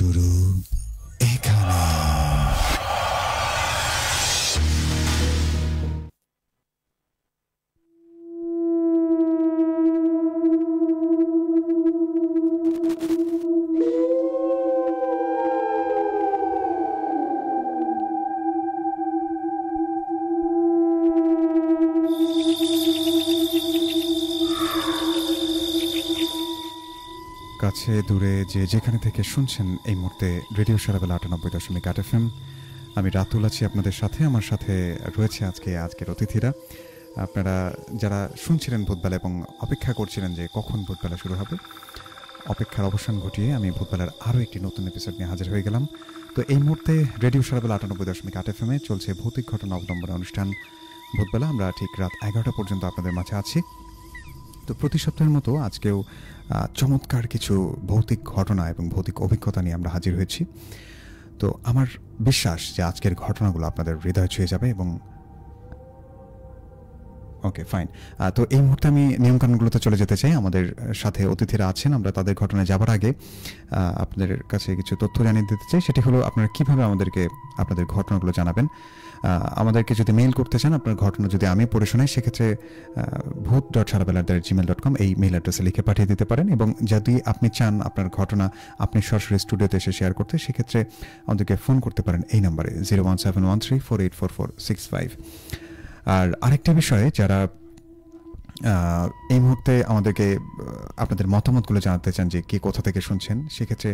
শুরু এখানে। কাছে দূরে যে যেখানে থেকে শুনছেন এই মুহূর্তে রেডিও সারাবেলা ৯৮.৮ FM। আমি রাতুল আছি আপনাদের সাথে। আমার সাথে রয়েছে আজকের অতিথিরা। আপনারা যারা শুনছিলেন ভূতবেলা এবং অপেক্ষা করছিলেন যে কখন ভূতবেলা শুরু হবে, অপেক্ষার অবসান ঘটিয়ে আমি ভূতবেলার আরও একটি নতুন এপিসোড নিয়ে হাজির হয়ে গেলাম। তো এই মুহূর্তে রেডিও সারাবেলা ৯৮.৮ FM চলছে ভৌতিক ঘটনা অবলম্বনে অনুষ্ঠান ভূতবেলা। আমরা ঠিক রাত ১১টা পর্যন্ত আপনাদের মাঝে আছি। তো প্রতি সপ্তাহের মতো আজকেও চমৎকার কিছু ভৌতিক ঘটনা এবং ভৌতিক অভিজ্ঞতা নিয়ে আমরা হাজির হয়েছি। তো আমার বিশ্বাস যে আজকের ঘটনাগুলো আপনাদের হৃদয় ছুঁয়ে যাবে এবং ওকে ফাইন। তো এই মুহূর্তে আমি নিয়মকানুনগুলোতে চলে যেতে চাই। আমাদের সাথে অতিথিরা আছেন, আমরা তাদের ঘটনায় যাবার আগে আপনাদের কাছে কিছু তথ্য জানিয়ে দিতে চাই। সেটি হলো আপনারা কীভাবে আমাদেরকে আপনাদের ঘটনাগুলো জানাবেন। আমাদেরকে যদি মেইল করতে চান, আপনার ঘটনা যদি আমি পড়ে শোনাই, সেক্ষেত্রে ভূত.সারাবেলা@gmail.com এই মেইল অ্যাড্রেসে লিখে পাঠিয়ে দিতে পারেন। এবং যদি আপনি চান আপনার ঘটনা আপনি সরাসরি স্টুডিওতে এসে শেয়ার করতে, সেক্ষেত্রে আমাদেরকে ফোন করতে পারেন এই নাম্বারে 01713484465। আর আরেকটা বিষয়ে, যারা এই মুহূর্তে আমাদেরকে আপনাদের মতামতগুলো জানাতে চান যে কে কোথা থেকে শুনছেন, সেক্ষেত্রে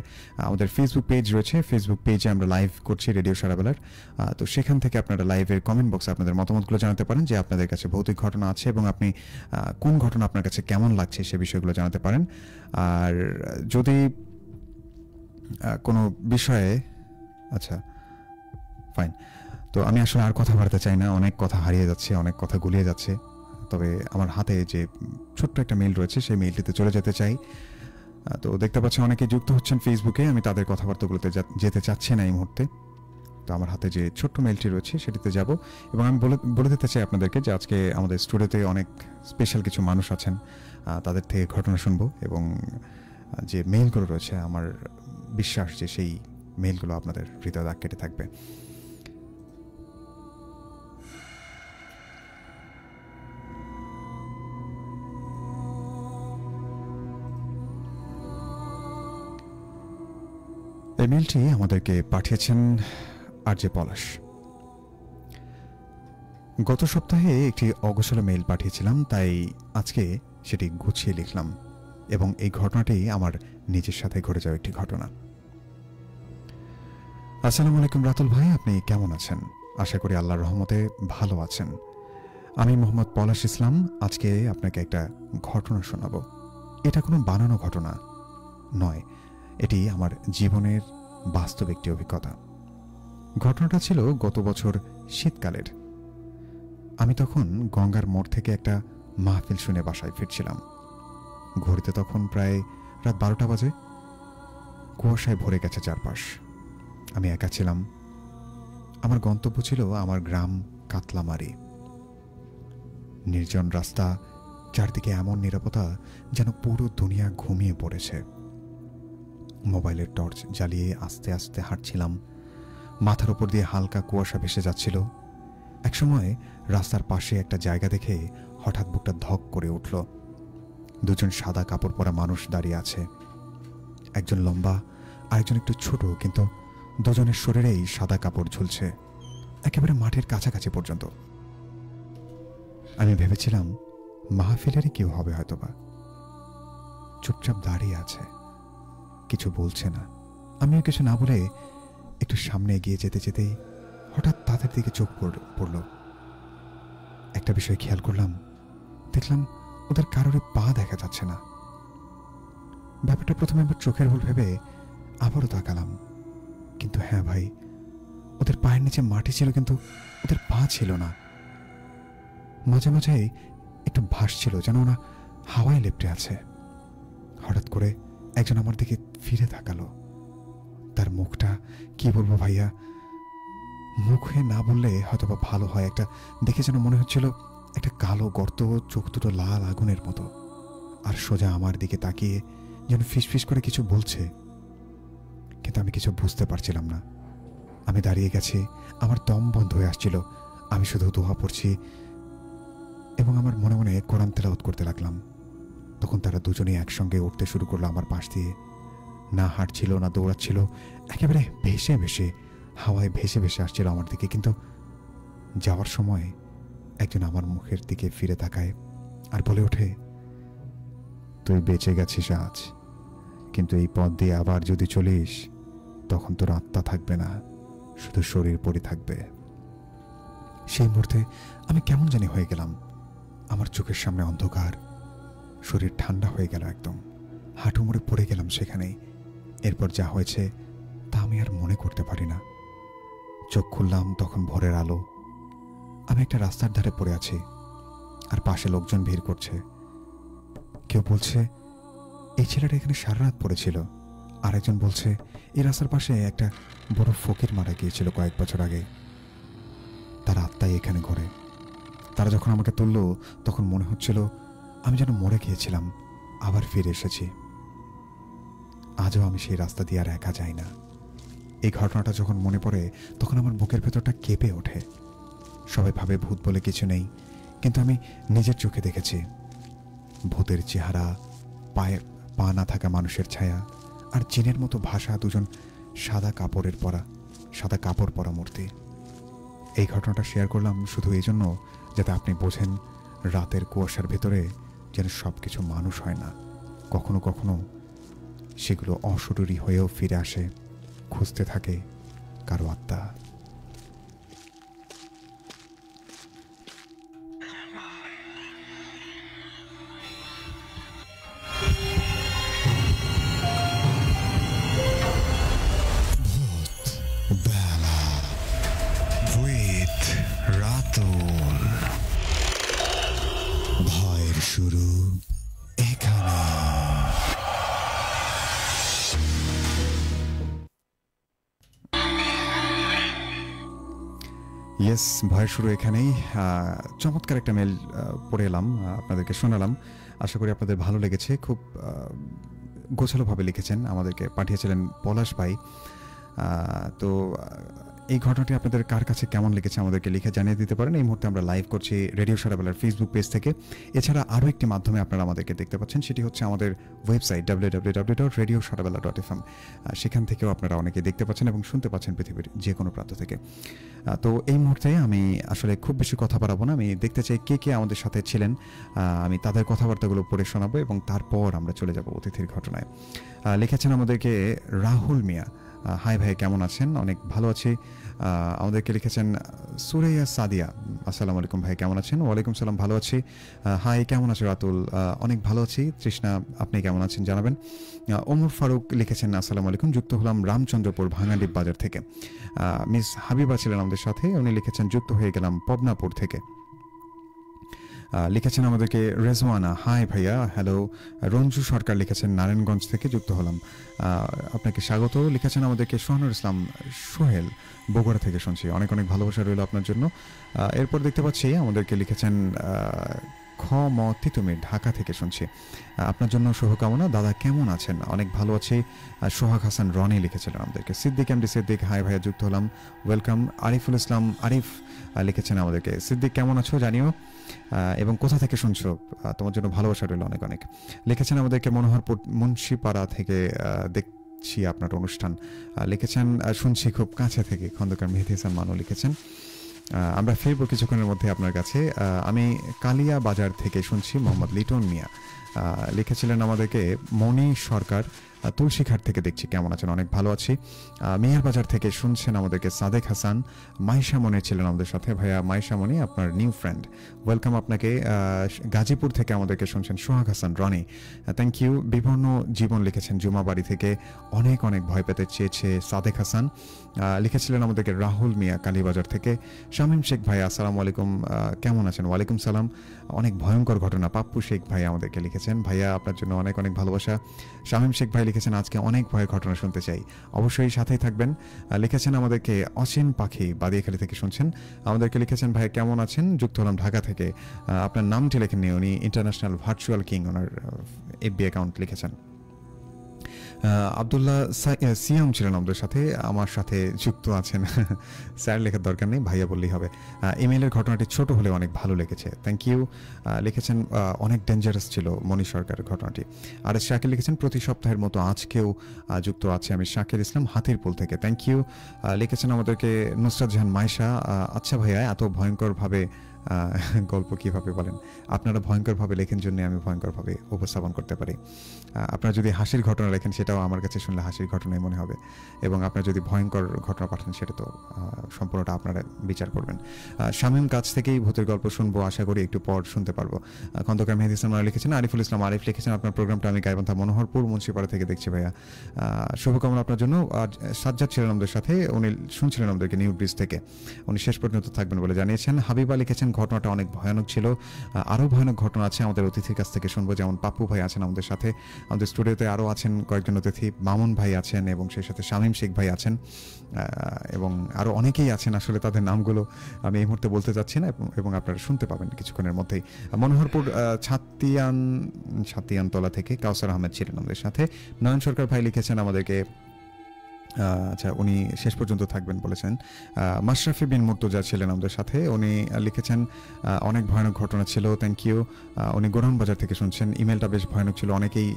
আমাদের ফেসবুক পেজ রয়েছে। ফেসবুক পেজে আমরা লাইভ করছি রেডিও সারাবেলার। তো সেখান থেকে আপনারা লাইভের কমেন্ট বক্সে আপনাদের মতামতগুলো জানাতে পারেন যে আপনাদের কাছে ভৌতিক ঘটনা আছে এবং আপনি কোন ঘটনা আপনার কাছে কেমন লাগছে সে বিষয়গুলো জানাতে পারেন। আর যদি কোনো বিষয়ে আচ্ছা ফাইন। তো আমি আসলে আর কথা বাড়াতে চাই না, অনেক কথা হারিয়ে যাচ্ছে, অনেক কথা গুলিয়ে যাচ্ছে। তবে আমার হাতে যে ছোট্ট একটা মেইল রয়েছে সেই মেইলটিতে চলে যেতে চাই। তো দেখতে পাচ্ছি অনেকে যুক্ত হচ্ছেন ফেসবুকে, আমি তাদের কথাবার্তাগুলোতে যেতে চাচ্ছি না এই মুহূর্তে। তো আমার হাতে যে ছোট্ট মেইলটি রয়েছে সেটিতে যাব এবং আমি বলে দিতে চাই আপনাদেরকে যে আজকে আমাদের স্টুডিওতে অনেক স্পেশাল কিছু মানুষ আছেন, তাদের থেকে ঘটনা শুনবো এবং যে মেইলগুলো রয়েছে আমার বিশ্বাস যে সেই মেইলগুলো আপনাদের হৃদয় দাগ কেটে থাকবে। এই মেইলটি আমাদেরকে পাঠিয়েছেন আরজে পলাশ। গত সপ্তাহে একটি অগোছালো মেইল পাঠিয়েছিলাম, তাই আজকে সেটি গুছিয়ে লিখলাম এবং এই ঘটনাটি আমার নিজের সাথে ঘটে যাওয়া একটি ঘটনা। আসসালামু আলাইকুম রাতুল ভাই, আপনি কেমন আছেন? আশা করি আল্লাহর রহমতে ভালো আছেন। আমি মোহাম্মদ পলাশ ইসলাম। আজকে আপনাকে একটা ঘটনা শোনাবো। এটা কোনো বানানো ঘটনা নয়, এটি আমার জীবনের বাস্তব একটি অভিজ্ঞতা। ঘটনাটা ছিল গত বছর শীতকালের। আমি তখন গঙ্গার মোড় থেকে একটা মাহফিল শুনে বাসায় ফিরছিলাম। ঘড়িতে তখন প্রায় রাত 12টা বাজে। কুয়াশায় ভরে গেছে চারপাশ। আমি একা ছিলাম। আমার গন্তব্য ছিল আমার গ্রাম কাতলামারি। নির্জন রাস্তা, চারদিকে এমন নীরবতা যেন পুরো দুনিয়া ঘুমিয়ে পড়েছে। মোবাইলের টর্চ জ্বালিয়ে আস্তে আস্তে হাঁটছিলাম। মাথার উপর দিয়ে হালকা কুয়াশা ভেসে যাচ্ছিল। একসময় রাস্তার পাশে একটা জায়গা দেখে হঠাৎ বুকটা ধক করে উঠল। দুজন সাদা কাপড় পরা মানুষ দাঁড়িয়ে আছে। একজন লম্বা আর একজন একটু ছোট, কিন্তু দুজনের শরীরেই সাদা কাপড় ঝুলছে একেবারে মাটির কাছাকাছি পর্যন্ত। আমি ভেবেছিলাম মাহফিলেরই কেউ হবে হয়তোবা। চুপচাপ দাঁড়িয়ে আছে, কিছু বলছে না। আমিও কিছু না বলে একটু সামনে এগিয়ে যেতে যেতে হঠাৎ তাদের দিকে চোখ পড়ল। একটা বিষয় খেয়াল করলাম, দেখলাম ওদের কারোরই পা দেখা যাচ্ছে না। ব্যাপারটা প্রথমে আমার চোখের ভুল ভেবে আবারও তাকালাম। কিন্তু হ্যাঁ ভাই, ওদের পায়ের নিচে মাটি ছিল কিন্তু ওদের পা ছিল না। মাঝে মাঝে একটু ভাসছিল, যেন ওরা হাওয়ায় লেপ্টে আছে। হঠাৎ করে একজন আমার দিকে ফিরে তাকালো। তার মুখটা কি বলবো ভাইয়া, মুখে না বললে হয়তোবা ভালো হয়। একটা দেখে যেন মনে হচ্ছিল একটা কালো গর্ত, চোখ দুটো লাল আগুনের মতো, আর সোজা আমার দিকে তাকিয়ে যেন ফিসফিস করে কিছু বলছে। কিন্তু আমি কিছু বুঝতে পারছিলাম না। আমি দাঁড়িয়ে গেছি, আমার দম বন্ধ হয়ে আসছিল। আমি শুধু দোয়া পড়ছি এবং আমার মনে মনে কোরআন তেলাওয়াত করতে লাগলাম। তখন তারা দুজনেই একসঙ্গে উঠতে শুরু করলো আমার পাশ দিয়ে। না হাঁটছিল না দৌড়াচ্ছিল, একেবারে ভেসে ভেসে, হাওয়ায় ভেসে ভেসে আসছিল আমার দিকে। কিন্তু যাওয়ার সময় একজন আমার মুখের দিকে ফিরে তাকায় আর বলে ওঠে, তুই বেঁচে গেছিস আজ, কিন্তু এই পথ দিয়ে আবার যদি চলিস তখন তোর আত্মা থাকবে না, শুধু শরীর পড়ে থাকবে। সেই মুহূর্তে আমি কেমন জানি হয়ে গেলাম। আমার চোখের সামনে অন্ধকার, শরীর ঠান্ডা হয়ে গেল একদম, হাঁটু মুড়ে পড়ে গেলাম সেখানেই। এরপর যা হয়েছে তা আমি আর মনে করতে পারি না। চোখ খুললাম তখন ভোরের আলো। আমি একটা রাস্তার ধারে পড়ে আছি আর পাশে লোকজন ভিড় করছে। কেউ বলছে এই ছেলেটা এখানে সারা রাত পড়েছিল, আর একজন বলছে এই রাস্তার পাশে একটা বড় ফকির মারা গিয়েছিল কয়েক বছর আগে, তার আত্মাই এখানে ঘরে। তারা যখন আমাকে তুললো তখন মনে হচ্ছিল আমি যেন মরে গিয়েছিলাম, আবার ফিরে এসেছি। আজও আমি সেই রাস্তা দিয়ে আর একা যাই না। এই ঘটনাটা যখন মনে পড়ে তখন আমার বুকের ভেতরটা কেঁপে ওঠে। সবাই ভাবে ভূত বলে কিছু নেই, কিন্তু আমি নিজের চোখে দেখেছি ভূতের চেহারা, পায়ে পা না থাকা মানুষের ছায়া, আর জিনের মতো ভাষা দুজন সাদা কাপড় পরা মূর্তি। এই ঘটনাটা শেয়ার করলাম শুধু এই জন্য যাতে আপনি বোঝেন রাতের কুয়াশার ভেতরে যেন সব কিছু মানুষ হয় না, কখনো কখনো সেগুলো অশরীরী হয়েও ফিরে আসে, খুঁজতে থাকে কারো আত্মা। ভয়ের শুরু এখানে। ইয়েস, ভয়ের শুরু এখানেই। চমৎকার একটা মেল পড়ে এলাম, আপনাদেরকে শোনালাম। আশা করি আপনাদের ভালো লেগেছে। খুব গোছালোভাবে লিখেছেন, আমাদেরকে পাঠিয়েছিলেন পলাশ ভাই। তো এই ঘটনাটি আপনাদের কার কাছে কেমন লেগেছে আমাদেরকে লিখে জানিয়ে দিতে পারেন। এই মুহূর্তে আমরা লাইভ করছি রেডিও সারাবেলার ফেসবুক পেজ থেকে। এছাড়া আরও একটি মাধ্যমে আপনারা আমাদেরকে দেখতে পাচ্ছেন, সেটি হচ্ছে আমাদের ওয়েবসাইট www.radiosarabella.fm। সেখান থেকেও আপনারা অনেকে দেখতে পাচ্ছেন এবং শুনতে পাচ্ছেন পৃথিবীর যে কোনো প্রান্ত থেকে। তো এই মুহূর্তে আমি আসলে খুব বেশি কথা বাড়াবো না, আমি দেখতে চাই কে কে আমাদের সাথে ছিলেন। আমি তাদের কথাবার্তাগুলো পড়ে শোনাবো এবং তারপর আমরা চলে যাব অতিথির ঘটনায়। লিখেছেন আমাদেরকে রাহুল মিয়া। হাই ভাই, কেমন আছেন? অনেক ভালো আছি। আমাদেরকে লিখেছেন সুরাইয়া সাদিয়া, আসসালামু আলাইকুম ভাই, কেমন আছেন? ওয়ালাইকুম সালাম, ভালো আছি। হাই, কেমন আছো রাতুল? অনেক ভালো আছি। তৃষ্ণা, আপনি কেমন আছেন জানাবেন। ওমর ফারুক লিখেছেন আসসালামু আলাইকুম, যুক্ত হলাম রামচন্দ্রপুর ভাঙাডিপ বাজার থেকে। মিস হাবিবা ছিলেন আমাদের সাথে, উনি লিখেছেন যুক্ত হয়ে গেলাম পবনাপুর থেকে। লিখেছেন আমাদেরকে রেজওয়ানা, হাই ভাইয়া, হ্যালো। রঞ্জু সরকার লিখেছেন নারায়ণগঞ্জ থেকে, যুক্ত হলাম, আপনাকে স্বাগত। লিখেছেন আমাদেরকে সোহানুর ইসলাম সোহেল, বগুড়া থেকে শুনছি, অনেক অনেক ভালোবাসা রইল আপনার জন্য। এরপর দেখতে পাচ্ছি আমাদেরকে লিখেছেন খ ম তিতুমির, ঢাকা থেকে শুনছি, আপনার জন্য শুভকামনা দাদা, কেমন আছেন? অনেক ভালো আছি। সোহাগ হাসান রনি লিখেছিলেন আমাদেরকে। সিদ্দিক এমডি সিদ্দিক, হাই ভাইয়া, যুক্ত হলাম, ওয়েলকাম। আরিফুল ইসলাম আরিফ লিখেছেন আমাদেরকে, সিদ্দিক কেমন আছো জানিও এবং কোথা থেকে শুনছো, তোমার জন্য ভালোবাসা রইল অনেক অনেক। লিখেছেন আমাদেরকে মনোহরপুর মুন্সিপাড়া থেকে দেখছি আপনার অনুষ্ঠান, লিখেছেন শুনছি খুব কাছে থেকে, খন্দকার মেহেদি হাসান মানু লিখেছেন। আমরা ফিরবো কিছুক্ষণের মধ্যে আপনার কাছে। আমি কালিয়া বাজার থেকে শুনছি, মোহাম্মদ লিটন মিয়া লিখেছিলেন আমাদেরকে। মণি সরকার তুলসীঘাট থেকে দেখছি, কেমন আছেন? অনেক ভালো আছি। মিয়ার বাজার থেকে শুনছেন আমাদেরকে সাদেক হাসান। মাইশা মনি ছিলেন আমাদের সাথে, ভাইয়া মাইশা মনি আপনার নিউ ফ্রেন্ড, ওয়েলকাম আপনাকে। গাজীপুর থেকে আমাদেরকে শুনছেন সোহাগ হাসান রনি, থ্যাংক ইউ। বিভিন্ন জীবন লিখেছেন জুমাবাড়ি থেকে, অনেক অনেক ভয় পেতে চেয়েছে সাদেক হাসান লিখেছিলেন আমাদেরকে। রাহুল মিয়া কালীবাজার থেকে। শামীম শেখ ভাই, আসসালামু আলাইকুম, কেমন আছেন? ওয়ালাইকুম সালাম, অনেক ভয়ঙ্কর ঘটনা। পাপ্পু শেখ ভাই আমাদেরকে লিখেছেন, ভাইয়া আপনার জন্য অনেক অনেক ভালোবাসা। শামীম শেখ ভাই লিখেছেন আজকে অনেক ভয়ের ঘটনা শুনতে চাই, অবশ্যই সাথেই থাকবেন। লিখেছেন আমাদেরকে অসীম পাখি, বাদিয়াখালী থেকে শুনছেন, আমাদেরকে লিখেছেন ভাই কেমন আছেন, যুক্ত হলাম ঢাকা থেকে। আপনার নামটি লেখেননি, উনি ইন্টারন্যাশনাল ভার্চুয়াল কিং, ওনার এফবি অ্যাকাউন্ট লিখেছেন। আব্দুল্লাহ সিয়াম ছিলেন আমাদের সাথে, আমার সাথে যুক্ত আছেন। স্যার লেখার দরকার নেই, ভাইয়া বললেই হবে। ইমেইলের ঘটনাটি ছোট হলে অনেক ভালো লেগেছে, থ্যাংক ইউ। লিখেছেন অনেক ডেঞ্জারাস ছিল মনি সরকারের ঘটনাটি। আর শাকির লিখেছেন প্রতি সপ্তাহের মতো আজকেও যুক্ত আছে আমি শাকির ইসলাম হাতিরপুল থেকে, থ্যাংক ইউ। লিখেছেন আমাদেরকে নুসরাত জাহান মাইশা, আচ্ছা ভাইয়া এত ভয়ঙ্করভাবে গল্প কিভাবে বলেন, আপনারা ভয়ঙ্করভাবে লেখেন জন্য আমি ভয়ঙ্করভাবে উপস্থাপন করতে পারি। আপনারা যদি হাসির ঘটনা লেখেন সেটাও আমার কাছে শুনলে হাসির ঘটনাই মনে হবে, এবং আপনারা যদি ভয়ঙ্কর ঘটনা পাঠান সেটা তো সম্পূর্ণটা আপনারা বিচার করবেন। শামীম কাছ থেকেই ভূতের গল্প শুনবো, আশা করি একটু পর শুনতে পারবো। খন্দকার মেহেদি ইসলাম লিখেছেন, আরিফুল ইসলাম আরিফ লিখেছেন আপনার প্রোগ্রামটা আমি গাইবান্ধা মনোহরপুর মুন্সিপাড়া থেকে দেখছি ভাইয়া, শুভকামনা আপনার জন্য। আর সাজ্জাদ ছিলেন আমাদের সাথে, উনি শুনছিলেন আমাদেরকে নিউ ব্রিজ থেকে, উনি শেষ পর্যন্ত থাকবেন বলে জানিয়েছেন। হাবিবা লিখেছেন ঘটনাটা অনেক ভয়ানক ছিল, আরও ভয়ানক ঘটনা আছে আমাদের অতিথির কাছ থেকে শুনবো, যেমন পাপ্পু ভাই আছেন আমাদের সাথে, আমাদের স্টুডিওতে আরও আছেন কয়েকজন অতিথি, মামুন ভাই আছেন এবং সেই সাথে শামীম শেখ ভাই আছেন, এবং আরও অনেকেই আছেন, আসলে তাদের নামগুলো আমি এই মুহূর্তে বলতে চাচ্ছি না, এবং আপনারা শুনতে পাবেন কিছুক্ষণের মধ্যেই। মনোহরপুর ছাতিয়ানতলা থেকে কাউসার আহমেদ ছিলেন আমাদের সাথে। নয়ন সরকার ভাই লিখেছেন আমাদেরকে, আচ্ছা উনি শেষ পর্যন্ত থাকবেন বলেছেন। মাশরাফি বিন মুর্তজা ছিলেন আমাদের সাথে, উনি লিখেছেন অনেক ভয়ানক ঘটনা ছিল, থ্যাংক ইউ। উনি গোরাম বাজার থেকে শুনছেন, ইমেলটা বেশ ভয়ানক ছিল, অনেকেই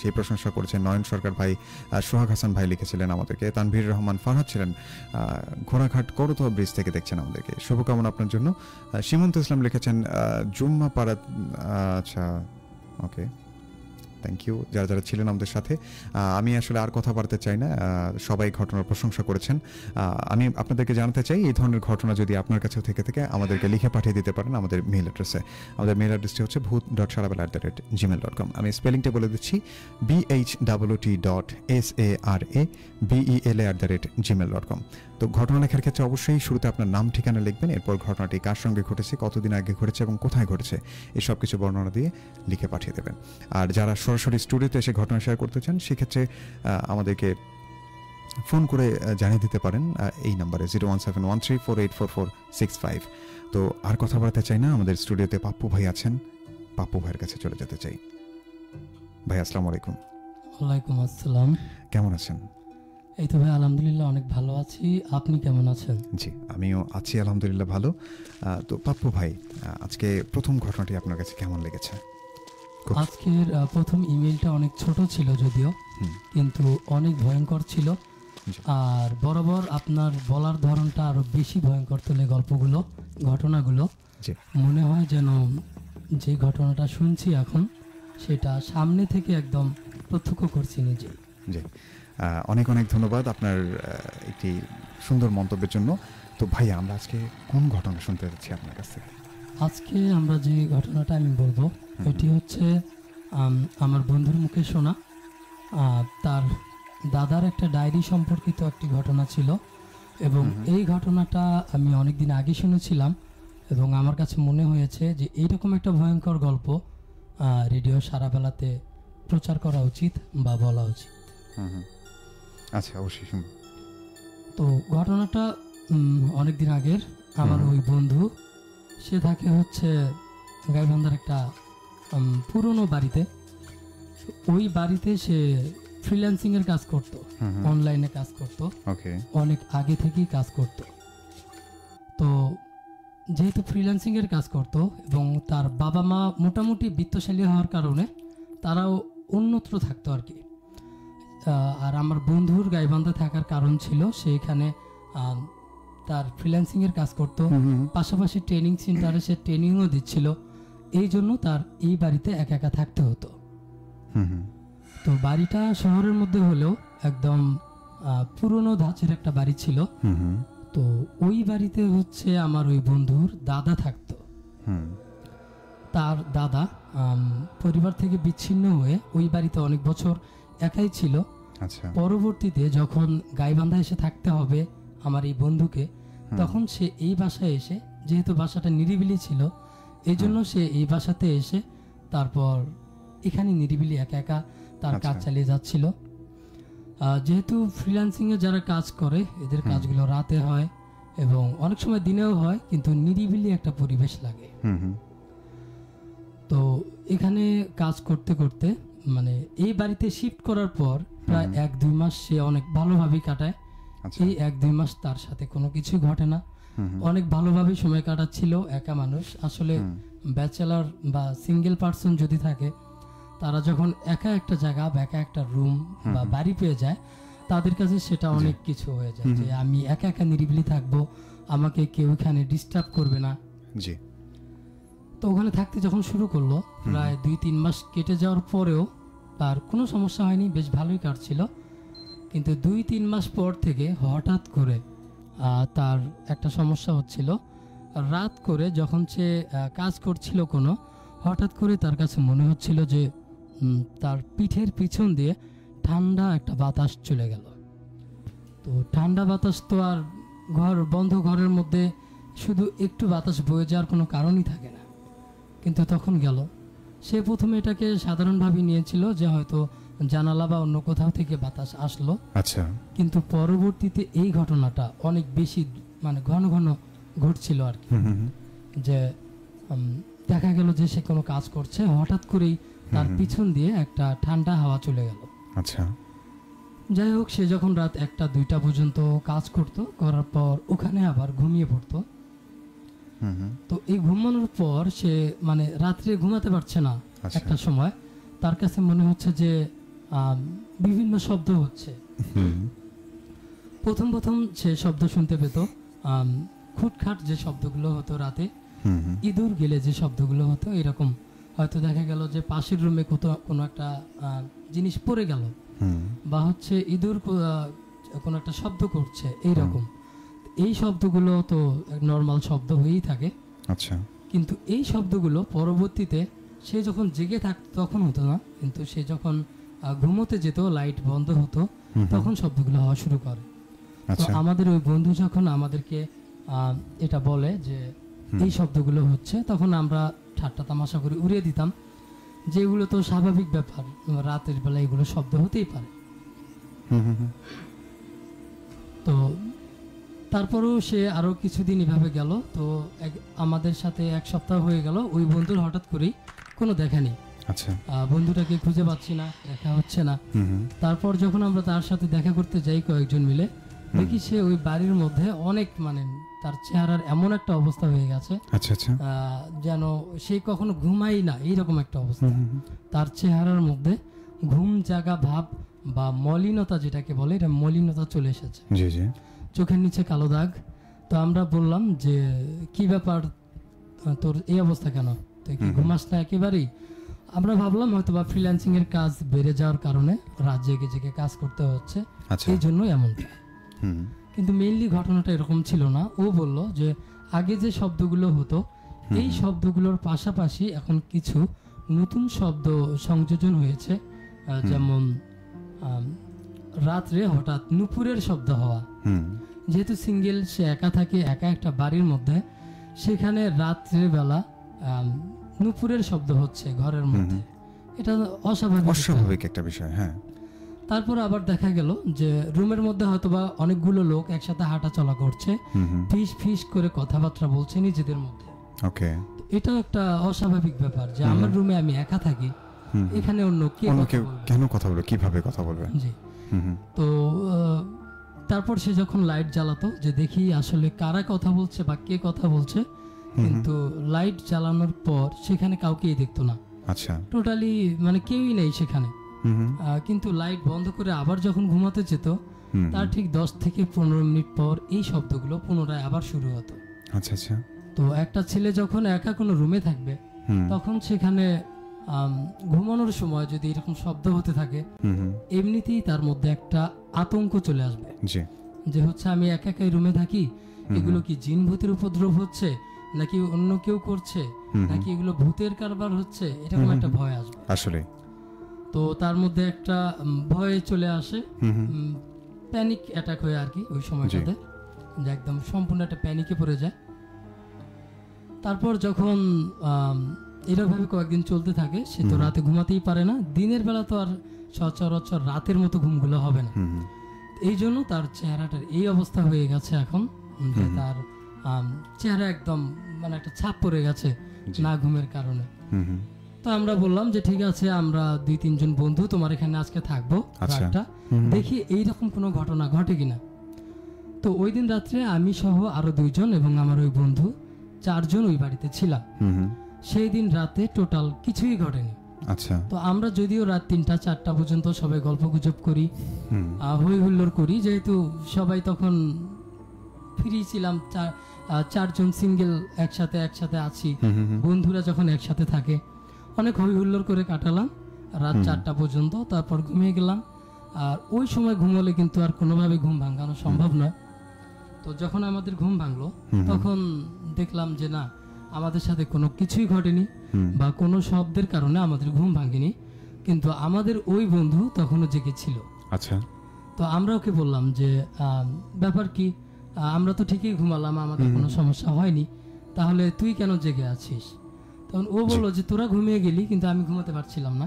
সেই প্রশংসা করেছেন। নয়ন সরকার ভাই, সোহাগ হাসান ভাই লিখেছিলেন আমাদেরকে, তানভীর রহমান ফারহাদ ছিলেন ঘোড়াঘাট করতোয়া ব্রিজ থেকে দেখছেন আমাদেরকে, শুভকামনা আপনার জন্য। সীমন্ত ইসলাম লিখেছেন জুম্মা পাড়া, আচ্ছা ওকে থ্যাংক ইউ যারা যারা ছিলেন আমাদের সাথে। আমি আসলে আর কথা বাড়তে চাই না, সবাই ঘটনার প্রশংসা করেছেন। আমি আপনাদেরকে জানাতে চাই এই ধরনের ঘটনা যদি আপনার কাছে থেকে থেকে আমাদেরকে লিখে পাঠিয়ে দিতে পারেন আমাদের মেইল অ্যাড্রেসে। আমাদের মেইল অ্যাড্রেসটি হচ্ছে bhoot.sarabala@gmail.com। আমি স্পেলিংটা বলে দিচ্ছি, BHOOT.SARABELA@gmail.com। তো ঘটনা লেখার ক্ষেত্রে অবশ্যই শুরুতে আপনার নাম ঠিকানা লিখবেন, এরপর ঘটনাটি কার সঙ্গে ঘটেছে, কতদিন আগে ঘটেছে এবং কোথায় ঘটেছে এই সব কিছু বর্ণনা দিয়ে লিখে পাঠিয়ে দেবেন। আর যারা সরাসরি স্টুডিওতে এসে ঘটনা শেয়ার করতে চান সেক্ষেত্রে আমাদেরকে ফোন করে জানিয়ে দিতে পারেন এই নাম্বারে 01713484465। তো আর কথা বলতে চাই না, আমাদের স্টুডিওতে পাপ্পু ভাই আছেন, পাপ্পু ভাইয়ের কাছে চলে যেতে চাই। ভাই আসসালামু আলাইকুম। ওয়ালাইকুম আসসালাম। কেমন আছেন? এই তো ভাই আলহামদুলিল্লাহ অনেক ভালো আছি, আপনি কেমন আছেন? জি আমিও আছি আলহামদুলিল্লাহ ভালো। তো পাপ্পু ভাই, আজকে প্রথম ঘটনাটি আপনার কাছে কেমন লেগেছে? আজকের প্রথম ইমেলটা অনেক ছোট ছিল যদিও, কিন্তু অনেক ভয়ঙ্কর ছিল, আর বরাবর আপনার বলার ধরনটা আরো বেশি ভয়ঙ্কর তোলে গল্পগুলো, ঘটনাগুলো। মনে হয় যেন যে ঘটনাটা শুনছি এখন সেটা সামনে থেকে একদম প্রত্যক্ষ করছি নিজে। জি অনেক অনেক ধন্যবাদ আপনার একটি সুন্দর মন্তব্যের জন্য। তো ভাই আমরা আজকে কোন ঘটনা শুনতে যাচ্ছি আপনার কাছ থেকে? আজকে আমরা যে ঘটনাটা আমি বলবো এটি হচ্ছে আমার বন্ধুর মুখে শোনা, তার দাদার একটা ডায়েরি সম্পর্কিত একটি ঘটনা ছিল, এবং এই ঘটনাটা আমি অনেকদিন আগে শুনেছিলাম এবং আমার কাছে মনে হয়েছে যে এইরকম একটা ভয়ঙ্কর গল্প রেডিও সারাবেলাতে প্রচার করা উচিত বা বলা উচিত। আচ্ছা অবশ্যই শুনবো। তো ঘটনাটা অনেকদিন আগের। আমার ওই বন্ধু, সে থাকে হচ্ছে গাইবান্ধার একটা পুরনো বাড়িতে। ওই বাড়িতে সে ফ্রিল্যান্সিং এর কাজ করত, অনলাইনে কাজ করত, অনেক আগে থেকেই কাজ করত। তো যেহেতু ফ্রিল্যান্সিং এর কাজ করত এবং তার বাবা মা মোটামুটি বিত্তশালী হওয়ার কারণে তারাও অন্যত্র থাকতো আর কি। আর আমার বন্ধুর গাইবান্ধা থাকার কারণ ছিল সেখানে তার ফ্রিল্যান্সিং এর কাজ করত, পাশাপাশি ট্রেনিং সেন্টারে সে ট্রেনিংও দিচ্ছিল, এই জন্য তার এই বাড়িতে একা একা থাকতে হতো। তো বাড়িটা শহরের মধ্যে হলেও একদম পুরনো ধাঁচের একটা বাড়ি ছিল। তো ওই বাড়িতে হচ্ছে আমার ওই বন্ধুর দাদা থাকতো। তার দাদা পরিবার থেকে বিচ্ছিন্ন হয়ে ওই বাড়িতে অনেক বছর একাই ছিল। পরবর্তীতে যখন গাইবান্ধা এসে থাকতে হবে আমার এই বন্ধুকে, তখন সে এই বাসায় এসে, যেহেতু বাসাটা নিরিবিলি ছিল এই জন্য সে এই বাসাতে এসে তারপর এখানে নিরিবিলি একা একা তার কাজ চালিয়ে যাচ্ছিল। যেহেতু ফ্রিল্যান্সিং এ যারা কাজ করে এদের কাজগুলো রাতে হয় এবং অনেক সময় দিনেও হয়, কিন্তু নিরিবিলি একটা পরিবেশ লাগে। তো এখানে কাজ করতে করতে মানে এই বাড়িতে শিফট করার পর প্রায় 1-2 মাস সে অনেক ভালোভাবেই কাটায়। আচ্ছা এই 1-2 মাস তার সাথে কোনো কিছুই ঘটে না, অনেক ভালোভাবেই সময় কাটাচ্ছিল। একা মানুষ আসলে, ব্যাচেলার বা সিঙ্গেল পার্সন যদি থাকে, তারা যখন একা একটা জায়গা বা একা একটা রুম বা বাড়ি পেয়ে যায়, তাদের কাছে সেটা অনেক কিছু হয়ে যায় যে আমি একা একা নিরিবিলি থাকবো, আমাকে কেউ এখানে ডিস্টার্ব করবে না। জি তো ওখানে থাকতে যখন শুরু করলো, প্রায় 2-3 মাস কেটে যাওয়ার পরেও তার কোনো সমস্যা হয়নি, বেশ ভালোই কাটছিল। কিন্তু 2-3 মাস পর থেকে হঠাৎ করে তার একটা সমস্যা হচ্ছিল। রাত করে যখন সে কাজ করছিল কোনো, হঠাৎ করে তার কাছে মনে হচ্ছিল যে তার পিঠের পিছন দিয়ে ঠান্ডা একটা বাতাস চলে গেল। তো ঠান্ডা বাতাস তো আর বন্ধ ঘরের মধ্যে শুধু একটু বাতাস বয়ে যাওয়ার কোনো কারণই থাকে না, কিন্তু তখন গেল। সে প্রথমে এটাকে সাধারণভাবে নিয়েছিল যে হয়তো জানালা বা অন্য কোথাও থেকে বাতাস আসলো। আচ্ছা কিন্তু পরবর্তীতে এই ঘটনাটা অনেক বেশি মানে ঘন ঘন ঘটছিল আর কি। যে দেখা গেল যে সে কোনো কাজ করছে, হঠাৎ করেই তার পিছন দিয়ে একটা ঠান্ডা হাওয়া চলে গেল। আচ্ছা যাই হোক, সে যখন রাত 1টা-2টা পর্যন্ত কাজ করার পর ওখানে আবার ঘুমিয়ে পড়তো। তো এই ঘুমানোর পর সে মানে রাত্রে ঘুমাতে পারছে না। একটা সময় তার কাছে মনে হচ্ছে যে বিভিন্ন শব্দ হচ্ছে। প্রথম সে শব্দ শুনতে পেত, খুটখাট যে শব্দগুলো হতো রাতে, ইঁদুর গেলে যে শব্দগুলো হতো এরকম। হয়তো দেখা গেল যে পাশের রুমে কোনো একটা জিনিস পড়ে গেল, বা হচ্ছে ইঁদুর কোনো একটা শব্দ করছে এইরকম। এই শব্দগুলো তো নর্মাল শব্দ হয়েই থাকে। আচ্ছা কিন্তু এই শব্দগুলো পরবর্তীতে সে যখন জেগে থাকতো তখন হতো না, কিন্তু সে যখন ঘুমোতে যেত, লাইট বন্ধ হতো, তখন শব্দগুলো হওয়া শুরু করে। তো আমাদের ওই বন্ধু যখন আমাদেরকে এটা বলে যে এই শব্দগুলো হচ্ছে, তখন আমরা ঠাট্টা তামাশা করে উড়িয়ে দিতাম যে এগুলো তো স্বাভাবিক ব্যাপার, রাতের বেলা এগুলো শব্দ হতেই পারে। তো তারপরেও সে আরো কিছুদিন এভাবে গেল। তো আমাদের সাথে 1 সপ্তাহ হয়ে গেল, ওই বন্ধুর হঠাৎ করেই কোনো দেখা নেই। আচ্ছা বন্ধুটাকে খুঁজে পাচ্ছি না, দেখা হচ্ছে না। তারপর যখন আমরা তার সাথে দেখা করতে যাই কয়েকজন মিলে, দেখি সে ওই বাড়ির মধ্যে অনেক মানে তার চেহারার এমন একটা অবস্থা হয়ে গেছে, যেন সে কখনো ঘুমাই না এইরকম একটা অবস্থা। তার চেহারার মধ্যে ঘুম জাগা ভাব বা মলিনতা, যেটাকে বলে, এটা মলিনতা চলে এসেছে। চোখের নিচে কালো দাগ। তো আমরা বললাম যে কি ব্যাপার, তোর এই অবস্থা কেন, তুই কি ঘুমাস না একেবারেই? আমরা ভাবলাম হয়তো বা ফ্রিল্যান্সিং এর কাজ বেড়ে যাওয়ার কারণে রাত জেগে জেগে কাজ করতে হচ্ছে, এই জন্যই এমনটা। কিন্তু মেইনলি ঘটনাটা এরকম ছিল না। ও বলল যে আগে যে শব্দগুলো হতো, এই শব্দগুলোর পাশাপাশি এখন কিছু নতুন শব্দ সংযোজন হয়েছে। যেমন রাত্রে হঠাৎ নুপুরের শব্দ হওয়া। যেহেতু সিঙ্গেল, সে একা থাকে, একা একটা বাড়ির মধ্যে, সেখানে রাত্রের বেলা নুপুরের শব্দ হচ্ছে ঘরের মধ্যে, এটা অস্বাভাবিক একটা বিষয়। হ্যাঁ। তারপর আবার দেখা গেল যে রুমের মধ্যে হয়তোবা অনেকগুলো লোক একসাথে হাঁটা চলা করছে, ফিস ফিস করে কথাবার্তা বলছে নিজেদের মধ্যে। ওকে, এটা একটা অস্বাভাবিক ব্যাপার যে আমার রুমে আমি একা থাকি, এখানে অন্য কেউ কেন কথা বলবে, কিভাবে কথা বলবে। জি। তো তারপর সে যখন লাইট জ্বালাতো যে দেখি আসলে কারা কথা বলছে বা কে কথা বলছে, কিন্তু লাইট জ্বালানোর পর সেখানে কাউকেই দেখতো না। আচ্ছা, টোটালি মানে কেউই নেই সেখানে। কিন্তু লাইট বন্ধ করে আবার যখন ঘুমাতে যেত, তার ঠিক 10 থেকে 15 মিনিট পর এই শব্দগুলো পুনরায় আবার শুরু হতো। আচ্ছা আচ্ছা। তো একটা ছেলে যখন একা কোনো রুমে থাকবে, তখন সেখানে ঘুমানোর সময় যদি এরকম শব্দ হতে থাকে, এমনিতেই তার মধ্যে একটা আতঙ্ক চলে আসবে যে হচ্ছে আমি একা একাই রুমে থাকি, এগুলো কি জিন ভূতের উপদ্রব হচ্ছে, নাকি অন্য কেউ করছে, নাকি এগুলো ভূতের কারবার হচ্ছে, এরকম একটা ভয় আসবে আসলে। তো তার মধ্যে একটা ভয় চলে আসে, প্যানিক অ্যাটাক হয়ে আর কি ওই সময়টাতে, যে একদম সম্পূর্ণ একটা প্যানিকে পড়ে যায়। তারপর যখন এরকমভাবে কয়েকদিন চলতে থাকে, সে তো রাতে ঘুমাতেই পারে না, দিনের বেলা তো আর সচরাচর রাতের মতো ঘুমগুলো হবে না, এই জন্য তার চেহারাটার এই অবস্থা হয়ে গেছে এখন, যে তার চেহারা একদম মানে একটা ছাপ পড়ে গেছে না ঘুমের কারণে। তো আমরা বললাম যে ঠিক আছে, আমরা 2-3 জন বন্ধু তোমার এখানে আজকে থাকবো আচ্ছা। রাতটা, দেখি এইরকম কোনো ঘটনা ঘটে কিনা। তো ওই দিন রাত্রে আমি সহ আরো 2 জন এবং আমার ওই বন্ধু 4 জন ওই বাড়িতে ছিলাম। সেই দিন রাতে টোটাল কিছুই ঘটেনি। আচ্ছা। তো আমরা যদিও রাত 3টা-4টা পর্যন্ত সবাই গল্প গুজব করি, হই হুল্লোড় করি, যেহেতু সবাই তখন ফ্রি ছিলাম, 4 জন সিঙ্গেল একসাথে আছি, বন্ধুরা যখন একসাথে থাকে অনেক হই হুল্লোড় করে কাটালাম রাত 4টা পর্যন্ত। তারপর ঘুমিয়ে গেলাম। আর ওই সময় ঘুমোলে কিন্তু আর কোনোভাবে ঘুম ভাঙানো সম্ভব নয়। তো যখন আমাদের ঘুম ভাঙলো তখন দেখলাম যে না, আমাদের সাথে কোনো কিছুই ঘটেনি বা কোনো শব্দের কারণে আমাদের ঘুম ভাঙেনি, কিন্তু আমাদের ওই বন্ধু তখনও জেগেছিল। আচ্ছা। তো আমরা ওকে বললাম যে ব্যাপার কি, আমরা তো ঠিকই ঘুমালাম, আমাদের কোনো সমস্যা হয়নি, তাহলে তুই কেন জেগে আছিস? তখন ও বললো যে তোরা ঘুমিয়ে গেলি কিন্তু আমি ঘুমাতে পারছিলাম না,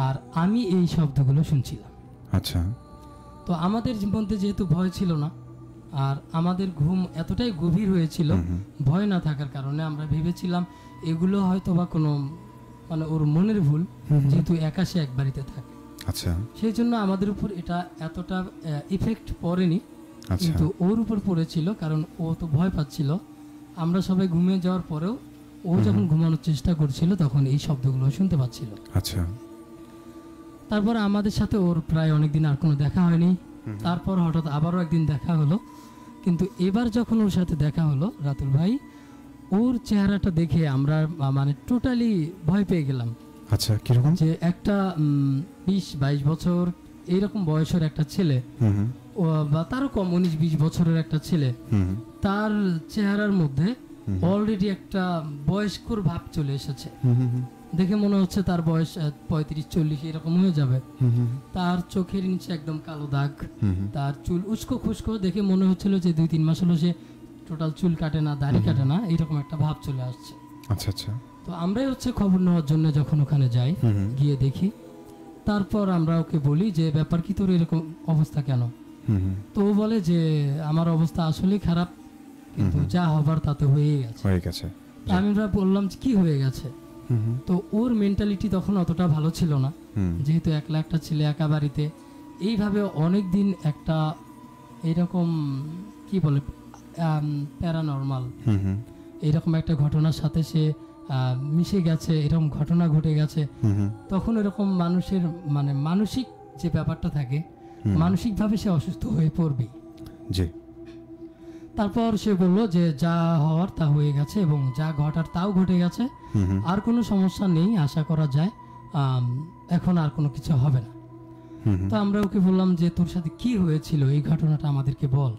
আর আমি এই শব্দগুলো শুনছিলাম। আচ্ছা। তো আমাদের মধ্যে যেহেতু ভয় ছিল না, আর আমাদের ঘুম এতটাই গভীর হয়েছিল, ভয় না থাকার কারণে আমরা ভেবেছিলাম এগুলো হয়তো বা কোনো মানে ওর মনের ভুল, যেহেতু একা সে এক বাড়িতে থাকে। আচ্ছা। সেই জন্য আমাদের উপর এটা এতটা ইফেক্ট পড়েনি, কিন্তু ওর উপর পড়েছিল, কারণ ও তো ভয় পাচ্ছিল। আমরা সবাই ঘুমিয়ে যাওয়ার পরেও ও যখন ঘুমানোর চেষ্টা করছিল তখন এই শব্দগুলো শুনতে পাচ্ছিল। আচ্ছা। তারপর আমাদের সাথে ওর প্রায় অনেকদিন আর কোনো দেখা হয়নি। তারপর হঠাৎ আবারও একদিন দেখা হলো, কিন্তু এবার যখন ওর সাথে দেখা হলো রাতুল ভাই, ওর চেহারাটা দেখে আমরা মানে টোটালি ভয় পেয়ে গেলাম। আচ্ছা, কিরকম? যে একটা 20-22 বছর এইরকম বয়সের একটা ছেলে, বা তারও কম 19-20 বছরের একটা ছেলে, তার চেহারার মধ্যে অলরেডি একটা বয়স্কর ভাব চলে এসেছে। দেখে মনে হচ্ছে তার বয়স 35-40 এরকম হয়ে যাবে। তার চোখের নিচে একদম কালো দাগ, তার চুল উস্কো খুস্কো, দেখে মনে হচ্ছিল যে 2-3 মাস হলো সে টোটাল চুল কাটে না, দাড়ি কাটে না, এরকম একটা ভাব চলে আসছে। আচ্ছা আচ্ছা। তো আমরাই হচ্ছে খবর নেওয়ার জন্য যখন ওখানে যাই, গিয়ে দেখি, তারপর আমরা ওকে বলি যে ব্যাপার কি, তোর এরকম অবস্থা কেন? তো ও বলে যে আমার অবস্থা আসলেই খারাপ, কিন্তু যা হবার তা তো হয়ে গেছে। আমরা বললাম যে কি হয়ে গেছে? তো ওর মেন্টালিটি তখন অতটা ভালো ছিল না, যেহেতু একলা একটা ছেলে একা বাড়িতে, এইভাবে অনেক দিন একটা এরকম কি বলে প্যারানর্মাল এরকম একটা ঘটনার সাথে সে মিশে গেছে, এরকম ঘটনা ঘটে গেছে। তখন এরকম মানুষের মানে মানসিক যে ব্যাপারটা থাকে, মানসিকভাবে সে অসুস্থ হয়ে পড়বে। তারপর সে বললো যে যা হওয়ার তা হয়ে গেছে এবং যা ঘটার তাও ঘটে গেছে, আর কোনো সমস্যা নেই, আশা করা যায় এখন আর কোনো কিছু হবে না। তো আমরা ওকে বললাম যে তোর সাথে কি হয়েছিল, এই ঘটনাটা আমাদেরকে বল,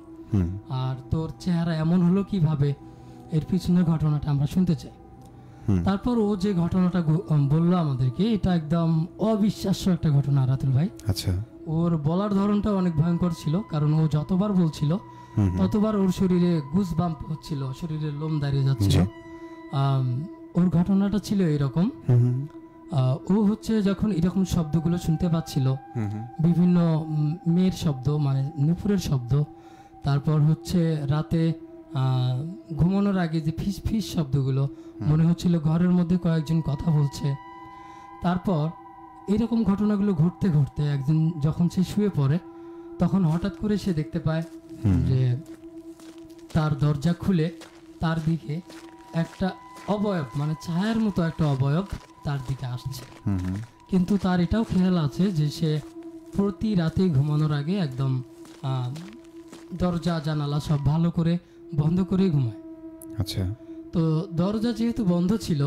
আর তোর চেহারা এমন হলো কিভাবে, এর পিছনের ঘটনাটা আমরা শুনতে চাই। তারপর ও যে ঘটনাটা বললো আমাদেরকে, এটা একদম অবিশ্বাস্য একটা ঘটনা রাতুল ভাই। আচ্ছা। ওর বলার ধরনটা অনেক ভয়ঙ্কর ছিল, কারণ ও যতবার বলছিল ততবার ওর শরীরে গুজবাম্প হচ্ছিল, শরীরে লোম দাঁড়িয়ে যাচ্ছিল। ওর ঘটনাটা ছিল এরকম, ও হচ্ছে যখন এরকম শব্দগুলো শুনতে পাচ্ছিল, বিভিন্ন মেয়ের শব্দ মানে নুপুরের শব্দ, তারপর হচ্ছে রাতে ঘুমানোর আগে যে ফিস ফিস শব্দগুলো, মনে হচ্ছিল ঘরের মধ্যে কয়েকজন কথা বলছে। তারপর এরকম ঘটনাগুলো ঘটতে ঘটতে একদিন যখন সে শুয়ে পড়ে, তখন হঠাৎ করে সে দেখতে পায় যে তার দরজা খুলে তার দিকে একটা অবয়ব, মানে ছায়ার মতো একটা অবয়ব তার দিকে আসছে। কিন্তু তার এটাও খেয়াল আছে যে সে প্রতি রাতে ঘুমানোর আগে একদম দরজা জানালা সব ভালো করে বন্ধ করে ঘুমায়। আচ্ছা। তো দরজা যেহেতু বন্ধ ছিল,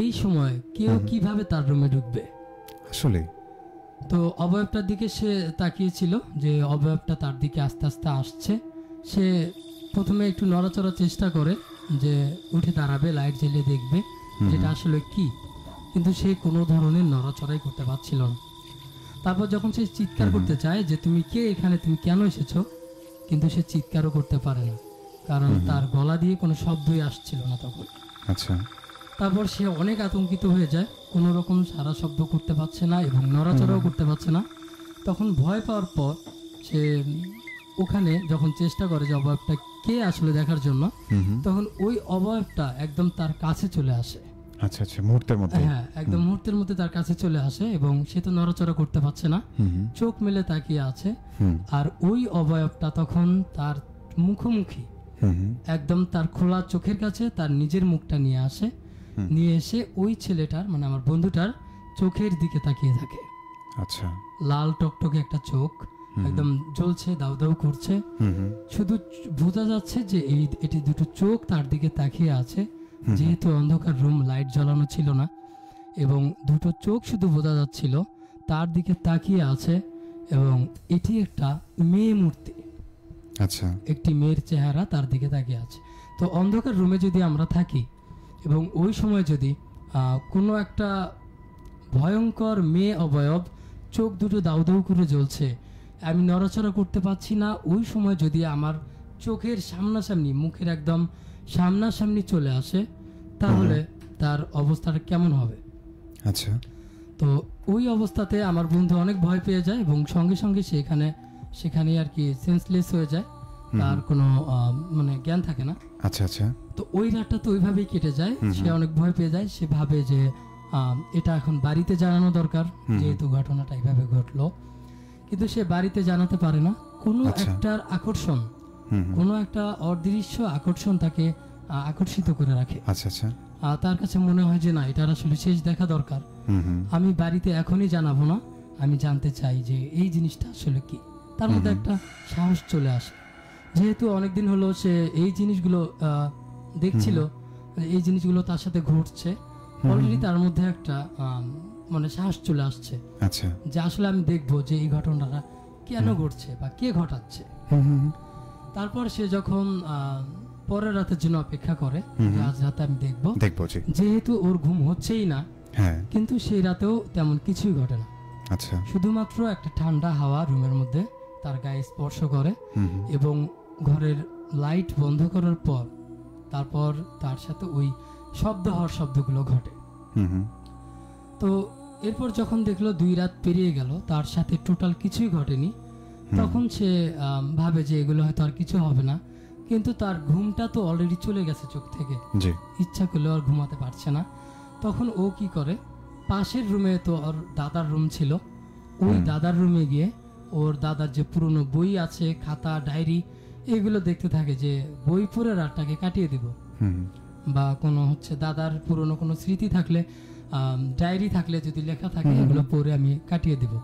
এই সময় কেউ কিভাবে তার রুমে ঢুকবে আসলে? তো অবয়বটার দিকে সে তাকিয়েছিল, যে অবয়বটা তার দিকে আস্তে আস্তে আসছে। সে প্রথমে একটু নড়াচড়ার চেষ্টা করে যে উঠে দাঁড়াবে, লাইট জ্বেলে দেখবে যেটা আসলে কি, কিন্তু সে কোনো ধরনের নড়াচড়াই করতে পারছিল না। তারপর যখন সে চিৎকার করতে চায় যে তুমি কে এখানে, তুমি কেন এসেছো, কিন্তু সে চিৎকারও করতে পারে না, কারণ তার গলা দিয়ে কোনো শব্দই আসছিল না তখন। আচ্ছা। তারপর সে অনেক আতঙ্কিত হয়ে যায়, কোনো রকম সারা শব্দ করতে পারছে না এবং নড়াচড়াও করতে পারছে না। তখন ভয় পাওয়ার পর সে ওখানে যখন চেষ্টা করে যে অবয়বটা কে আসলে দেখার জন্য, তখন ওই অবয়বটা একদম তার কাছে চলে আসে। আচ্ছা আচ্ছা, মুহূর্তের মধ্যে। হ্যাঁ, একদম মুহূর্তের মধ্যে তার কাছে চলে আসে এবং সে তো নড়াচড়া করতে পারছে না, চোখ মেলে তাকিয়ে আছে। আর ওই অবয়বটা তখন তার মুখোমুখি একদম তার খোলা চোখের কাছে তার নিজের মুখটা নিয়ে আসে, নিয়ে এসে ওই ছেলেটার মানে আমার বন্ধুটার চোখের দিকে তাকিয়ে থাকে। আচ্ছা, লাল টকটকে একটা চোখ, একদম জ্বলছে, দাউ দাউ করছে। শুধু বোঝা যাচ্ছে যে এটি দুটো চোখ তার দিকে তাকিয়ে আছে, যেহেতু অন্ধকার রুম, লাইট জ্বালানো ছিল না, এবং দুটো চোখ শুধু বোঝা যাচ্ছিল তার দিকে তাকিয়ে আছে। এবং এটি একটা মেয়ে মূর্তি, আচ্ছা, একটি মেয়ের চেহারা তার দিকে তাকিয়ে আছে। তো অন্ধকার রুমে যদি আমরা থাকি এবং ওই সময় যদি কোনো একটা ভয়ঙ্কর মেয়ে অবয়ব, চোখ দুটো দাউ দাউ করে জ্বলছে, আমি নড়াচড়া করতে পারছি না, ওই সময় যদি আমার চোখের সামনাসামনি, মুখের একদম সামনাসামনি চলে আসে, তাহলে তার অবস্থাটা কেমন হবে? আচ্ছা, তো ওই অবস্থাতে আমার বন্ধু অনেক ভয় পেয়ে যায় এবং সঙ্গে সঙ্গে সেখানে আর কি সেন্সলেস হয়ে যায়, তার কোনো মানে জ্ঞান থাকে না। আচ্ছা আচ্ছা, তো ওই রাতটা তো ওইভাবেই কেটে যায়, সে অনেক ভয় পেয়ে যায়। সে ভাবে যে এটা এখন বাড়িতে জানানো দরকার, যেহেতু ঘটনাটা এইভাবে ঘটলো। কিন্তু সে বাড়িতে জানাতে পারে না। কোনো একটার আকর্ষণ, কোনো একটা অদৃশ্য আকর্ষণ তাকে আকর্ষিত করে রাখে। আচ্ছা আচ্ছা, তার কাছে মনে হয় যে না, এটার আসলে শেষ দেখা দরকার, আমি বাড়িতে এখনই জানাবো না, আমি জানতে চাই যে এই জিনিসটা আসলে কি। তার মধ্যে একটা সাহস চলে আসে, যেহেতু অনেকদিন হলো সে এই জিনিসগুলো দেখছিল, এই জিনিসগুলো তার সাথে ঘটছে, অলরেডি তার মধ্যে একটা মানে সাহস চলে আসছে, আচ্ছা, যে আসলে আমি দেখবো যে এই ঘটনাটা কেন ঘটছে বা কে ঘটাচ্ছে। তারপর সে যখন পরের রাতের জন্য অপেক্ষা করে, যে আজ রাতে আমি দেখবো, যেহেতু ওর ঘুম হচ্ছেই না, কিন্তু সেই রাতেও তেমন কিছুই ঘটে না। আচ্ছা, শুধুমাত্র একটা ঠান্ডা হাওয়া রুমের মধ্যে তার গায়ে স্পর্শ করে এবং ঘরের লাইট বন্ধ করার পর তারপর তার সাথে ওই শব্দ হওয়ার শব্দগুলো ঘটে। তো এরপর যখন দেখলো 2 রাত পেরিয়ে গেল, তার সাথে টোটাল কিছুই ঘটেনি, তখন সে ভাবে যে এগুলো হয়তো আর কিছু হবে না। কিন্তু তার ঘুমটা তো অলরেডি চলে গেছে চোখ থেকে, ইচ্ছা করলেও আর ঘুমাতে পারছে না। তখন ও কি করে, পাশের রুমে তো ওর দাদার রুম ছিল, ওই দাদার রুমে গিয়ে ওর দাদার যে পুরনো বই আছে, খাতা, ডায়েরি, এগুলো দেখতে থাকে যে বই পড়ে রাতটাকে কাটিয়ে দিব, বা কোনো দাদার পুরনো কোনো স্মৃতি থাকলে, ডায়েরি থাকলে যদি লেখা থাকে, এগুলো পড়ে আমি কাটিয়ে দিব।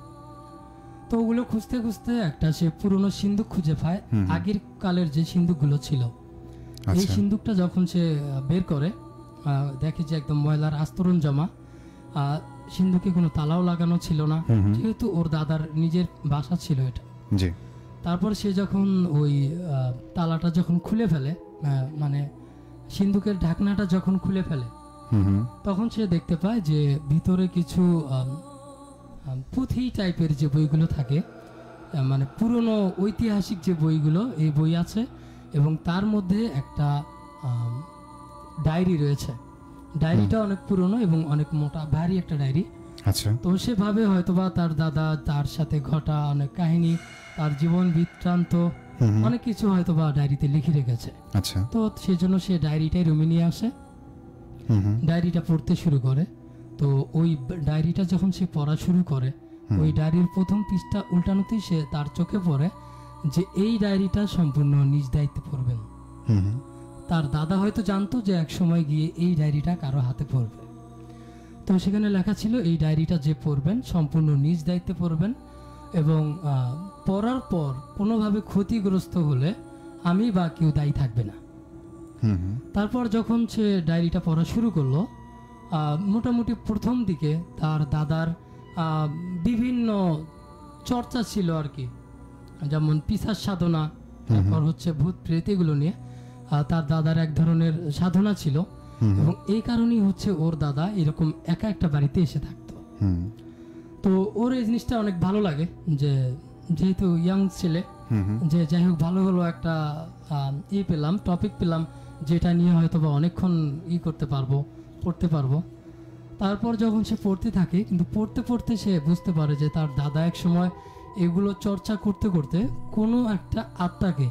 তো ওগুলো খুঁজতে খুঁজতে একটা সে পুরনো সিন্দুক খুঁজে পায়, আগের কালের যে সিন্দুকগুলো ছিল। এই সিন্দুকটা যখন সে বের করে, দেখে যে একদম ময়লার আস্তরণ জমা, সিন্ধুকে কোনো তালাও লাগানো ছিল না, যেহেতু ওর দাদার নিজের বাসা ছিল এটা। তারপর সে যখন ওই তালাটা যখন খুলে ফেলে, মানে সিন্ধুকের ঢাকনাটা যখন খুলে ফেলে, তখন সে দেখতে পায় যে ভিতরে কিছু পুঁথি টাইপের যে বইগুলো থাকে, মানে পুরনো ঐতিহাসিক যে বইগুলো, এই বই আছে, এবং তার মধ্যে একটা ডায়েরি রয়েছে। ডায়েরিটা অনেক পুরনো এবং অনেক মোটা, ভারী একটা ডায়েরি। আচ্ছা, তো সে ভাবে হয়তোবা তার দাদা, তার সাথে ঘটা অনেক কাহিনী, তার জীবন বৃত্তান্ত, অনেক কিছু হয়তোবা ডায়েরিতে লিখে রেখেছে। আচ্ছা, তো সেজন্য সে ডায়েরিটাই রুমে নিয়ে আসে, ডায়েরিটা পড়তে শুরু করে। তো ওই ডায়েরিটা যখন সে পড়া শুরু করে, ওই ডায়েরির প্রথম পৃষ্ঠা উল্টানোতেই সে তার চোখে পড়ে যে এই ডায়েরিটা সম্পূর্ণ নিজ দায়িত্বে পড়বেন। তার দাদা হয়তো জানতো যে এক সময় গিয়ে এই ডায়েরিটা কারো হাতে পড়বে, তো সেখানে লেখা ছিল এই ডায়েরিটা যে পড়বেন সম্পূর্ণ নিজ দায়িত্বে পড়বেন, এবং পড়ার পর কোনোভাবে ক্ষতিগ্রস্ত হলে আমি বা কেউ দায়ী থাকবে না। তারপর যখন সে ডায়েরিটা পড়া শুরু করলো, মোটামুটি প্রথম দিকে তার দাদার বিভিন্ন চর্চা ছিল আর কি, যেমন পিশাচ সাধনা, তারপর ভূত প্রেত, এগুলো নিয়ে তার দাদার এক ধরনের সাধনা ছিল, এবং এই কারণেই ওর দাদা এরকম একা একটা বাড়িতে এসে থাকতো। তো ওর এই জিনিসটা অনেক ভালো লাগে, যে যেহেতু ইয়াং ছেলে, যে যাই হোক ভালো হলো একটা টপিক পেলাম, যেটা নিয়ে হয়তো বা অনেকক্ষণ করতে পারবো, পড়তে পারবো। তারপর যখন সে পড়তে থাকে, কিন্তু পড়তে পড়তে সে বুঝতে পারে যে তার দাদা এক সময় এগুলো চর্চা করতে করতে কোনো একটা আত্মাকে,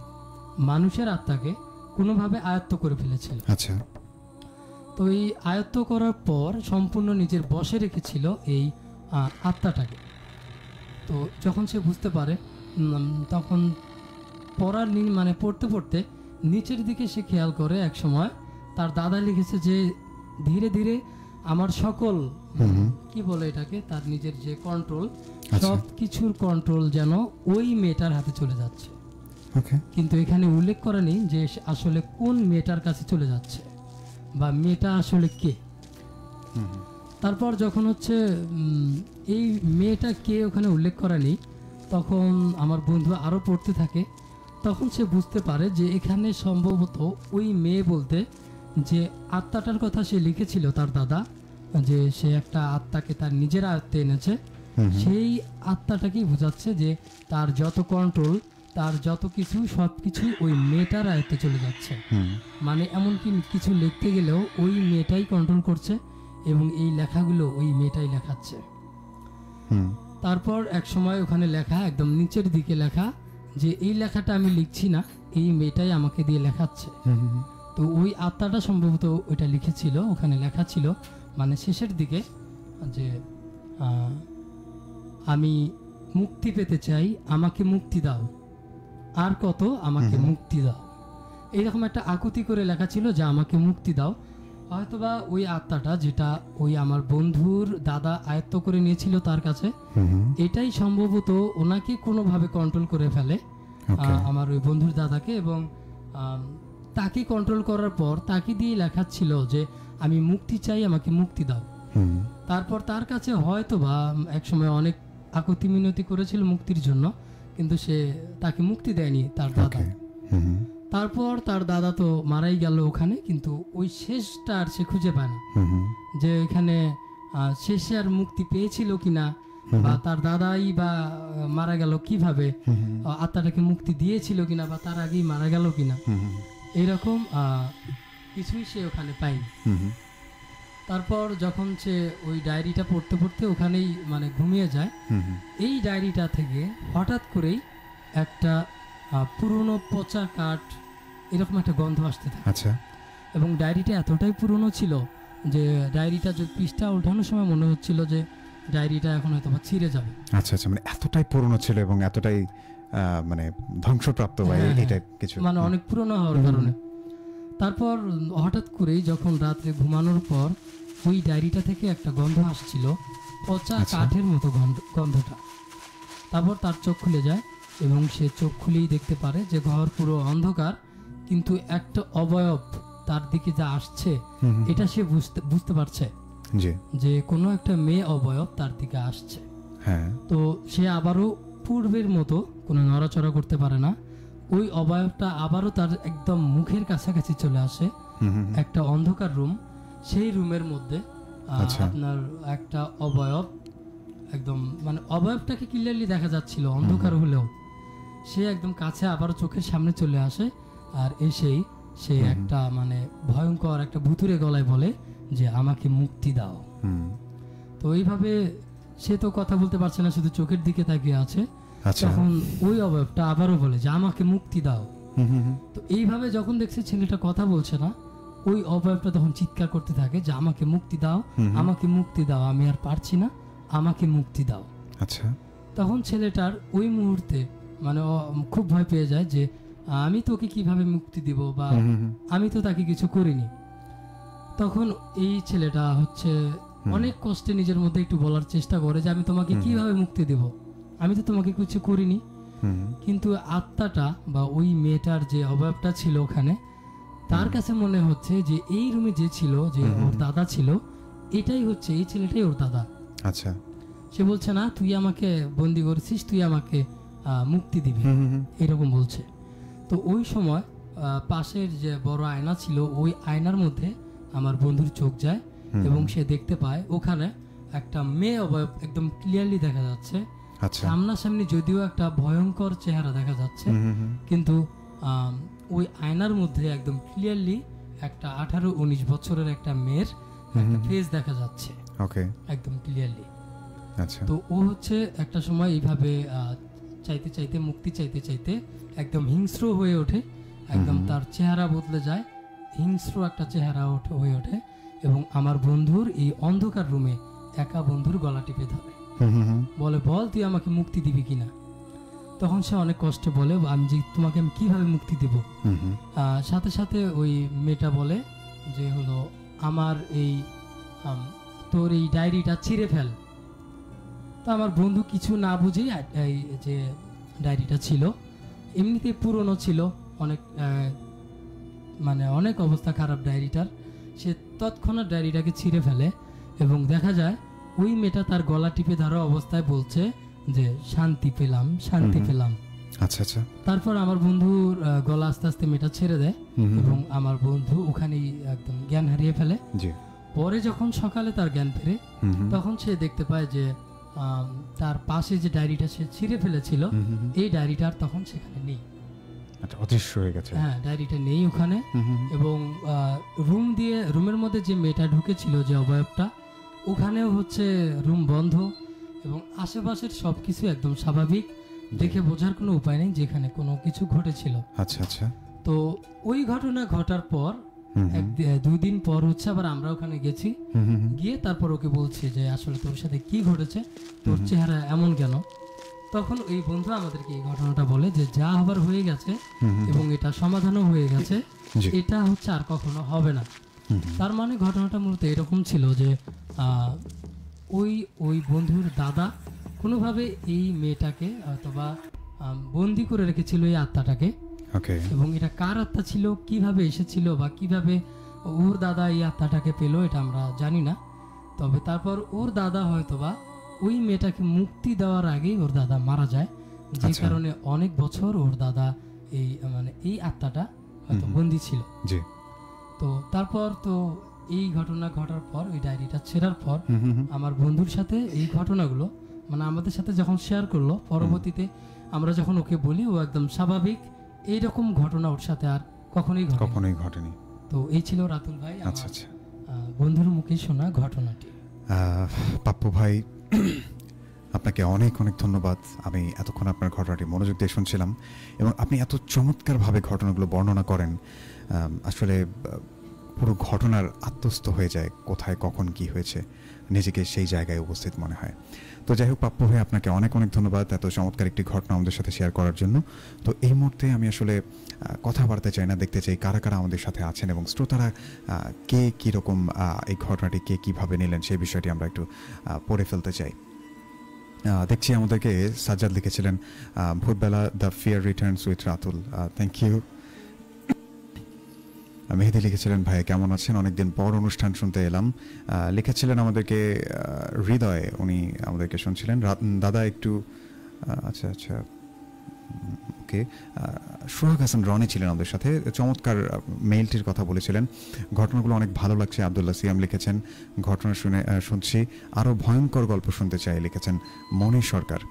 মানুষের আত্মাকে কোনোভাবে আয়ত্ত করে ফেলেছিল। আচ্ছা, তো এই আয়ত্ত করার পর সম্পূর্ণ নিজের বশে রেখেছিল এই আত্মাটাকে। তো যখন সে বুঝতে পারে তখন মানে পড়তে পড়তে নিচের দিকে সে খেয়াল করে এক সময় তার দাদা লিখেছে যে ধীরে ধীরে আমার সকল কি বলে এটাকে, তার নিজের যে কন্ট্রোল, সব কিছুর কন্ট্রোল যেন ওই মেয়েটার হাতে চলে যাচ্ছে। কিন্তু এখানে উল্লেখ করা নেই যে আসলে কোন মেয়েটার কাছে চলে যাচ্ছে বা মেয়েটা আসলে কে। তারপর যখন হচ্ছে এই মেয়েটা কে ওখানে উল্লেখ করা নেই, তখন আমার বন্ধু আরও পড়তে থাকে। তখন সে বুঝতে পারে যে এখানে সম্ভবত ওই মেয়ে বলতে যে আত্মাটার কথা সে লিখেছিল তার দাদা, যে সে একটা আত্মাকে তার নিজের আয়ত্তে এনেছে, সেই আত্মাটাকেই বোঝাচ্ছে যে তার যত কন্ট্রোল, তার যত কিছু, সব কিছুই ওই মেয়েটার আয়ত্তে চলে যাচ্ছে। মানে এমনকি কিছু লিখতে গেলেও ওই মেয়েটাই কন্ট্রোল করছে এবং এই লেখাগুলো ওই মেয়েটাই লেখাচ্ছে। তারপর এক সময় ওখানে লেখা, একদম নিচের দিকে লেখা যে এই লেখাটা আমি লিখছি না, এই মেয়েটাই আমাকে দিয়ে লেখাচ্ছে। তো ওই আত্মাটা সম্ভবত ওইটা লিখেছিল, ওখানে লেখা ছিল মানে শেষের দিকে যে আমি মুক্তি পেতে চাই, আমাকে মুক্তি দাও, আর কত আমাকে মুক্তি দাও, এইরকম একটা আকুতি করে লেখা ছিল যে আমাকে মুক্তি দাও। হয়তোবা ওই আত্মাটা যেটা ওই আমার বন্ধুর দাদা আয়ত্ত করে নিয়েছিল তার কাছে, এটাই সম্ভবত ওনাকে কোনোভাবে কন্ট্রোল করে ফেলে, আমার ওই বন্ধুর দাদাকে, এবং তাকে কন্ট্রোল করার পর তাকে দিয়ে লেখাচ্ছিল যে আমি মুক্তি চাই, আমাকে মুক্তি দাও। তারপর তার কাছে হয়তোবা একসময় অনেক আকুতি মিনতি করেছিল মুক্তির জন্য, কিন্তু সে তাকে মুক্তি দেয়নি তার দাদা। তারপর তার দাদা তো মারাই গেল ওখানে, কিন্তু ওই শেষটা আর সে খুঁজে পায় না যে এখানে শেষে আর মুক্তি পেয়েছিল কিনা, বা তার দাদাই বা মারা গেল কিভাবে, আত্মাটাকে মুক্তি দিয়েছিল কিনা, বা তার আগেই মারা গেল কিনা, এইরকম কিছুই সে ওখানে পায়নি। তারপর যখন সে ওই ডায়েরিটা পড়তে পড়তে ওখানেই মানে ঘুমিয়ে যায়, এই ডায়েরিটা থেকে হঠাৎ করেই একটা পুরনো পচা কাঠ এরকম একটা গন্ধ আসতে থাকে। আচ্ছা। এবং ডায়েরিটা এতটাই পুরনো ছিল যে ডায়েরিটা যে পৃষ্ঠা ওঠানোর সময় মনে হচ্ছিল যে ডায়েরিটা এখন হয়তো ছিঁড়ে যাবে। আচ্ছা আচ্ছা, মানে এতটাই পুরনো ছিল এবং এতটাই মানে ধ্বংসপ্রাপ্ত বা এটা কিছু, মানে অনেক পুরনো হওয়ার কারণে। তারপর হঠাৎ করেই যখন রাত্রে ঘুমানোর পর ওই ডায়েরিটা থেকে একটা গন্ধ আসছিল, পচা কাঠের মতো গন্ধটা। তারপর তার চোখ খুলে যায় এবং সে চোখ খুলেই দেখতে পারে যে ঘর পুরো অন্ধকার, কিন্তু একটা অবয়ব তার দিকে যা আসছে এটা সে বুঝতে পারছে যে কোনো একটা মেয়ে অবয়ব তার দিকে আসছে। তো সে আবারও পূর্বের মতো কোনো নড়াচড়া করতে পারে না, ওই অবয়বটা আবারও তার একদম মুখের কাছাকাছি চলে আসে। একটা অন্ধকার রুম, সেই রুমের মধ্যে আপনার একটা অবয়ব, একদম মানে অবয়বটাকে ক্লিয়ারলি দেখা যাচ্ছিল অন্ধকার হলেও, সে একদম কাছে আবারও চোখের সামনে চলে আসে, আর এসেই সে একটা মানে ভয়ঙ্কর একটা ভুতুরে গলায় বলে যে আমাকে মুক্তি দাও। তো এইভাবে সে তো কথা বলতে পারছে না, শুধু চোখের দিকে তাকিয়ে আছে। তখন ওই অবয়বটা আবারও বলে যে আমাকে মুক্তি দাও। তো এইভাবে যখন দেখছে ছেলেটা কথা বলছে না, ওই অবয়বটা তখন চিৎকার করতে থাকে যে আমাকে মুক্তি দাও, আমাকে মুক্তি দাও, আমি আর পারছি না, আমাকে মুক্তি দাও। আচ্ছা। তখন ছেলেটার ওই মুহূর্তে মানে খুব ভয় পেয়ে যায় যে আমি তোকে কিভাবে মুক্তি দিব, বা আমি তো তাকে কিছু করিনি। তখন এই ছেলেটা হচ্ছে অনেক কষ্টে নিজের মধ্যে একটু বলার চেষ্টা করে যে আমি তোমাকে কিভাবে মুক্তি দেব, আমি তো তোমাকে কিছু করিনি। কিন্তু আত্মাটা বা ওই মেয়েটার যে অবয়বটা ছিল ওখানে, তার কাছে মনে হচ্ছে যে এই রুমে যে ছিল, যে ওর দাদা ছিল, এটাই হচ্ছে এই ছেলেটাই ওর দাদা। আচ্ছা। সে বলছে না তুই আমাকে বন্দি করেছিস, তুই আমাকে মুক্তি দিবি, এরকম বলছে। তো ওই সময় পাশের যে বড় আয়না ছিল, ওই আয়নার মধ্যে আমার বন্ধুর চোখ যায় এবং সে দেখতে পায় ওখানে একটা মেয়ে অবয়ব একদম ক্লিয়ারলি দেখা যাচ্ছে। সামনাসামনি যদিও একটা ভয়ঙ্কর চেহারা দেখা যাচ্ছে, কিন্তু ওই আয়নার মধ্যে একদম ক্লিয়ারলি একটা 18-19 বছরের একটা মেয়ের একটা ফেস দেখা যাচ্ছে একদম ক্লিয়ারলি। তো ও হচ্ছে একটা সময় এইভাবে চাইতে চাইতে, মুক্তি চাইতে চাইতে একদম হিংস্র হয়ে ওঠে, একদম তার চেহারা বদলে যায়, হিংস্র একটা চেহারা হয়ে ওঠে এবং আমার বন্ধুর এই অন্ধকার রুমে একা বন্ধুর গলা টিপে ধরে, বলে বল তুই আমাকে মুক্তি দিবি কিনা। তখন সে অনেক কষ্টে বলে আমি যে তোমাকে আমি কিভাবে মুক্তি দেব। সাথে সাথে ওই মেয়েটা বলে যে হলো আমার এই তোর এই ডায়েরিটা ছিঁড়ে ফেল। তো আমার বন্ধু কিছু না বুঝেই এই যে ডায়েরিটা ছিল এমনিতেই পুরনো ছিল, অনেক মানে অনেক অবস্থা খারাপ ডায়েরিটার। সে তৎক্ষণাৎ ডায়েরিটাকে ছিঁড়ে ফেলে এবং দেখা যায় ওই মেয়েটা তার গলা টিপে ধরা অবস্থায় বলছে যে শান্তি পেলাম, শান্তি পেলাম। আচ্ছা আচ্ছা। তারপর আমার বন্ধুর গলা আস্তে আস্তে মেয়েটা ছেড়ে দেয় এবং আমার বন্ধু ওখানেই একদম জ্ঞান হারিয়ে ফেলে। পরে যখন সকালে তার জ্ঞান ফেরে তখন সে দেখতে পায় যে তার পাশে যে ডায়েরিটা সে ছিঁড়ে ফেলেছিল এই ডায়েরিটা আর তখন সেখানে নেই। আচ্ছা, অদৃশ্য হয়ে গেছে। হ্যাঁ, ডায়েরিটা নেই ওখানে। এবং রুমের মধ্যে যে মেয়েটা ঢুকেছিল যে অবয়বটা, ওখানেও হচ্ছে রুম বন্ধ এবং আশেপাশের সবকিছু একদম স্বাভাবিক, দেখে বোঝার কোনো উপায় নেই যেখানে কোনো কিছু ঘটেছিল। আচ্ছা আচ্ছা। তো ওই ঘটনা ঘটার পর 2 দিন পর হচ্ছে আবার আমরা ওখানে গেছি, গিয়ে তারপর ওকে বলছি যে আসলে তোর সাথে কি ঘটেছে, তোর চেহারা এমন কেন। তখন ওই বন্ধু আমাদেরকে এই ঘটনাটা বলে যে যা হবার হয়ে গেছে এবং এটা সমাধানও হয়ে গেছে, এটা হচ্ছে আর কখনো হবে না। তার মানে ঘটনাটা মূলত এরকম ছিল যে ওই বন্ধুর দাদা কোনোভাবে এই মেয়েটাকে অথবা বন্দি করে রেখেছিল এই আত্মাটাকে। এবং এটা কার আত্মা ছিল, কিভাবে এসেছিল বা কিভাবে ওর দাদা এই আত্মাটাকে পেলো এটা আমরা জানি না। তবে তারপর ওর দাদা হয়তোবা ওই মেয়েটাকে মুক্তি দেওয়ার আগেই ওর দাদা মারা যায়, যে কারণে অনেক বছর ওর দাদা এই আত্মাটা হয়তো বন্দি ছিল। তো তারপর তো এই ঘটনা ঘটার পর ওই ডায়েরিটা ছেড়ার পর আমার বন্ধুর সাথে এই ঘটনাগুলো আমাদের সাথে যখন শেয়ার করলো, পরবর্তীতে আমরা যখন ওকে বলি ও একদম স্বাভাবিক, এইরকম ঘটনা ওর সাথে আর কখনোই ঘটেনি। তো এই ছিল রাতুল ভাই বন্ধুর মুখে শোনা ঘটনাটি। পাপ্পু ভাই, আপনাকে অনেক অনেক ধন্যবাদ। আমি এতক্ষণ আপনার ঘটনাটি মনোযোগ দিয়ে শুনছিলাম এবং আপনি এত চমৎকারভাবে ঘটনাগুলো বর্ণনা করেন, আসলে পুরো ঘটনার আত্মস্থ হয়ে যায়, কোথায় কখন কি হয়েছে নিজেকে সেই জায়গায় উপস্থিত মনে হয়। তো যাই হোক পাপ্পু ভাই, আপনাকে অনেক অনেক ধন্যবাদ এত চমৎকার একটি ঘটনা আমাদের সাথে শেয়ার করার জন্য। তো এই মুহূর্তে আমি আসলে কথা বাড়তে চাই না, দেখতে চাই কারা কারা আমাদের সাথে আছেন এবং শ্রোতারা কে কীরকম এই ঘটনাটি কে কীভাবে নিলেন সেই বিষয়টি আমরা একটু পড়ে ফেলতে চাই। দেখছি আমাদেরকে সাজ্জাদ লিখেছিলেন ভোরবেলা the fear returns with Ratul, thank you. Mehedi লিখেছিলেন ভাইয়া কেমন আছেন, অনেকদিন পর অনুষ্ঠান শুনতে এলাম। লিখেছিলেন আমাদেরকে হৃদয়, উনি আমাদেরকে শুনছিলেন। দাদা একটু আচ্ছা আচ্ছা ওকে। সোহাগ হাসান রনি ছিলেন আমাদের সাথে, চমৎকার মেইলটির কথা বলেছিলেন, ঘটনাগুলো অনেক ভালো লাগছে। আব্দুল্লাহ সিয়াম লিখেছেন ঘটনা শুনছি, আরও ভয়ঙ্কর গল্প শুনতে চাই, লিখেছেন মনি সরকার।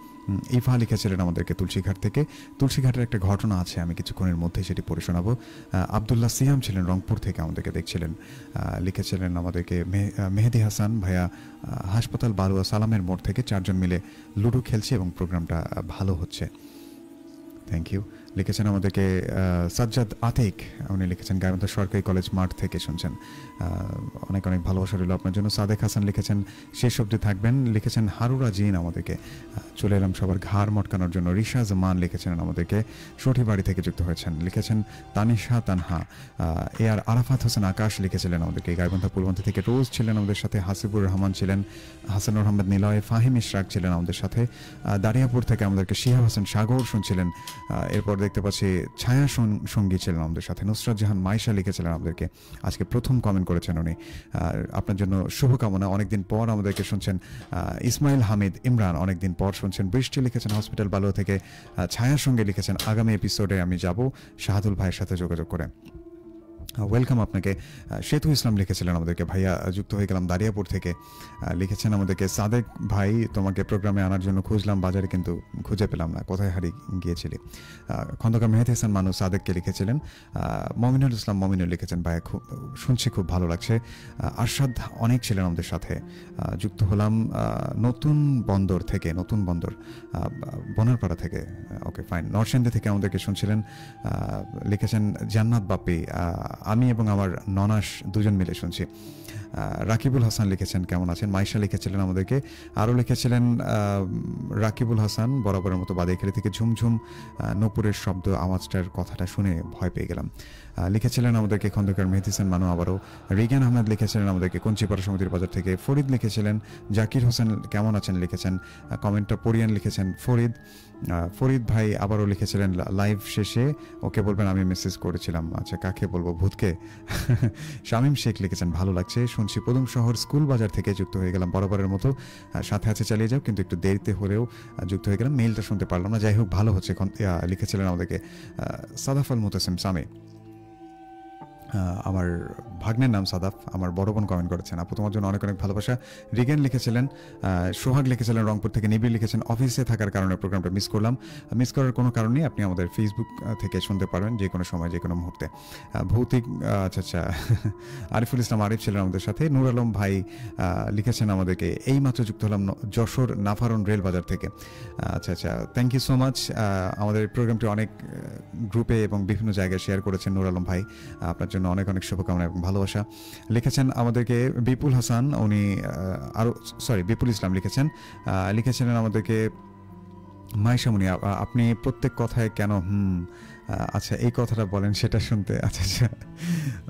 ইফা লিখেছিলেন আমাদেরকে তুলসীঘাট থেকে, তুলসীঘাটের একটা ঘটনা আছে, আমি কিছুক্ষণের মধ্যে সেটি পড়ে শোনাবো। আব্দুল্লাহ সিয়াম ছিলেন রংপুর থেকে, আমাদেরকে দেখছিলেন, লিখেছিলেন আমাদেরকে মেহেদি হাসান ভাইয়া হাসপাতাল বালুয়া সালামের মোড় থেকে 4 জন মিলে লুডো খেলছে এবং প্রোগ্রামটা ভালো হচ্ছে, থ্যাংক ইউ। লিখেছেন আমাদেরকে সাজ্জাদ আতিক, উনি লিখেছেন গাইবান্ধা সরকারি কলেজ মাঠ থেকে শুনছেন, অনেক অনেক ভালোবাসা রইল আপনার জন্য। সাদেক হাসান লিখেছেন শেষ অবধি থাকবেন, লিখেছেন হারুরা জিন আমাদেরকে চলে এলাম সবার ঘাড় মটকানোর জন্য। রিশা জামান লিখেছেন আমাদেরকে সঠিবাড়ি থেকে যুক্ত হয়েছেন, লিখেছেন তানিশা তানহা। এ আর আরাফাত হোসেন আকাশ লিখেছিলেন আমাদেরকে গাইবান্ধা পুলবন্তি থেকে, রোজ ছিলেন আমাদের সাথে, হাসিবুর রহমান ছিলেন, হাসানুর আহমেদ নিলয়, ফাহিম ইশরাক ছিলেন আমাদের সাথে, দারিয়াপুর থেকে আমাদেরকে শিহাব হাসান সাগর শুনছিলেন। এরপর দেখতে পাচ্ছি ছায়া সঙ্গী ছিলেন আমাদের সাথে, নুসরাত জাহান মাইশা লিখেছিলেন আমাদেরকে, আজকে প্রথম কমেন্ট করেছেন উনি, আপনার জন্য শুভকামনা, অনেকদিন পর আমাদেরকে শুনছেন। ইসমাইল হামিদ ইমরান অনেকদিন পর শুনছেন। বৃষ্টি লিখেছেন হসপিটাল বালুয়া থেকে, ছায়ার সঙ্গে লিখেছেন আগামী এপিসোডে আমি যাব শাহাদুল ভাইয়ের সাথে যোগাযোগ করে, ওয়েলকাম আপনাকে। সেতু ইসলাম লিখেছিলেন আমাদেরকে ভাইয়া যুক্ত হয়ে গেলাম দারিয়াপুর থেকে, লিখেছেন আমাদেরকে সাদেক ভাই তোমাকে প্রোগ্রামে আনার জন্য খুঁজলাম বাজারে কিন্তু খুঁজে পেলাম না, কোথায় হারিয়ে গিয়েছিলি। খন্দকার মেহেদি হাসান মানু সাদেককে লিখেছিলেন। মমিনুল ইসলাম মমিনুল লিখেছেন ভাইয়া খুব শুনছি, খুব ভালো লাগছে। আরশাদ অনেক ছিলেন আমাদের সাথে, যুক্ত হলাম নতুন বন্দর থেকে, নতুন বন্দর বনারপাড়া থেকে, ওকে ফাইন। নরসিংদী থেকে আমাদেরকে শুনছিলেন, লিখেছেন জান্নাত বাপ্পি, আমি এবং আমার ননাস দুজন মিলে শুনছি। রাকিবুল হাসান লিখেছেন কেমন আছেন, মাইশা লিখেছিলেন আমাদেরকে, আরও লিখেছিলেন রাকিবুল হাসান বরাবরের মতো বাদাইখালি থেকে ঝুমঝুম নূপুরের শব্দ আওয়াজটার কথাটা শুনে ভয় পেয়ে গেলাম। লিখেছিলেন আমাদেরকে খন্দকার মেহেদিসান মানু, আবারও রিগান আহমেদ লিখেছিলেন আমাদেরকে কঞ্চিপাড়া সমিতির বাজার থেকে, ফরিদ লিখেছিলেন, জাকির হোসেন কেমন আছেন লিখেছেন, কমেন্টটা পড়িয়ান লিখেছেন ফরিদ ভাই আবারও লিখেছিলেন লাইভ শেষে ওকে বলবেন আমি মেসেজ করেছিলাম। আচ্ছা, কাকে বলবো, ভূতকে? শামীম শেখ লিখেছেন ভালো লাগছে শুনছি, পদুম শহর স্কুল বাজার থেকে যুক্ত হয়ে গেলাম বরাবরের মতো, সাথে আছে চালিয়ে যাও, কিন্তু একটু দেরিতে হলেও যুক্ত হয়ে গেলাম, মেইলটা শুনতে পারলাম না, যাই হোক ভালো হচ্ছে। লিখেছিলেন আমাদেরকে সাদাফ আল মুতাসিম সামি, আমার ভাগ্নের নাম সাদাফ, আমার বড় বোন কমেন্ট করেছেন, আপু তোমার জন্য অনেক অনেক ভালোবাসা। রিগেন লিখেছিলেন, সোহাগ লিখেছিলেন রংপুর থেকে, নিবিড় লিখেছেন অফিসে থাকার কারণে প্রোগ্রামটা মিস করলাম, মিস করার কোনো কারণ নেই, আপনি আমাদের ফেসবুক থেকে শুনতে পারবেন যে কোনো সময় যে কোনো মুহূর্তে। ভৌতিক আচ্ছা আরিফুল ইসলাম আরিফ ছিলেন আমাদের সাথে। নূর আলম ভাই লিখেছেন আমাদেরকে এইমাত্র যুক্ত হলাম যশোর নাফারন রেল বাজার থেকে। আচ্ছা, থ্যাংক ইউ সো মাচ। আমাদের প্রোগ্রামটি অনেক গ্রুপে এবং বিভিন্ন জায়গায় শেয়ার করেছেন নূর আলম ভাই, আপনার জন্য অনেক অনেক শুভকামনা এবং ভালোবাসা। লিখেছেন আমাদেরকে বিপুল হাসান, উনি বিপুল ইসলাম লিখেছিলেন আমাদেরকে মাইশা মুনি, আপনি প্রত্যেক কথায় কেন আচ্ছা এই কথাটা বলেন সেটা শুনতে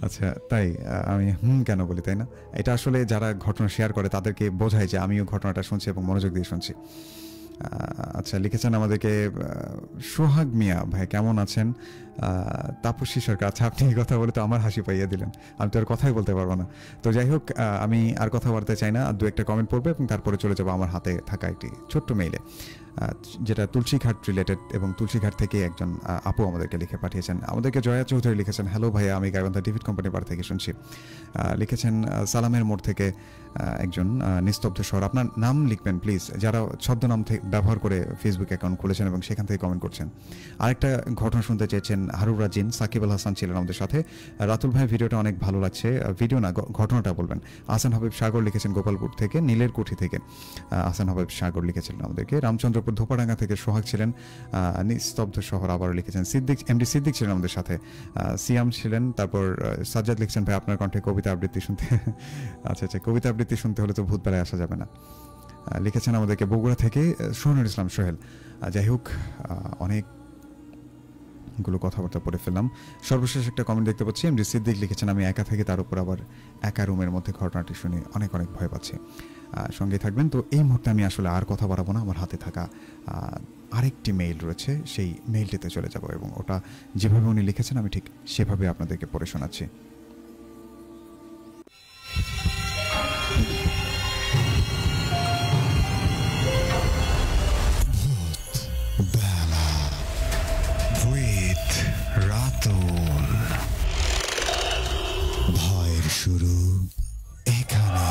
আচ্ছা তাই আমি কেন বলি, তাই না? এটা আসলে যারা ঘটনা শেয়ার করে তাদেরকে বোঝায় যে আমিও ঘটনাটা শুনছি এবং মনোযোগ দিয়ে শুনছি। আচ্ছা, লিখেছেন আমাদেরকে সোহাগ মিয়া ভাই কেমন আছেন, তাপসী সরকার। আচ্ছা, আপনি এই কথা বলে তো আমার হাসি পাইয়ে দিলেন, আমি তো আর কথাই বলতে পারবো না। তো যাই হোক, আমি আর কথা বলতে চাই না, আর দু একটা কমেন্ট পড়বে এবং তারপরে চলে যাবো আমার হাতে থাকা একটি ছোট্ট মেইলে, যেটা তুলসীঘাট রিলেটেড, এবং তুলসীঘাট থেকে একজন আপু আমাদেরকে লিখে পাঠিয়েছেন। আমাদেরকে জয়া চৌধুরী লিখেছেন হ্যালো ভাইয়া, আমি গাইবান্ধা ডিভিড কোম্পানি বার থেকে শুনছি। লিখেছেন সালামের মোড় থেকে একজন নিস্তব্ধ শহর, আপনার নাম লিখবেন প্লিজ, যারা ছদ্মনাম ব্যবহার করে ফেসবুক অ্যাকাউন্ট খুলেছেন এবং সেখান থেকে কমেন্ট করছেন। আরেকটা ঘটনা শুনতে চেয়েছেন হারুর রাজিন, সাকিব আল হাসান ছিলেন আমাদের সাথে। রাতুল ভাই ভিডিওটা অনেক ভালো লাগছে, ভিডিও না ঘটনাটা বলবেন। আহসান হাবিব সাগর লিখেছেন গোপালপুর থেকে, নীলের কুঠি থেকে আহসান হাবিব সাগর লিখেছিলেন আমাদেরকে। রামচন্দ্রপুর ধোপাডাঙ্গা থেকে সোহাগ ছিলেন, নিস্তব্ধ শহর আবারও লিখেছেন। এমডি সিদ্দিক ছিলেন আমাদের সাথে, সিয়াম ছিলেন। তারপর সাজ্জাদ লিখছেন ভাই আপনার কণ্ঠে কবিতা আবৃত্তি শুনতে আচ্ছা, কবিতা আবৃত্তি শুনতে হলে তো ভূতবেলায় আসা যাবে না। লিখেছেন আমাদেরকে বগুড়া থেকে সোহনুর ইসলাম সোহেল। যাই হোক, অনেকগুলো কথাবার্তা পড়ে ফেললাম। সর্বশেষ একটা কমেন্ট দেখতে পাচ্ছি, এমডি সিদ্দিক লিখেছেন আমি একা থেকে, তার উপর আবার একা রুমের মধ্যে ঘটনাটি শুনে অনেক অনেক ভয় পাচ্ছি। সঙ্গে থাকবেন। তো এই মুহূর্তে আমি আসলে আর কথা বাড়াবো না, আমার হাতে থাকা আরেকটি মেইল রয়েছে, সেই মেইলটিতে চলে যাব এবং ওটা যেভাবে উনি লিখেছেন আমি ঠিক সেভাবে আপনাদেরকে পড়ে শোনাচ্ছি। ভয়ের শুরু এখানে।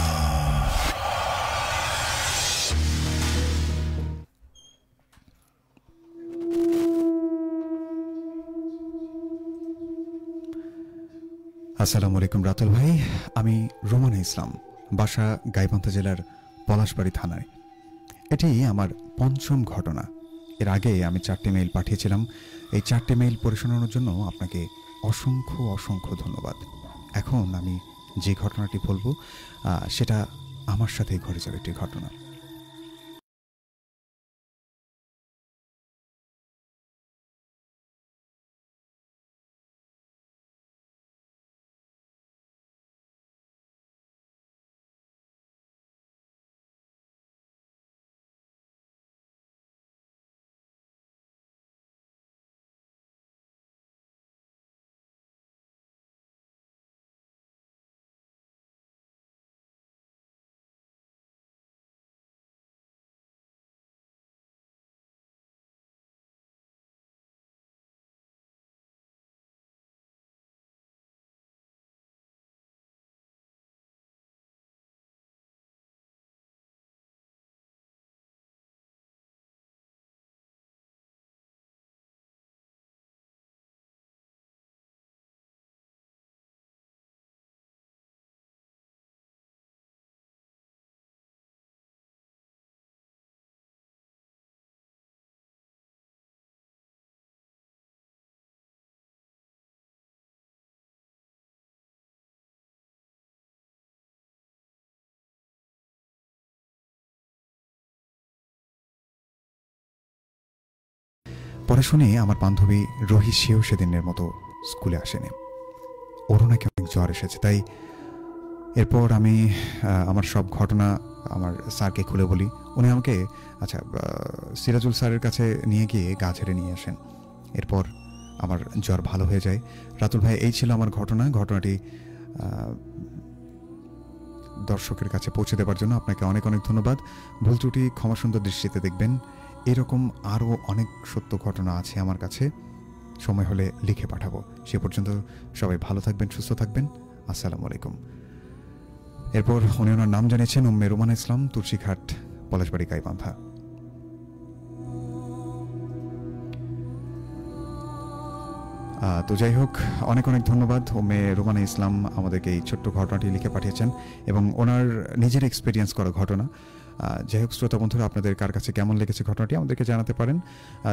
আসসালামু আলাইকুম রাতুল ভাই, আমি রোমানা ইসলাম, বাসা গাইবান্ধা জেলার পলাশবাড়ি থানায়। এটি আমার পঞ্চম ঘটনা। এর আগে আমি 4টি মেইল পাঠিয়েছিলাম। এই 4টি মেইল পড়ে শোনানোর জন্য আপনাকে অসংখ্য অসংখ্য ধন্যবাদ। এখন আমি যে ঘটনাটি বলবো সেটা আমার সাথেই ঘটে যাবে একটি ঘটনা। পরে শুনি আমার বান্ধবী রোহি সেও সেদিনের মতো স্কুলে আসেনি, ওরও নাকি অনেক জ্বর এসেছে। তাই এরপর আমি আমার সব ঘটনা আমার স্যারকে খুলে বলি। উনি আমাকে সিরাজুল স্যারের কাছে নিয়ে গিয়ে গা ঝেড়ে নিয়ে আসেন। এরপর আমার জ্বর ভালো হয়ে যায়। রাতুল ভাই, এই ছিল আমার ঘটনাটি দর্শকের কাছে পৌঁছে দেওয়ার জন্য আপনাকে অনেক অনেক ধন্যবাদ। ভুল ত্রুটি ক্ষমা সুন্দর দৃষ্টিতে দেখবেন। এরকম আরও অনেক সত্য ঘটনা আছে আমার কাছে, সময় হলে লিখে পাঠাবো। সে পর্যন্ত সবাই ভালো থাকবেন, সুস্থ থাকবেন। আসসালামু আলাইকুম। এরপর উনি ওনার নাম জানিয়েছেন উম্মে রুমানা ইসলাম, তুলসীঘাট, পলাশবাড়ি, গাইবান্ধা। তো যাই হোক, অনেক অনেক ধন্যবাদ। উম্মে রুমানা ইসলাম আমাদেরকে এই ছোট্ট ঘটনাটি লিখে পাঠিয়েছেন এবং ওনার নিজের এক্সপিরিয়েন্স করা ঘটনা। যাই হোক শ্রোতা বন্ধুরা, আপনাদের কার কাছে কেমন লেগেছে ঘটনাটি আমাদেরকে জানাতে পারেন।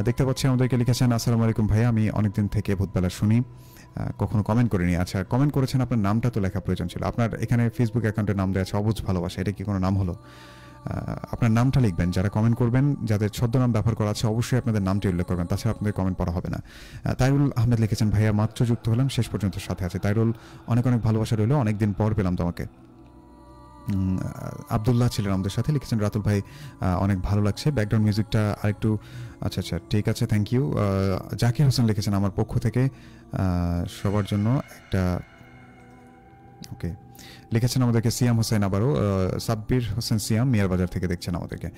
দেখতে পাচ্ছি আমাদেরকে লিখেছেন, আসসালামু আলাইকুম ভাইয়া, আমি অনেকদিন থেকে ভূতবেলা শুনি, কখনো কমেন্ট করিনি। আচ্ছা, কমেন্ট করেছেন, আপনার নামটা তো লেখা প্রয়োজন ছিল। আপনার এখানে ফেসবুক অ্যাকাউন্টের নাম দেওয়া আছে অবুঝ ভালোবাসা, এটা কি কোনো নাম হলো? আপনার নামটা লিখবেন। যারা কমেন্ট করবেন, যাদের ছদ্মনাম ব্যবহার করা আছে, অবশ্যই আপনাদের নামটি উল্লেখ করবেন, তাছাড়া আপনাদের কমেন্ট পড়া হবে না। তাইরুল আহমেদ লিখেছেন, ভাইয়া মাত্র যুক্ত হলাম, শেষ পর্যন্ত সাথে আছে। তাইরুল, অনেক অনেক ভালোবাসা রইল, অনেকদিন পর পেলাম তোমাকে। আব্দুল্লাহ ছিলেন আমাদের সাথে, লিখেছেন, রাতুল ভাই অনেক ভালো লাগছে, ব্যাকগ্রাউন্ড মিউজিকটা আরেকটু। আচ্ছা, ঠিক আছে, থ্যাংক ইউ। জাকির হোসেন লিখেছেন, আমার পক্ষ থেকে সবার জন্য একটা, ওকে, লিখেছেন আমাদেরকে সিয়াম হোসেন, আবারও সাব্বির হোসেন সিয়াম, মিয়ার বাজার থেকে দেখছেন আমাদেরকে।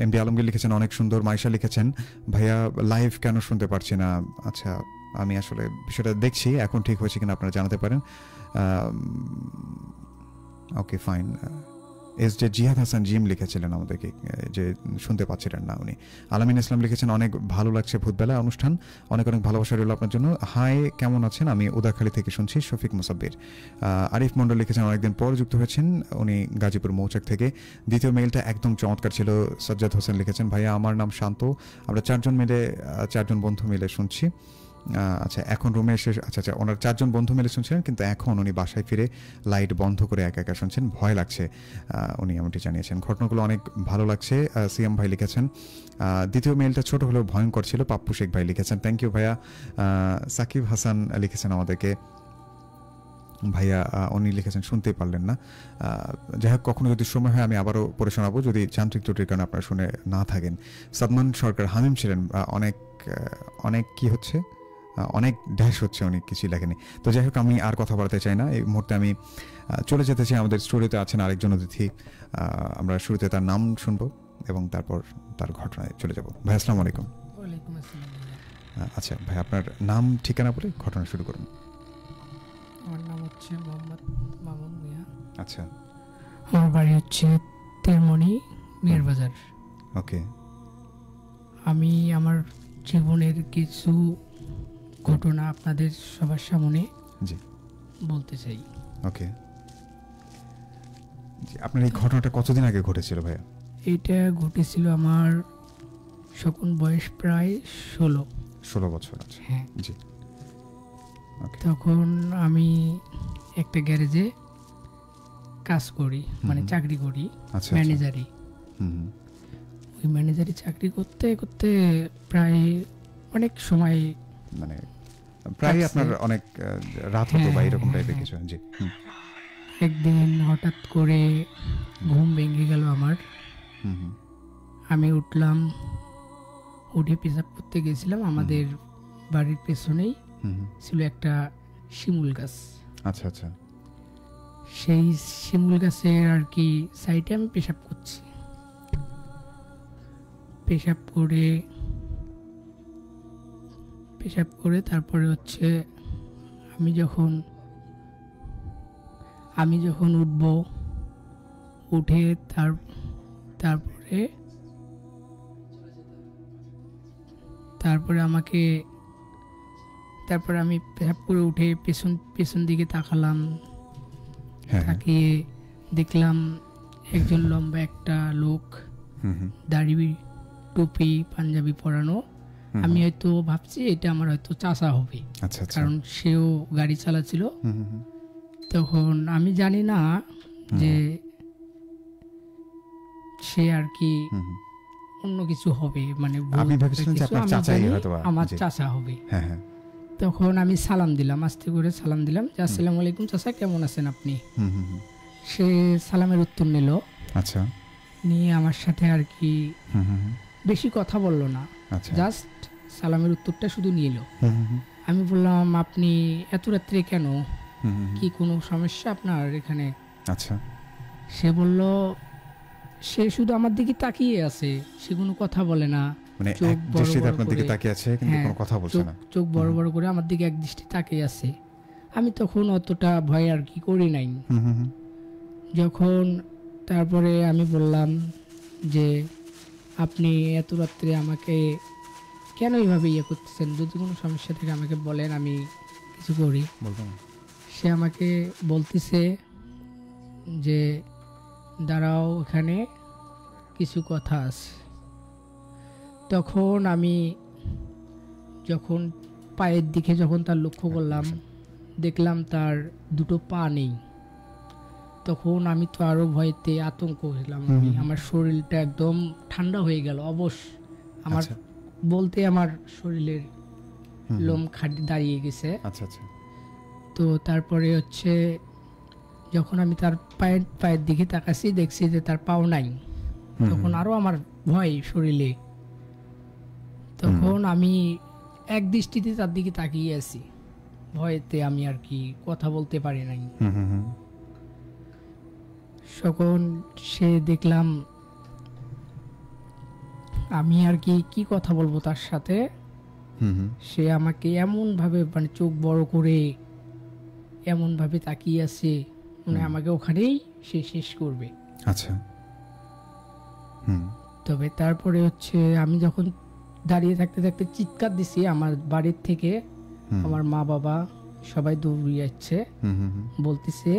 এমডি আলমগীর লিখেছেন, অনেক সুন্দর। মাইশা লিখেছেন, ভাইয়া লাইভ কেন শুনতে পারছি না? আচ্ছা, আমি আসলে বিষয়টা দেখছি, এখন ঠিক হয়েছে কিনা আপনারা জানাতে পারেন। ওকে, ফাইন। জিহাদ হাসান জিম লিখেছিলেন আমাদেরকে যে শুনতে পাচ্ছিলেন না উনি। আলামিন ইসলাম লিখেছেন, অনেক ভালো লাগছে ভূতবেলা অনুষ্ঠান, অনেক অনেক ভালোবাসা রইল আপনার জন্য। হাই, কেমন আছেন? আমি উদাখালী থেকে শুনছি। শফিক মুসাব্বির। আরিফ মন্ডল লিখেছেন, অনেকদিন পর যুক্ত হয়েছেন, উনি গাজীপুর মৌচাক থেকে। দ্বিতীয় মেইলটা একদম চমৎকার ছিল। সজ্জাদ হোসেন লিখেছেন, ভাইয়া আমার নাম শান্ত, আমরা চারজন বন্ধু মিলে শুনছি। আচ্ছা, এখন রুমে এসে, আচ্ছা, ওনার 4 জন বন্ধু মিলে শুনছিলেন, কিন্তু এখন উনি বাসায় ফিরে লাইট বন্ধ করে একা একা শুনছেন, ভয় লাগছে, উনি এমনটি জানিয়েছেন। ঘটনাগুলো অনেক ভালো লাগছে, সিএম ভাই লিখেছেন। দ্বিতীয় মেইলটা ছোট হলেও ভয়ঙ্কর ছিল, পাপ্পু শেখ ভাই লিখেছেন, থ্যাংক ইউ ভাইয়া। সাকিব হাসান লিখেছেন আমাদেরকে, ভাইয়া উনি লিখেছেন শুনতেই পারলেন না। যাই হোক, কখনো যদি সময় হয় আমি আবারও পড়ে শোনাবো, যদি যান্ত্রিক ত্রুটির কারণে আপনারা শুনে না থাকেন। সাদমান সরকার হামিম ছিলেন, অনেক কি হচ্ছে, অনেক ড্যাশ হচ্ছে, অনেক কিছুই লেখেনি। তো যাই হোক, আমি আর কথা বলতে চাই না, এই মুহূর্তে আমি চলে যেতে চাই। আমাদের স্টুডিওতে আছেন আরেকজন অতিথি, আমরা শুরুতে তার নাম শুনবো এবং তারপর তার ঘটনায় চলে যাব। ভাই আসসালামু আলাইকুম। ওয়ালাইকুম আসসালাম। আচ্ছা ভাই, আপনার নাম ঠিকানা বলে ঘটনা শুরু করুন। আমার নাম হচ্ছে মোহাম্মদ মামুন মিয়া। আচ্ছা, আমার বাড়ি হচ্ছে তেরমনি, মিয়ার বাজার। ওকে। আমি আমার জীবনের কিছু ঘটনা আপনাদের সবার সামনে জি বলতে চাই। ওকে, জি, আপনার এই ঘটনাটা কতদিন আগে ঘটেছিল ভাইয়া? এটা ঘটেছিল আমার যখন বয়স প্রায় 16 বছর। আচ্ছা, হ্যাঁ। জি, ওকে। তখন আমি একটা গ্যারেজে কাজ করি, মানে চাকরি করি, আচ্ছা, ম্যানেজারি। ওই ম্যানেজারি চাকরি করতে করতে প্রায় অনেক সময়, মানে প্রায় আপনার অনেক রাত হতো বা এরকম টাইপের কিছু। জি, একদিন হঠাৎ করে ঘুম ভেঙে গেল আমার। আমি উঠলাম, উঠে পেশাব করতে গেছিলাম। আমাদের বাড়ির পেছনেই ছিল একটা শিমুল গাছ। আচ্ছা আচ্ছা, সেই শিমুল গাছের আর কি সাইডে আমি পেশাব করছি। পেশাব করে তারপরে হচ্ছে আমি যখন উঠবো, উঠে তারপরে আমি পেশাব করে উঠে পেছন দিকে তাকালাম। তাকিয়ে দেখলাম একজন লম্বা একটা লোক, দাড়ি, টুপি, পাঞ্জাবি পরানো। আমি হয়তো ভাবছি এটা আমার হয়তো চাচা হবে, কারণ সেও গাড়ি চালাচ্ছিল। তখন আমি জানি না যে সে আর কি অন্য কিছু হবে, মানে আপনি ভেবেছিলেন যে কিছু, আপনার আমি চাচাই জানি হয়তো আমার জি। চাচা হবে। হ্যাঁ হ্যাঁ তখন আমি সালাম দিলাম, আস্তে করে সালাম দিলাম যে আসসালামু আলাইকুম চাচা, কেমন আছেন আপনি। হুম হুম হুম। সে সালামের উত্তর নিল, আচ্ছা নিয়ে আমার সাথে আর কি হুম হুম হুম। বেশি কথা বললো না, আচ্ছা জাস্ট সালামের উত্তরটা শুধু নিল। হুম হুম হুম। আমি বললাম আপনি এত রাত্রে কেন, হুম হুম হুম। কি কোনো সমস্যা আপনার এখানে? আচ্ছা সে বলল, সে শুধু আমার দিকে তাকিয়ে আছে, সে কোনো কথা বলে না, মানে চোখ এক বড় দৃষ্টিতে বড় আপনার দিকে করে। তাকিয়ে আছে কিন্তু হ্যাঁ, কোনো কথা বলছে চোখ না। চোখ বড় বড় করে আমার দিকে এক দৃষ্টি তাকিয়ে আছে। আমি তখন অতটা ভয় আর কি করি নাই। হুম হুম হুম। যখন তারপরে আমি বললাম যে আপনি এত রাত্রে আমাকে কেন এইভাবে ইয়ে করতেছেন, যদি কোনো সমস্যা থেকে আমাকে বলেন, আমি কিছু করি। বলবো না। সে আমাকে বলতেছে যে দাঁড়াও, এখানে কিছু কথা আছে। তখন আমি যখন পায়ের দিকে যখন তার লক্ষ্য করলাম, দেখলাম তার দুটো পা নেই। তখন আমি তো আরো ভয়তে আতঙ্ক হলাম, আমার শরীরটা একদম ঠান্ডা হয়ে গেল, অবশ আমার আচ্ছা বলতে আমার শরীরের হুম, লোম খাটি দাঁড়িয়ে গেছে। আচ্ছা আচ্ছা তো তারপরে হচ্ছে যখন আমি তার পায়ের দিকে তাকাচ্ছি, দেখছি যে তার পাও নাই। হুম, তখন হুম। আরো আমার ভয় শরীরে। তখন আমি এক দৃষ্টিতে তার দিকে তাকিয়ে আছি, ভয়েতে আমি আর কি কথা বলতে পারি নাই। হুম হুম হুম। তখন সে দেখলাম আমি আর কি কথা বলবো তার সাথে। হুম হুম। সে আমাকে এমন ভাবে, মানে চোখ বড় করে এমন ভাবে তাকিয়ে আছে, মানে আমাকে ওখানেই সে শেষ করবে। আচ্ছা হুম তবে তারপরে হচ্ছে আমি যখন দাঁড়িয়ে থাকতে থাকতে চিৎকার দিছি, আমার বাড়ির থেকে হুম, আমার মা বাবা সবাই দৌড়িয়ে যাচ্ছে, হুম হুম হুম। বলতেছে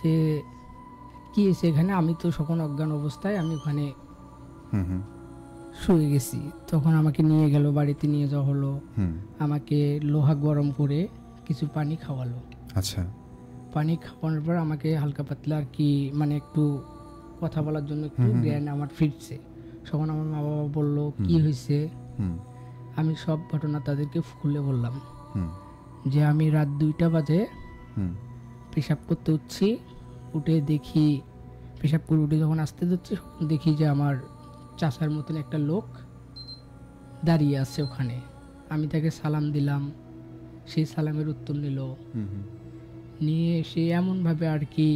যে কি হয়েছে এখানে। আমি তো সকল অজ্ঞান অবস্থায় আমি ওখানে হুম হুম শুয়ে গেছি। তখন আমাকে নিয়ে গেল, বাড়িতে নিয়ে যাওয়া হলো, হুম। আমাকে লোহা গরম করে কিছু পানি খাওয়ালো। আচ্ছা পানি খাওয়ানোর পর আমাকে হালকা পাতলা আর কি, মানে একটু কথা বলার জন্য একটু জ্ঞান আমার ফিরছে। তখন আমার মা বাবা বললো কি হয়েছে। হুম আমি সব ঘটনা তাদেরকে খুলে বললাম হুম যে আমি রাত 2টা বাজে হুম পেশাব করতে উঠছি, উঠে দেখি, পেশাব করে উঠে যখন আসতে যাচ্ছি তখন দেখি যে আমার চাচার মতন একটা লোক দাঁড়িয়ে আছে ওখানে। আমি তাকে সালাম দিলাম, সেই সালামের উত্তর নিল, হুম হুম। নিয়ে সে এমনভাবে আর কি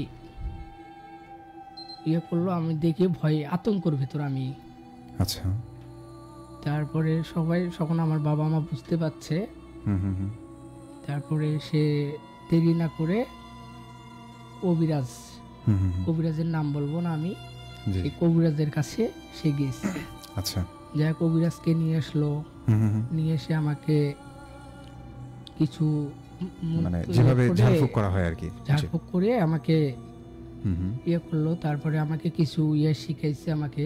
ইয়ে করলো, আমি দেখে ভয়ে আতঙ্কর ভেতর আমি। আচ্ছা তারপরে সবাই, যখন আমার বাবা মা বুঝতে পারছে, হুম হুম হুম। তারপরে সে দেরি না করে কবিরাজ, হুম হুম হুম। কবিরাজের নাম বলবো না আমি, জি সেই কবিরাজের কাছে সে গেছে। আচ্ছা যা কবিরাজকে নিয়ে আসলো, হুম হুম হুম। নিয়ে এসে আমাকে কিছু মানে ইয়ে যেভাবে করে, ঝাড়ফুঁক করা হয় আর কি। জি। ঝাড়ফুঁক করে আমাকে হুম হুম ইয়ে করলো। তারপরে আমাকে কিছু ইয়ে শিখাইছে, আমাকে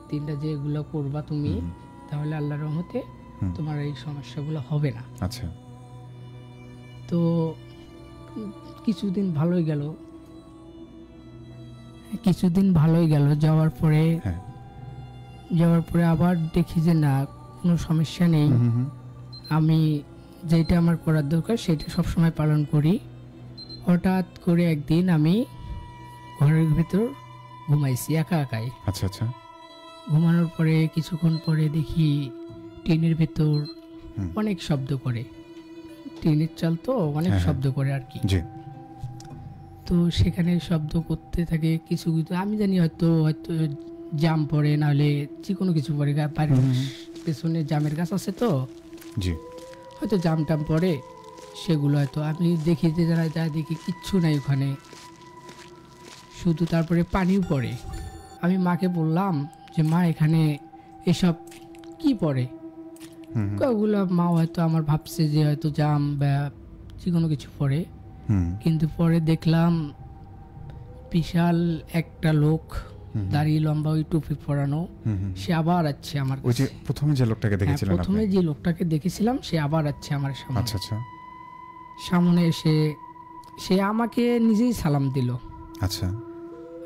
3টা যে এগুলো করবা তুমি, হুম। তাহলে আল্লাহর রহমতে হুম। তোমার এই সমস্যাগুলো হবে না। আচ্ছা তো কিছুদিন ভালোই গেল, যাওয়ার পরে হ্যাঁ আবার দেখি যে না, কোনো সমস্যা নেই। হুম হুম হুম। আমি যেটা আমার করার দরকার সেটা সবসময় পালন করি। হঠাৎ করে একদিন আমি ঘরের ভেতর ঘুমাইছি একা একাই। আচ্ছা আচ্ছা ঘুমানোর পরে কিছুক্ষণ পরে দেখি টিনের ভেতর হুম। অনেক শব্দ করে, টিনের চাল তো অনেক হ্যাঁ, শব্দ করে আর কি। জি তো সেখানে শব্দ করতে থাকে কিছু কিছু, আমি জানি হয়তো হয়তো জাম পড়ে, নাহলে যে কোনো কিছু পড়ে, বাড়ির পেছনে জামের গাছ আছে তো জি হয়তো জাম টাম পড়ে, সেগুলো হয়তো আমি দেখি যে যারা যায় দেখি কিচ্ছু নাই ওখানে, শুধু তারপরে পানিও পড়ে। আমি মাকে বললাম যে মা এখানে এসব কি পড়ে। হুম হুম ওগুলো মা হয়তো আমার ভাবছে যে হয়তো জাম বা যে কোনো কিছু পড়ে, হুম কিন্তু পরে দেখলাম বিশাল একটা লোক দাড়ি লম্বা, ওই টুপি পরানো, হুম হুম। সে আবার আছে আমার ওই যে কাছে। প্রথমে যে লোকটাকে হ্যাঁ, দেখেছিলেন আপনি। প্রথমে যে লোকটাকে দেখেছিলাম সে আবার আছে আমার সামনে। আচ্ছা আচ্ছা সামনে এসে সে আমাকে নিজেই সালাম দিল। আচ্ছা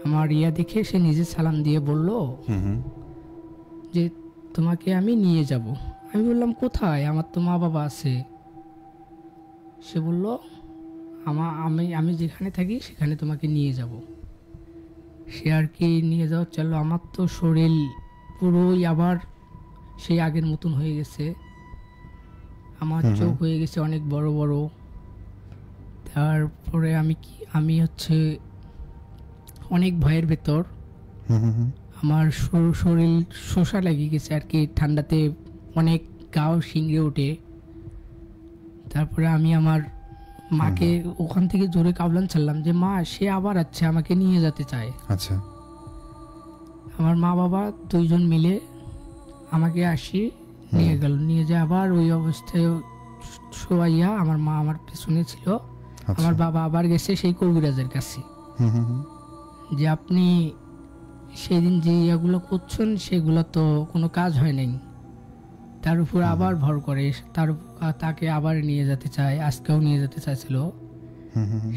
আমার ইয়া দেখে সে নিজে সালাম দিয়ে বলল হুম হুম যে তোমাকে আমি নিয়ে যাব। আমি বললাম কোথায়, আমার তো মা বাবা আছে। সে বলল আমি আমি যেখানে থাকি সেখানে তোমাকে নিয়ে যাব। সে আর কি নিয়ে যাওয়া চলো। আমার তো শরীর পুরোই আবার সেই আগের মতন হয়ে গেছে। আমার চোখ হয়ে গেছে অনেক বড় বড়। তারপরে আমি হচ্ছে অনেক ভয়ের ভেতর। আমার শরীর শোষা লেগে গেছে আর কি, ঠান্ডাতে অনেক গাও শিংড়ে ওঠে। তারপরে আমি আমার মাকে ওখান থেকে জোরে কাবলান ছাড়লাম যে মা সে আবার আছে, আমাকে নিয়ে যেতে চায়। আচ্ছা। আমার মা বাবা দুইজন মিলে আমাকে নিয়ে গেল। নিয়ে যায় আবার ওই অবস্থায় শোয়াইয়া আমার মা আমার পেছনে ছিল। আমার বাবা আবার গেছে সেই কবিরাজের কাছে যে আপনি সেদিন যে ইয়েগুলো করছেন সেগুলো তো কোনো কাজ হয় নাই। তার উপর আবার ভর করে তাকে আবার নিয়ে যেতে চায়, আজকেও নিয়ে যেতে চাইছিল।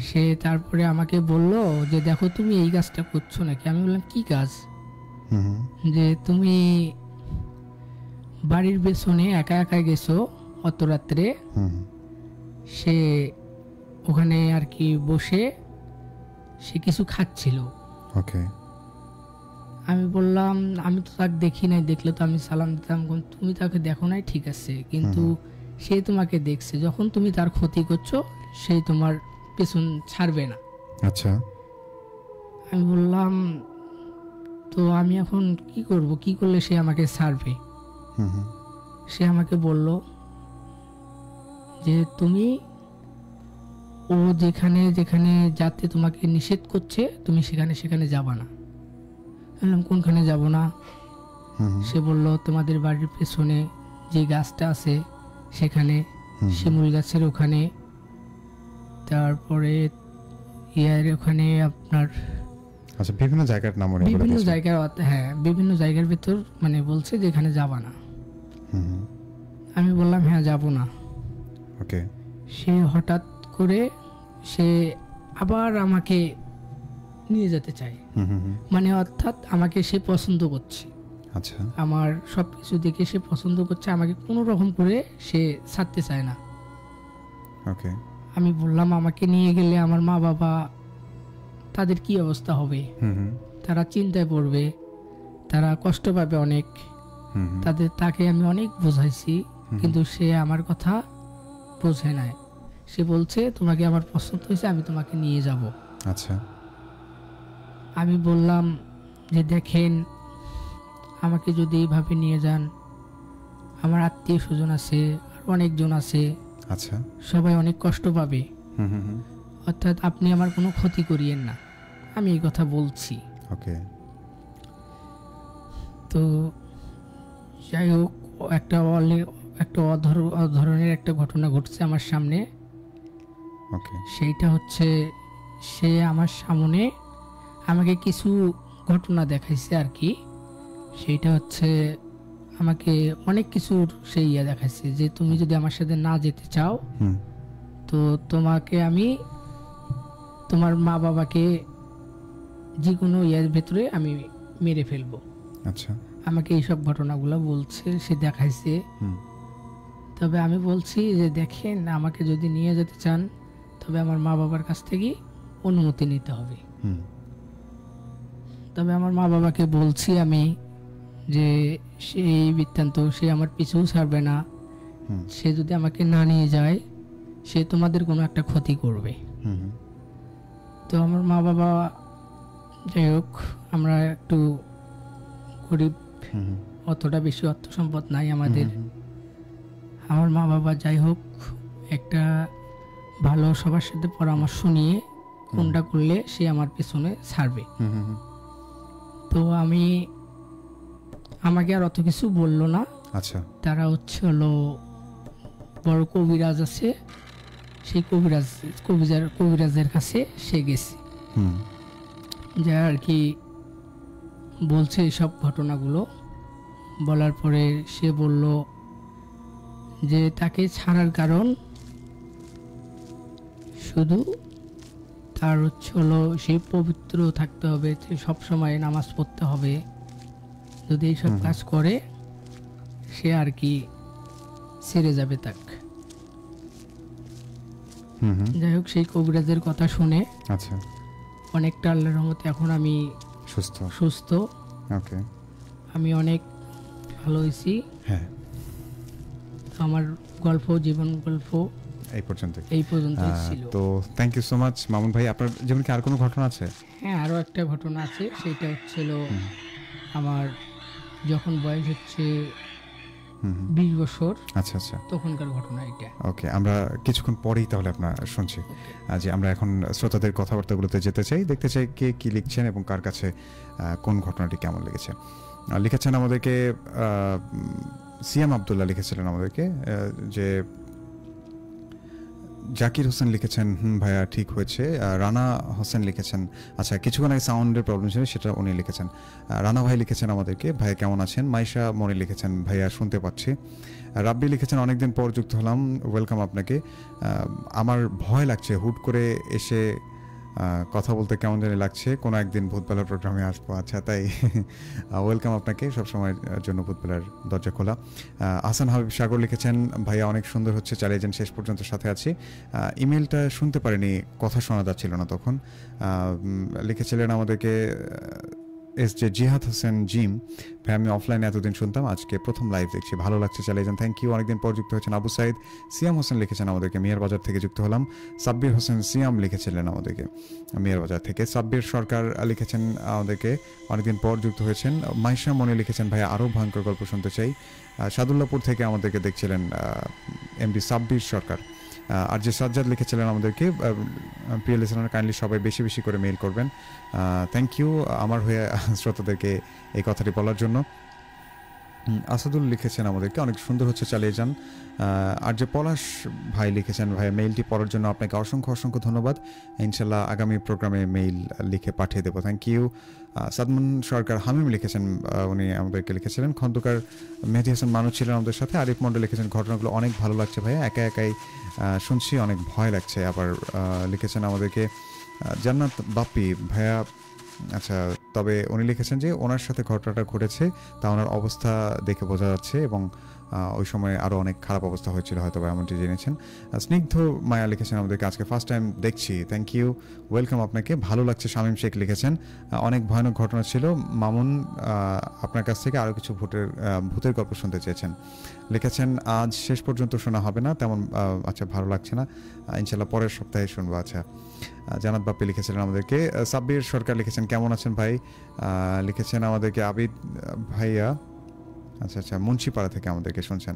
সে তারপরে আমাকে বলল যে দেখো তুমি এই কাজটা করছো নাকি। আমি বললাম কি কাজ? যে তুমি বাড়ির পেছনে একা একা গেছো অত রাত্রে। সে ওখানে আর কি বসে সে কিছু খাচ্ছিল। ওকে। আমি বললাম আমি তো তাকে দেখি নাই, দেখলে তো আমি সালাম দিতাম। তুমি তাকে দেখো নাই ঠিক আছে, কিন্তু সে তোমাকে দেখছে। যখন তুমি তার ক্ষতি করছো সে তোমার পেছন ছাড়বে না। আচ্ছা। আমি বললাম তো আমি এখন কি করব, কি করলে সে আমাকে ছাড়বে? সে আমাকে বলল যে তুমি ও যেখানে যেখানে যাতে তোমাকে নিষেধ করছে তুমি সেখানে সেখানে যাবা না। বললাম কোনখানে যাব না? সে বলল তোমাদের বাড়ির পেছনে যে গাছটা আছে সেখানে, শিমুল গাছের ওখানে, তারপরে ইয়ার ওখানে আপনার আচ্ছা বিভিন্ন জায়গার নাম মনে বিভিন্ন জায়গার, হ্যাঁ বিভিন্ন জায়গার ভিতর মানে বলছে যে এখানে যাবা না। আমি বললাম হ্যাঁ যাব না। ওকে। সে হঠাৎ করে সে আবার আমাকে নিয়ে যেতে চায়, মানে অর্থাৎ আমাকে সে পছন্দ করছে। আচ্ছা। আমার সব কিছু দেখে সে পছন্দ করছে, আমাকে কোনো রকম করে সে ছাড়তে চায় না। ওকে। আমি বললাম আমাকে নিয়ে গেলে আমার মা বাবা তাদের কি অবস্থা হবে, তারা চিন্তায় পড়বে, তারা কষ্ট পাবে অনেক। তাকে আমি অনেক বোঝাইছি, কিন্তু সে আমার কথা বোঝে নাই। সে বলছে তোমাকে আমার পছন্দ হয়েছে, আমি তোমাকে নিয়ে যাব। আচ্ছা। আমি বললাম যে দেখেন আমাকে যদি এইভাবে নিয়ে যান, আমার আত্মীয় স্বজন আছে, আর অনেকজন আছে, আচ্ছা, সবাই অনেক কষ্ট পাবে। অর্থাৎ আপনি আমার কোনো ক্ষতি করিয়েন না, আমি এই কথা বলছি। ওকে। তো যাই হোক, একটা অধরনের একটা ঘটনা ঘটছে আমার সামনে। ওকে। সেইটা হচ্ছে সে আমার সামনে আমাকে কিছু ঘটনা দেখাইছে আর কি। সেইটা হচ্ছে আমাকে অনেক কিছুর সেই ইয়ে দেখাইছে যে তুমি যদি আমার সাথে না যেতে চাও তো তোমাকে আমি তোমার মা বাবাকে যে কোনো ইয়ের ভেতরে আমি মেরে ফেলবো। আচ্ছা। আমাকে এইসব ঘটনাগুলো বলছে, সে দেখাইছে। তবে আমি বলছি যে দেখেন আমাকে যদি নিয়ে যেতে চান তবে আমার মা বাবার কাছ থেকে অনুমতি নিতে হবে। তবে আমার মা বাবাকে বলছি আমি যে সেই বৃত্তান্ত সে আমার পিছু ছাড়বে না। সে যদি আমাকে না নিয়ে যায় সে তোমাদের কোনো একটা ক্ষতি করবে। তো আমার মা বাবা, যাই হোক আমরা একটু গরিব, অতটা বেশি অর্থ সম্পদ নাই আমাদের। আমার মা বাবা যাই হোক একটা ভালো সবার সাথে পরামর্শ নিয়ে কোনটা করলে সে আমার পেছনে ছাড়বে। তো আমাকে আর অত কিছু বললো না। আচ্ছা। তারা হলো বড় কবিরাজ আছে, সেই কবিরাজের কাছে সে গেছে, যা আর কি বলছে সব ঘটনাগুলো। বলার পরে সে বলল যে তাকে ছাড়ার কারণ শুধু তার হলো সে পবিত্র থাকতে হবে, সব সময় নামাজ পড়তে হবে, যদি এইসব কাজ করে সে আর কি ছেড়ে যাবে তাক। যাই হোক, সেই কবিরাজের কথা শুনে আচ্ছা, অনেকটা আল্লাহর রহমতে এখন আমি সুস্থ। ওকে, আমি অনেক ভালো হয়েছি। হ্যাঁ, আমার গল্প, জীবন গল্প এই পর্যন্ত ছিল। তো thank you so much Mamun ভাই। আপনার জীবনে কি আর কোনো ঘটনা আছে? হ্যাঁ, আরও একটা ঘটনা আছে। সেটা হচ্ছিল আমার যখন বয়স হচ্ছে 20 বছর, আচ্ছা আচ্ছা, তখনকার ঘটনা এটা। ওকে, আমরা কিছুক্ষণ পরেই তাহলে আপনার শুনছি। যে আমরা এখন শ্রোতাদের কথাবার্তাগুলোতে যেতে চাই, দেখতে চাই কে কি লিখছেন এবং কার কাছে কোন ঘটনাটি কেমন লেগেছে। লিখেছেন আমাদেরকে সিয়াম আব্দুল্লাহ লিখেছিলেন আমাদেরকে যে জাকির হোসেন লিখেছেন ভাইয়া ঠিক হয়েছে। রানা হোসেন লিখেছেন, আচ্ছা কিছুক্ষণ আগে সাউন্ডের প্রবলেম ছিল সেটা উনি লিখেছেন। রানা ভাই লিখেছেন আমাদেরকে ভাইয়া কেমন আছেন। মাইশা মনি লিখেছেন ভাইয়া শুনতে পাচ্ছি। রাব্বি লিখেছেন অনেকদিন পর যুক্ত হলাম, ওয়েলকাম আপনাকে। আমার ভয় লাগছে হুট করে এসে কথা বলতে কেমন জানি লাগছে, কোনো একদিন ভূতবেলার প্রোগ্রামে আসবো। আচ্ছা তাই, ওয়েলকাম আপনাকে, সবসময়ের জন্য ভূতবেলার দরজা খোলা। হাসান হাবিব সাগর লিখেছেন ভাইয়া অনেক সুন্দর হচ্ছে, চালিয়ে যান, শেষ পর্যন্ত সাথে আছি। ইমেলটা শুনতে পারিনি, কথা শোনা যাচ্ছিল না তখন। লিখেছিলেন আমাদেরকে এস জে জিহাদ হোসেন জিম ভাই, আমি অফলাইনে এতদিন শুনতাম, আজকে প্রথম লাইভ দেখছি, ভালো লাগছে, চালিয়ে যান, থ্যাংক ইউ। অনেকদিন পর যুক্ত হয়েছেন আবু সাইদ। সিয়াম হোসেন লিখেছেন আমাদেরকে মিয়ার বাজার থেকে যুক্ত হলাম। সাব্বির হোসেন সিয়াম লিখেছিলেন আমাদেরকে মিয়ার বাজার থেকে। সাব্বির সরকার লিখেছেন আমাদেরকে অনেকদিন পর যুক্ত হয়েছেন। মাইশা মনে লিখেছেন ভাই আরও ভয়ঙ্কর গল্প শুনতে চাই। সাদুল্লাপুর থেকে আমাদেরকে দেখছিলেন এমডি সাব্বির সরকার। আর যে সাজ্জাদ লিখেছিলেন আমাদেরকে, প্রিয় লিসেনার কাইন্ডলি সবাই বেশি বেশি করে মেইল করবেন। থ্যাংক ইউ আমার হয়ে শ্রোতাদেরকে এই কথাটি বলার জন্য। আসাদুল লিখেছেন আমাদেরকে অনেক সুন্দর হচ্ছে, চালিয়ে যান। আর যে পলাশ ভাই লিখেছেন ভাই মেইলটি পড়ার জন্য আপনাকে অসংখ্য অসংখ্য ধন্যবাদ, ইনশাল্লাহ আগামী প্রোগ্রামে মেইল লিখে পাঠিয়ে দেবো, থ্যাংক ইউ। সাদমান সরকার হামিম লিখেছেন, উনি আমাদেরকে লিখেছিলেন। খন্দকার মেহেদি হাসান মানুষ ছিলেন আমাদের সাথে। আরিফ মন্ডল লিখেছেন ঘটনাগুলো অনেক ভালো লাগছে ভাইয়া, একা একাই শুনছি, অনেক ভয় লাগছে। আবার লিখেছেন আমাদেরকে জান্নাত বাপ্পি ভাইয়া, আচ্ছা তবে উনি লিখেছেন যে ওনার সাথে ঘটনাটা ঘটেছে, তা ওনার অবস্থা দেখে বোঝা যাচ্ছে এবং ওই সময় আরও অনেক খারাপ অবস্থা হয়েছিল হয়তো বা, এমনটি জেনেছেন। স্নিগ্ধ মায়া লিখেছেন আমাদেরকে আজকে ফার্স্ট টাইম দেখছি, থ্যাংক ইউ, ওয়েলকাম আপনাকে, ভালো লাগছে। শামীম শেখ লিখেছেন অনেক ভয়ানক ঘটনা ছিল মামুন, আপনার কাছ থেকে আরও কিছু ভূতের গল্প শুনতে চেয়েছেন। লিখেছেন আজ শেষ পর্যন্ত শোনা হবে না তেমন, আচ্ছা ভালো লাগছে না, ইনশাল্লাহ পরের সপ্তাহে শুনবো। আচ্ছা জানাত বাপ্পি লিখেছিলেন আমাদেরকে। সাব্বির সরকার লিখেছেন কেমন আছেন ভাই, লিখেছেন আমাদেরকে আবিদ ভাইয়া, আচ্ছা আচ্ছা মুন্সিপাড়া থেকে আমাদেরকে শুনছেন।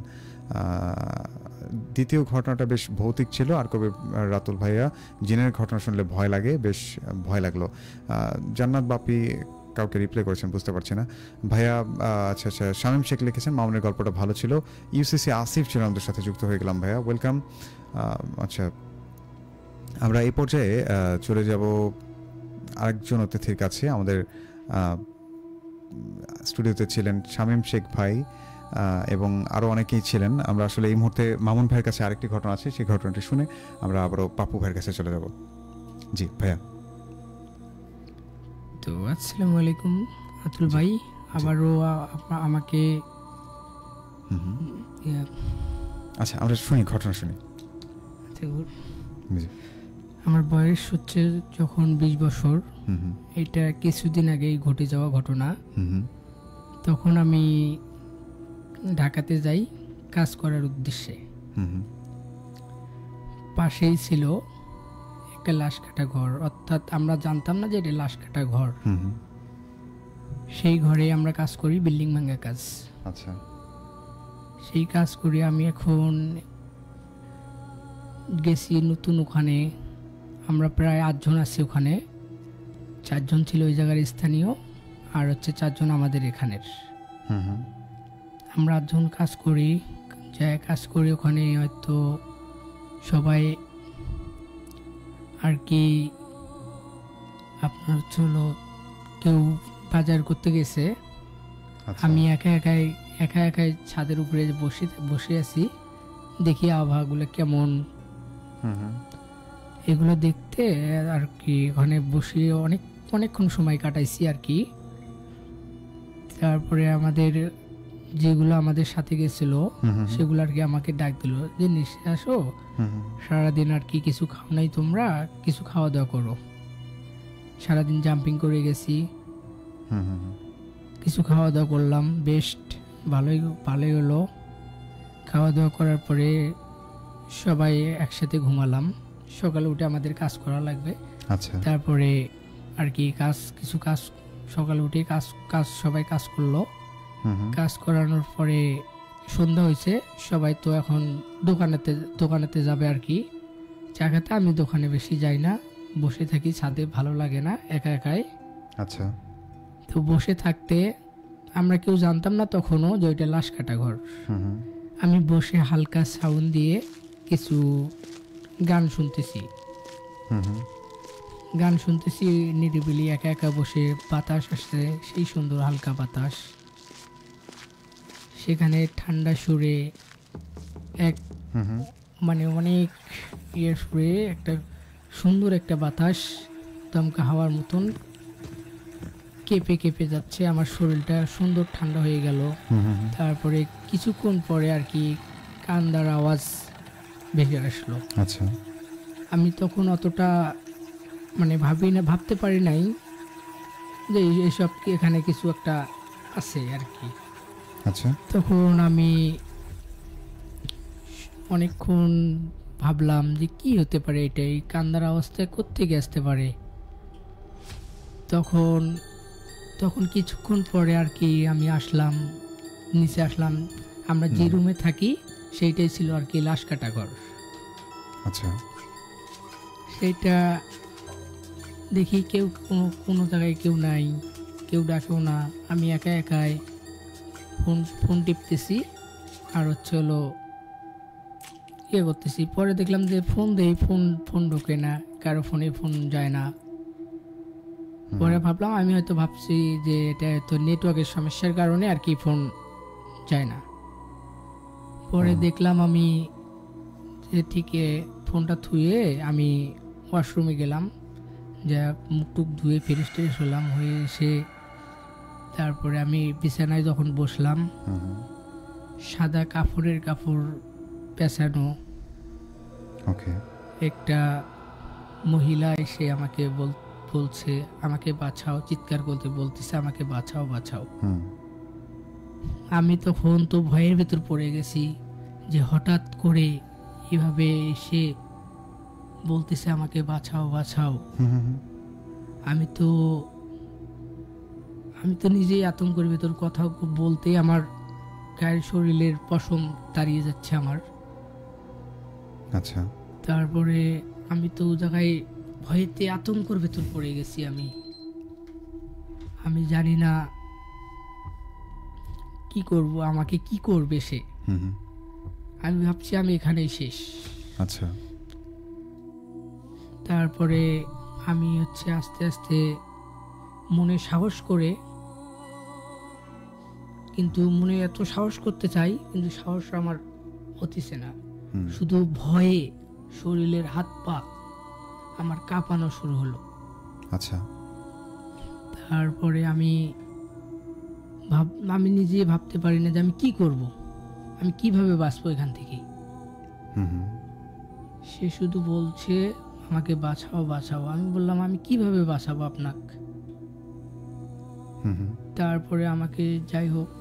দ্বিতীয় ঘটনাটা বেশ ভৌতিক ছিল। আর কবি রাতুল ভাইয়া জিনের ঘটনা শুনলে ভয় লাগে, বেশ ভয় লাগলো। জান্নাত বাপি কাউকে রিপ্লাই করেছেন বুঝতে পারছি না ভাইয়া। আচ্ছা আচ্ছা শামীম শেখ লিখেছেন মামুনের গল্পটা ভালো ছিল। ইউসিসি আসিফ ছিল আমাদের সাথে যুক্ত হয়ে গেলাম ভাইয়া, ওয়েলকাম। আচ্ছা আমরা এই পর্যায়ে চলে যাব আরেকজন অতিথির কাছে। আমাদের স্টুডিওতে ছিলেন শামীম শেখ ভাই এবং আরও অনেকেই ছিলেন। আমরা আসলে এই মুহূর্তে মামুন ভাইয়ের কাছে আরেকটি ঘটনা আছে, সেই ঘটনাটি শুনে আমরা আবারও পাপ্পু ভাইয়ের কাছে চলে যাব। জি ভাইয়া। তো আসসালামু আলাইকুম আতুল ভাই, আবারও আমাকে আচ্ছা আমরা শুনি, ঘটনা শুনি। আমার বয়স হচ্ছে যখন 20 বছর, এটা কিছুদিন আগেই ঘটে যাওয়া ঘটনা। তখন আমি ঢাকাতে যাই কাজ করার উদ্দেশ্যে। পাশেই ছিল একটা লাশ কাটা ঘর, অর্থাৎ আমরা জানতাম না যে এটা লাশ কাটা ঘর। সেই ঘরে আমরা কাজ করি, বিল্ডিং ভাঙা কাজ। আচ্ছা সেই কাজ করি আমি এখন গেছি নতুন ওখানে। আমরা প্রায় 8 জন আছি ওখানে, 4 জন ছিল ওই জায়গার স্থানীয়, আর হচ্ছে 4 জন আমাদের এখানের। আমরা 8 জন কাজ করি, কাজ করি ওখানে। হয়তো সবাই আর কি আপনার হলো কেউ বাজার করতে গেছে, আমি একা একাই ছাদের উপরে বসে আছি, দেখি আবহাওয়াগুলো কেমন, এগুলো দেখতে আর কি ওখানে বসে অনেকক্ষণ সময় কাটাইছি আর কি। তারপরে আমাদের যেগুলো আমাদের সাথে গেছিল সেগুলো আর কি আমাকে ডাক দিল যে নিচে আসো, সারাদিন আর কি কিছু খাও নাই তোমরা, কিছু খাওয়া দাওয়া করো। সারাদিন জাম্পিং করে গেছি, কিছু খাওয়া দাওয়া করলাম, বেস্ট ভালোই হলো। খাওয়া দাওয়া করার পরে সবাই একসাথে ঘুমালাম। সকালে উঠে আমাদের কাজ করা লাগবে। আচ্ছা। তারপরে আর কি কিছু কাজ সকালে উঠে কাজ সবাই কাজ করলো। কাজ করানোর পরে সন্ধ্যা হয়েছে, সবাই তো এখন দোকানেতে যাবে আর কি চা খেতে। আমি দোকানে বেশি যাই না, বসে থাকি ছাদে, ভালো লাগে না একা একাই। আচ্ছা। তো বসে থাকতে আমরা কেউ জানতাম না তখনও যে ওইটা লাশ কাটা ঘর। আমি বসে হালকা সাউন্ড দিয়ে কিছু গান শুনতেছি নিরিবিলি একা একা বসে। বাতাস আসছে, সেই সুন্দর হালকা বাতাস, সেখানে ঠান্ডা সুরে মানে অনেক সুরে একটা সুন্দর একটা বাতাস, দমকা হাওয়ার মতন কেঁপে কেঁপে যাচ্ছে। আমার শরীরটা সুন্দর ঠান্ডা হয়ে গেল। তারপরে কিছুক্ষণ পরে আর কি কান্দার আওয়াজ ভেসে আসলো। আচ্ছা। আমি তখন অতটা মানে ভাবতে পারি নাই যে এইসব এখানে কিছু একটা আছে আর কি। আচ্ছা। তখন আমি অনেকক্ষণ ভাবলাম যে কি হতে পারে, এটাই কান্দার অবস্থায় কোত্থেকে আসতে পারে। তখন কিছুক্ষণ পরে আর কি আমি নিচে আসলাম। আমরা যে রুমে থাকি সেইটাই ছিল আর কি লাশ কাটা ঘর। আচ্ছা। সেইটা দেখি কেউ কোনো জায়গায় কেউ নাই, কেউ ডাকেও না। আমি একা একাই ফোন টিপতেছি আর হচ্ছে হলো করতেছি। পরে দেখলাম যে ফোন ঢোকে না, কারো ফোন যায় না। পরে ভাবলাম, আমি হয়তো ভাবছি যে এটা হয়তো নেটওয়ার্কের সমস্যার কারণে আর কি ফোন যায় না। পরে দেখলাম আমি যে ঠিক ফোনটা থুয়ে আমি ওয়াশরুমে গেলাম, যা মুখ টুক ধুয়ে ফ্রেশ হলাম, হয়ে এসে তারপরে আমি বিছানায় যখন বসলাম, সাদা কাপড় পেঁচানো একটা মহিলা এসে আমাকে বলছে আমাকে বাঁচাও, চিৎকার করতে বলতেছে আমাকে বাঁচাও। আমি তখন তো ভয়ের ভেতর পড়ে গেছি যে হঠাৎ করে এভাবে এসে বলতেছে আমাকে বাঁচাও। আমি তো নিজেই আতঙ্কের ভেতর, কথা বলতে আমার গায়ের শরীরের পশম দাঁড়িয়ে যাচ্ছে আমার। আচ্ছা। তারপরে আমি তো জায়গায় ভয়েতে আতঙ্কের ভেতর পড়ে গেছি। আমি জানি না কি করব, আমাকে কি করবে সে। আমি ভাবছি আমি এখানেই শেষ। আচ্ছা। তারপরে আমি আস্তে আস্তে মনে সাহস করে, কিন্তু মনে এত সাহস করতে চাই কিন্তু সাহস আমার হতিছে না। শুধু ভয়ে শরীরের হাত পা আমার কাঁপানো শুরু হলো। আচ্ছা। তারপরে আমি নিজে ভাবতে পারি না যে আমি কি করব, আমি কিভাবে বাঁচবো এখান থেকে। সে শুধু বলছে আমাকে বাঁচাও। আমি বললাম আমি কিভাবে বাঁচাবো আপনাকে। তারপরে আমাকে যাই হোক,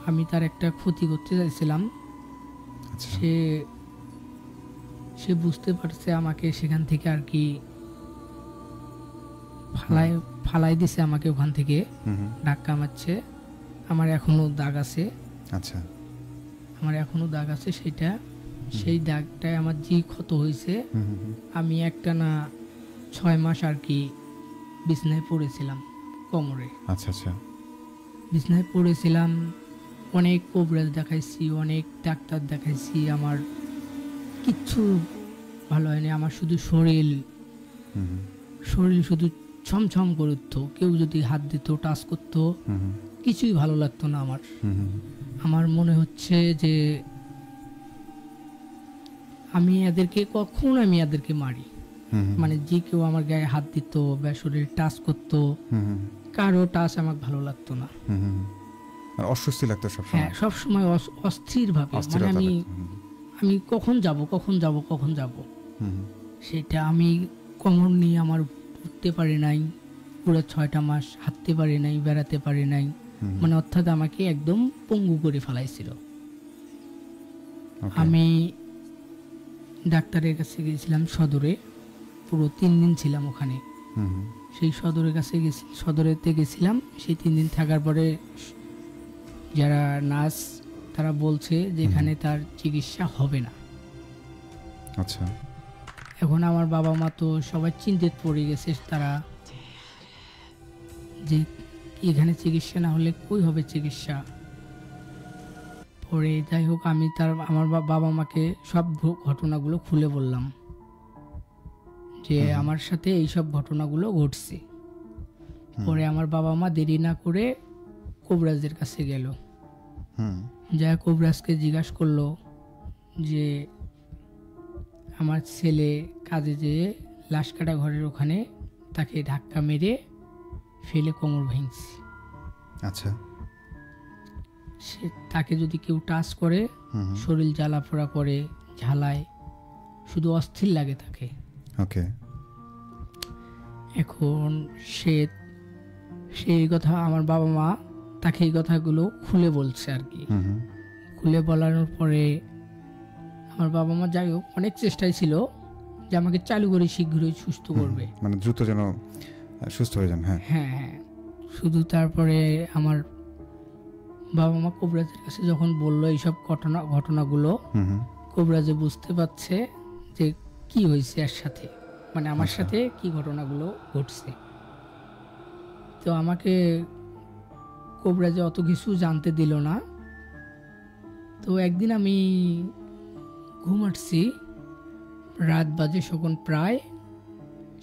আমি তার একটা ক্ষতি করতে চাইছিলাম। সে বুঝতে পারছে, আমাকে সেখান থেকে আর কি ফালাই দিছে আমাকে ওখান থেকে, ধাক্কা মারছে। আমার এখনো দাগ আছে। আচ্ছা। আমার এখনো দাগ আছে। সেই দাগটায় আমার যে ক্ষত হয়েছে, আমি একটানা 6 মাস আর কি বিছনায় পড়েছিলাম কোমরে। আচ্ছা। বিছনায় পড়েছিলাম, অনেক কোবরেজ দেখাইছি, অনেক ডাক্তার দেখাইছি, আমার কিচ্ছু ভালো হয়নি। আমার শুধু শরীর শুধু ছমছম করে উঠতো। কেউ যদি হাত দিত, টাচ করতো, কিছুই ভালো লাগতো না আমার। আমার মনে হচ্ছে যে আমি এদেরকে মারি। মানে যে কেউ আমার গায়ে হাত দিত বা শরীর টাচ করতো, কারো টাচ আমার ভালো লাগতো না। আর অস্বস্তি লাগতো সব হ্যাঁ সময়, সব সময় অস্থির ভাবে, মানে অস্থিরতা আমি লাগতো। আমি কখন যাব হুম, সেটা আমি কোমর নিয়ে আমার উঠতে পারি নাই, পুরো 6টা মাস হাঁটতে পারি নাই, বেড়াতে পারি নাই, হুম, মানে অর্থাৎ আমাকে একদম পঙ্গু করে ফেলাইছিল। okay, আমি ডাক্তারের কাছে গিয়েছিলাম সদরে, পুরো 3 দিন ছিলাম ওখানে। হুম, হুম, সেই সদরের কাছে সদরেতে গেছিলাম। সেই 3 দিন থাকার পরে যারা নার্স তারা বলছে যে এখানে তার চিকিৎসা হবে না। আচ্ছা, এখন আমার বাবা মা তো সবাই চিন্তিত পড়ে গেছে, তারা যে এখানে চিকিৎসা না হলে কই হবে চিকিৎসা। পরে যাই হোক আমি আমার বাবা মাকে সব ঘটনাগুলো খুলে বললাম যে আমার সাথে এইসব ঘটনাগুলো ঘটছে। পরে আমার বাবা মা দেরি না করে কবিরাজের কাছে গেল। হুম, যা কবিরাজকে জিজ্ঞাসা করলো যে আমার ছেলে কাজে যেয়ে লাশ কাটা ঘরের ওখানে তাকে ধাক্কা মেরে ফেলে কোমর ভেঙছে। আচ্ছা, সে তাকে যদি কেউ টাচ করে হুম, শরীর জ্বালাপোড়া করে, ঝালায়, শুধু অস্থির লাগে তাকে। ওকে, এখন সেই কথা আমার বাবা মা তাকে এই কথাগুলো খুলে বলছে আর কি। হুম, হুম, খুলে বলার পরে আমার বাবা মা যাই হোক অনেক চেষ্টাই ছিল যে আমাকে চালু করে শীঘ্রই সুস্থ করবে। মানে দ্রুত যেন সুস্থ হয়ে যান, হ্যাঁ, হ্যাঁ হ্যাঁ, শুধু তারপরে আমার বাবা মা কবিরাজের কাছে যখন বললো এইসব ঘটনাগুলো, হুম, হুম, কবিরাজে বুঝতে পারছে যে কি হয়েছে এর সাথে, মানে আমার আচ্ছা। সাথে কি ঘটনাগুলো ঘটছে। তো আমাকে কবিরাজে অত কিছু জানতে দিল না। তো একদিন আমি ঘুমাচ্ছি, রাত বাজে তখন প্রায়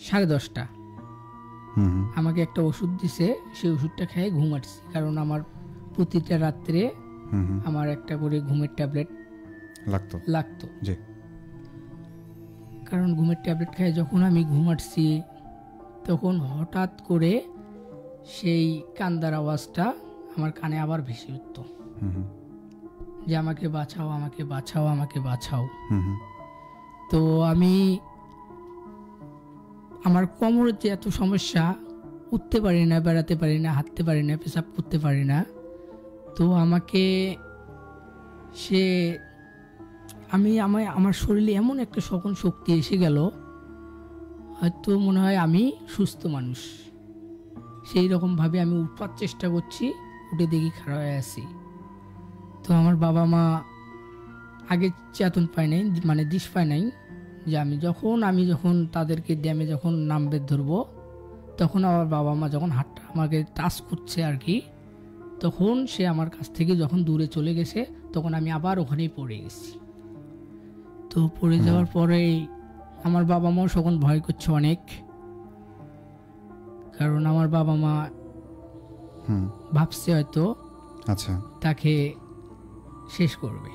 10:30। হুম, হুম, আমাকে একটা ওষুধ দিছে, সেই ওষুধটা খেয়ে ঘুমাচ্ছি, কারণ আমার প্রতিটা রাত্রে হুম, হুম, আমার একটা করে ঘুমের ট্যাবলেট লাগতো, লাগতো। জি, কারণ ঘুমের ট্যাবলেট খেয়ে যখন আমি ঘুমাচ্ছি তখন হঠাৎ করে সেই কান্দার আওয়াজটা আমার কানে আবার ভেসে উঠত হুম, হুম, যে আমাকে বাঁচাও, আমাকে বাঁচাও, আমাকে বাঁচাও। হুম, হুম, তো আমার কোমরের যে এত সমস্যা, উঠতে পারি না, বেড়াতে পারি না, হাঁটতে পারি না, পেশাব করতে পারি না। তো আমাকে সে আমার শরীরে এমন একটা সকল শক্তি এসে গেল, হয়তো মনে হয় আমি সুস্থ মানুষ। সেই রকমভাবে আমি উঠবার চেষ্টা করছি, উঠে দেখি খাড়া হয়ে আছি। তো আমার বাবা মা আগে চেতন পায় নাই, মানে দিশ পায় নাই যে আমি যখন তাদেরকে ড্যামে যখন নামবে ধরবো, তখন আমার বাবা মা যখন হাতটা আমাকে টাচ করছে আর কি, তখন সে আমার কাছ থেকে যখন দূরে চলে গেছে, তখন আমি আবার ওখানেই পড়ে গেছি। তো পড়ে যাওয়ার পরেই আমার বাবা মাও তখন ভয় করছে অনেক, কারণ আমার বাবা মা হুম, ভাবছে হয়তো আচ্ছা, তাকে শেষ করবে।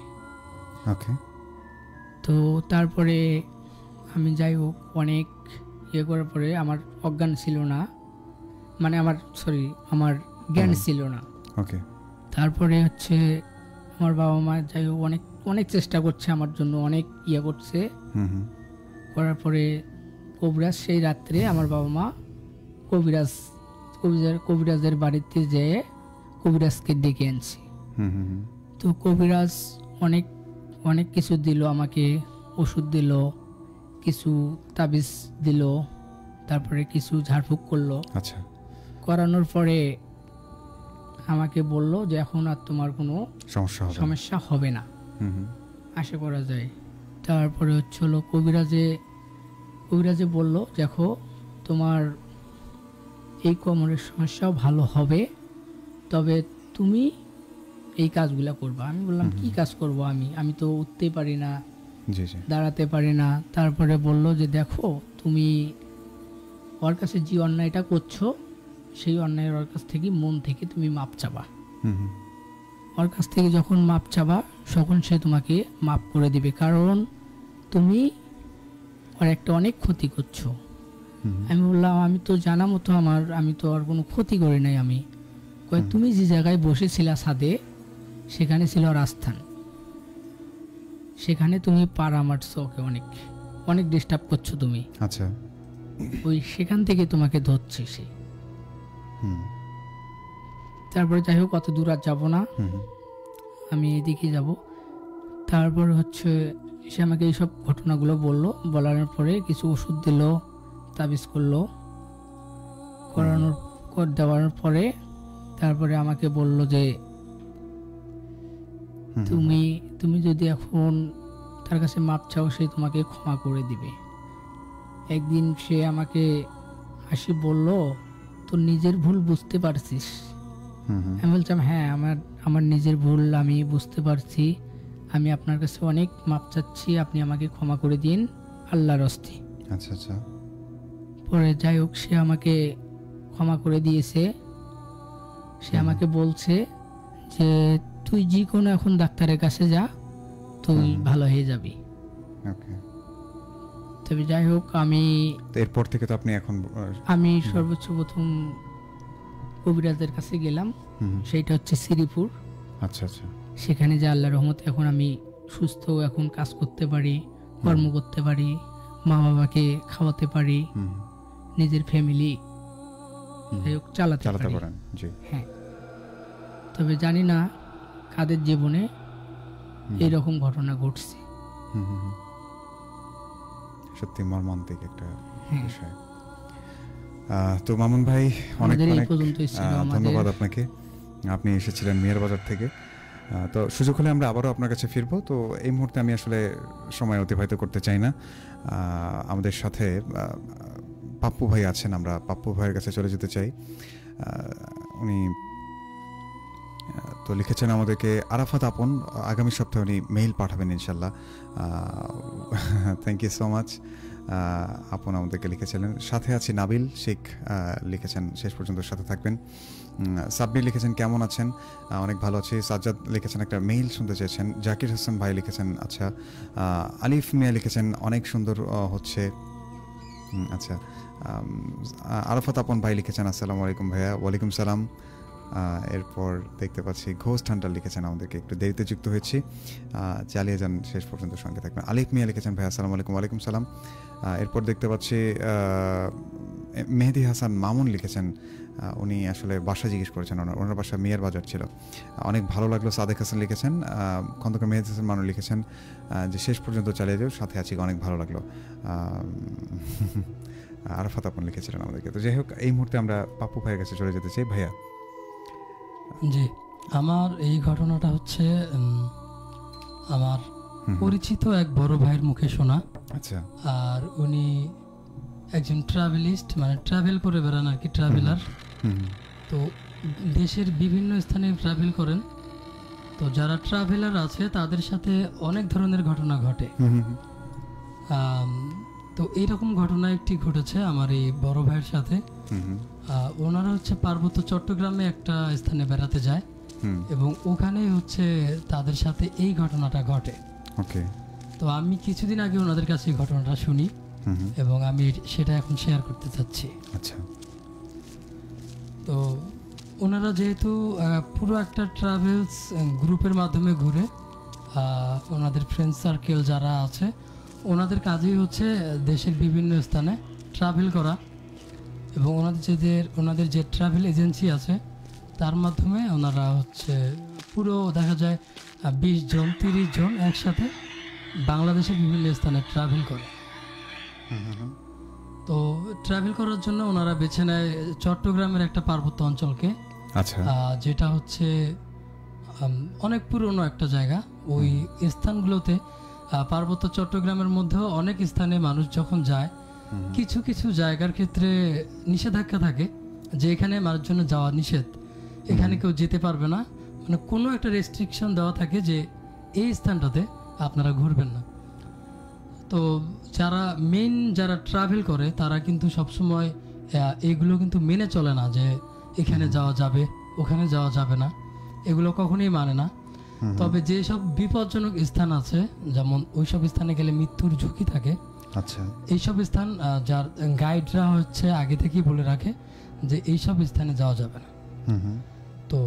ওকে, তো তারপরে আমি যাই হোক অনেক ইয়ে করার পরে আমার অজ্ঞান ছিল না, মানে আমার জ্ঞান ছিল না। ওকে, তারপরে হচ্ছে আমার বাবা মা যাই হোক অনেক অনেক চেষ্টা করছে আমার জন্য, অনেক ইয়ে করছে। হুম, হুম, করার পরে কবিরাজ সেই রাত্রে আমার বাবা মা কবিরাজের বাড়িতে যেয়ে কবিরাজকে ডেকে আনছে। হুম, হুম, হুম, তো কবিরাজ অনেক অনেক কিছু দিল আমাকে, ওষুধ দিল, কিছু তাবিজ দিল, তারপরে কিছু ঝাড়ফুঁক করলো। আচ্ছা, করানোর পরে আমাকে বলল যে এখন আর তোমার কোনো সমস্যা হবে না, হুম, হুম, আশা করা যায়। তারপরে হচ্ছিল কবিরাজে বলল দেখো তোমার এই কোমরের সমস্যাও ভালো হবে, তবে তুমি এই কাজগুলো করবা। আমি বললাম কি কাজ করব, আমি তো উঠতে পারি না, জি, জি, দাঁড়াতে পারি না। তারপরে বলল যে দেখো তুমি ওর কাছে যে অন্যায়টা করছো, সেই অন্যায়ের ওর কাছ থেকে মন থেকে তুমি মাপ চাবা। হুম, হুম, ওর কাছ থেকে যখন মাপ চাবা তখন সে তোমাকে মাপ করে দিবে, কারণ তুমি ওর একটা অনেক ক্ষতি করছো। হুম, আমি বললাম আমি তো জানা মতো আমি তো আর কোনো ক্ষতি করি নাই, আমি কয় তুমি যে জায়গায় বসেছিলা ছাদে সেখানে ছিল রাজস্থান, সেখানে তুমি পাড়া মারছো, ওকে অনেক অনেক ডিস্টার্ব করছো তুমি, আচ্ছা। ওই সেখান থেকে তোমাকে ধরছে সে। হুম তারপরে যাই হোক অত দূর আর যাবো না, হুম হুম, আমি এদিকে যাব। তারপর হচ্ছে সে আমাকে এইসব ঘটনাগুলো বললো, বলার পরে কিছু ওষুধ দিল, তাবিজ করলো, দেওয়ার পরে তারপরে আমাকে বলল যে হুম, তুমি তুমি যদি এখন তার কাছে মাপ চাও সে তোমাকে ক্ষমা করে দিবে। একদিন সে আমাকে হাসি বলল, তোর নিজের ভুল বুঝতে পারছিস? হুম হুম, আমি বলছিলাম হ্যাঁ, আমার নিজের ভুল আমি বুঝতে পারছি, আমি আপনার কাছে অনেক মাপ চাচ্ছি, আপনি আমাকে ক্ষমা করে দিন আল্লাহর হস্তে। আচ্ছা আচ্ছা, পরে যাই হোক সে আমাকে ক্ষমা করে দিয়েছে। সে আমাকে বলছে যে তুই যে কোনো এখন ডাক্তারের কাছে যা, তুই ভালো হয়ে যাবি। ওকে। তবে যাই হোক তো এরপর থেকে তো আপনি এখন আমি সর্বোচ্চ প্রথম কবিরাজের কাছে গেলাম, হুম, সেইটা হচ্ছে শ্রীপুর। আচ্ছা আচ্ছা, সেখানে যে আল্লাহর রহমতে এখন আমি সুস্থ, এখন কাজ করতে পারি, কর্ম করতে পারি, মা বাবাকে খাওয়াতে পারি, হুম, নিজের ফ্যামিলি চালাতে চালাতে পারি। পারেন, জি। হ্যাঁ, তবে জানি না কাদের জীবনে এইরকম ঘটনা ঘটছে। হুম হুম হুম। সত্যি মর্মান্তিক একটা হ্যাঁ। বিষয়। তো মামুন ভাই অনেক আমাদের এই অনেক পর্যন্তই ছিল ধন্যবাদ আমাদের। আপনাকে, আপনি এসেছিলেন মেয়ের বাজার থেকে। তো সুযোগ হলে আমরা আবারও আপনার কাছে ফিরবো। তো এই মুহূর্তে আমি আসলে সময় অতিবাহিত করতে চাই না। আমাদের সাথে পাপ্পু ভাই আছেন, আমরা পাপ্পু ভাইয়ের কাছে চলে যেতে চাই। উনি তো লিখেছেন আমাদেরকে, আরাফাত আপন আগামী সপ্তাহে উনি মেইল পাঠাবেন ইনশাল্লাহ। Thank you so much. আপন আমাদেরকে লিখেছিলেন। সাথে আছি নাবিল শেখ, লিখেছেন শেষ পর্যন্ত সাথে থাকবেন। সাব্বির লিখেছেন কেমন আছেন, অনেক ভালো আছি। সাজ্জাদ লিখেছেন একটা মেইল শুনতে চেয়েছেন। জাকির হোসেন ভাই লিখেছেন আচ্ছা। আলিফ মিয়া লিখেছেন অনেক সুন্দর হচ্ছে। আচ্ছা। আরাফাত আপন ভাই লিখেছেন আসসালামু আলাইকুম ভাইয়া। ওয়ালাইকুম সালাম। এরপর দেখতে পাচ্ছি ঘোষ ঠান্ডার লিখেছেন আমাদেরকে, একটু দেরিতে যুক্ত হয়েছি, চালিয়ে যান শেষ পর্যন্ত সঙ্গে থাকবেন। আলিফ মিয়া লিখেছেন ভাই আসসালামু আলাইকুম। ওয়ালাইকুম সালাম। এরপর দেখতে পাচ্ছি মেহেদি হাসান মামুন লিখেছেন, উনি আসলে বাসা জিজ্ঞেস করেছেন, ওনার বাসা মেয়ের বাজার ছিল। অনেক ভালো লাগলো। সাদেক হাসান লিখেছেন, খন্দকার মেহেদি হাসান মামুন লিখেছেন যে শেষ পর্যন্ত চালিয়ে যাও, সাথে আছি, অনেক ভালো লাগলো। আরাফাত আপন লিখেছিলেন আমাদেরকে। তো যাই হোক, এই মুহূর্তে আমরা পাপ্পু ভাইয়ের কাছে চলে যেতে চাই। ভাইয়া জি, আমার এই ঘটনাটা হচ্ছে আমার পরিচিত এক বড় ভাইয়ের মুখে শোনা। আচ্ছা। আর উনি একজন ট্রাভেলিস্ট, মানে ট্রাভেল করে বেড়ান আর কি, ট্রাভেলার। তো দেশের বিভিন্ন স্থানে ট্রাভেল করেন। তো যারা ট্রাভেলার আছে তাদের সাথে অনেক ধরনের ঘটনা ঘটে। তো এইরকম ঘটনা একটি ঘটেছে আমার এই বড় ভাইয়ের সাথে। ওনারা হচ্ছে পার্বত্য চট্টগ্রামে একটা স্থানে বেড়াতে যায় এবং ওখানে হচ্ছে তাদের সাথে এই ঘটনাটা ঘটে। ওকে। তো আমি কিছুদিন আগে ওনাদের কাছে এই ঘটনাটা শুনি এবং আমি সেটা এখন শেয়ার করতে চাচ্ছি। আচ্ছা। তো ওনারা যেহেতু পুরো একটা ট্রাভেলস গ্রুপের মাধ্যমে ঘুরে, ওনাদের ফ্রেন্ড সার্কেল যারা আছে ওনাদের কাজই হচ্ছে দেশের বিভিন্ন স্থানে ট্রাভেল করা, এবং ওনাদের যে ট্রাভেল এজেন্সি আছে তার মাধ্যমে ওনারা হচ্ছে পুরো দেখা যায় 20 জন 30 জন একসাথে বাংলাদেশের বিভিন্ন স্থানে ট্রাভেল করে। তো ট্রাভেল করার জন্য ওনারা বেছে নেয় চট্টগ্রামের একটা পার্বত্য অঞ্চলকে। আচ্ছা। যেটা হচ্ছে অনেক পুরনো একটা জায়গা। ওই স্থানগুলোতে পার্বত্য চট্টগ্রামের মধ্যেও অনেক স্থানে মানুষ যখন যায়, কিছু কিছু জায়গার ক্ষেত্রে নিষেধাজ্ঞা থাকে যে এখানে মানুষজন যাওয়া নিষেধ, এখানে কেউ যেতে পারবে না, মানে কোনো একটা রেস্ট্রিকশন দেওয়া থাকে যে এই স্থানটাতে আপনারা ঘুরবেন না। তো যারা ট্রাভেল করে তারা কিন্তু সবসময় এগুলো কিন্তু মেনে চলে না যে এখানে যাওয়া যাবে ওখানে যাওয়া যাবে না, এগুলো কখনোই মানে না। তবে যেসব বিপজ্জনক স্থান আছে, যেমন ওইসব স্থানে গেলে মৃত্যুর ঝুঁকি থাকে, আচ্ছা, এইসব স্থান যার গাইডরা হচ্ছে আগে থেকেই বলে রাখে যে এইসব স্থানে যাওয়া যাবে না। তো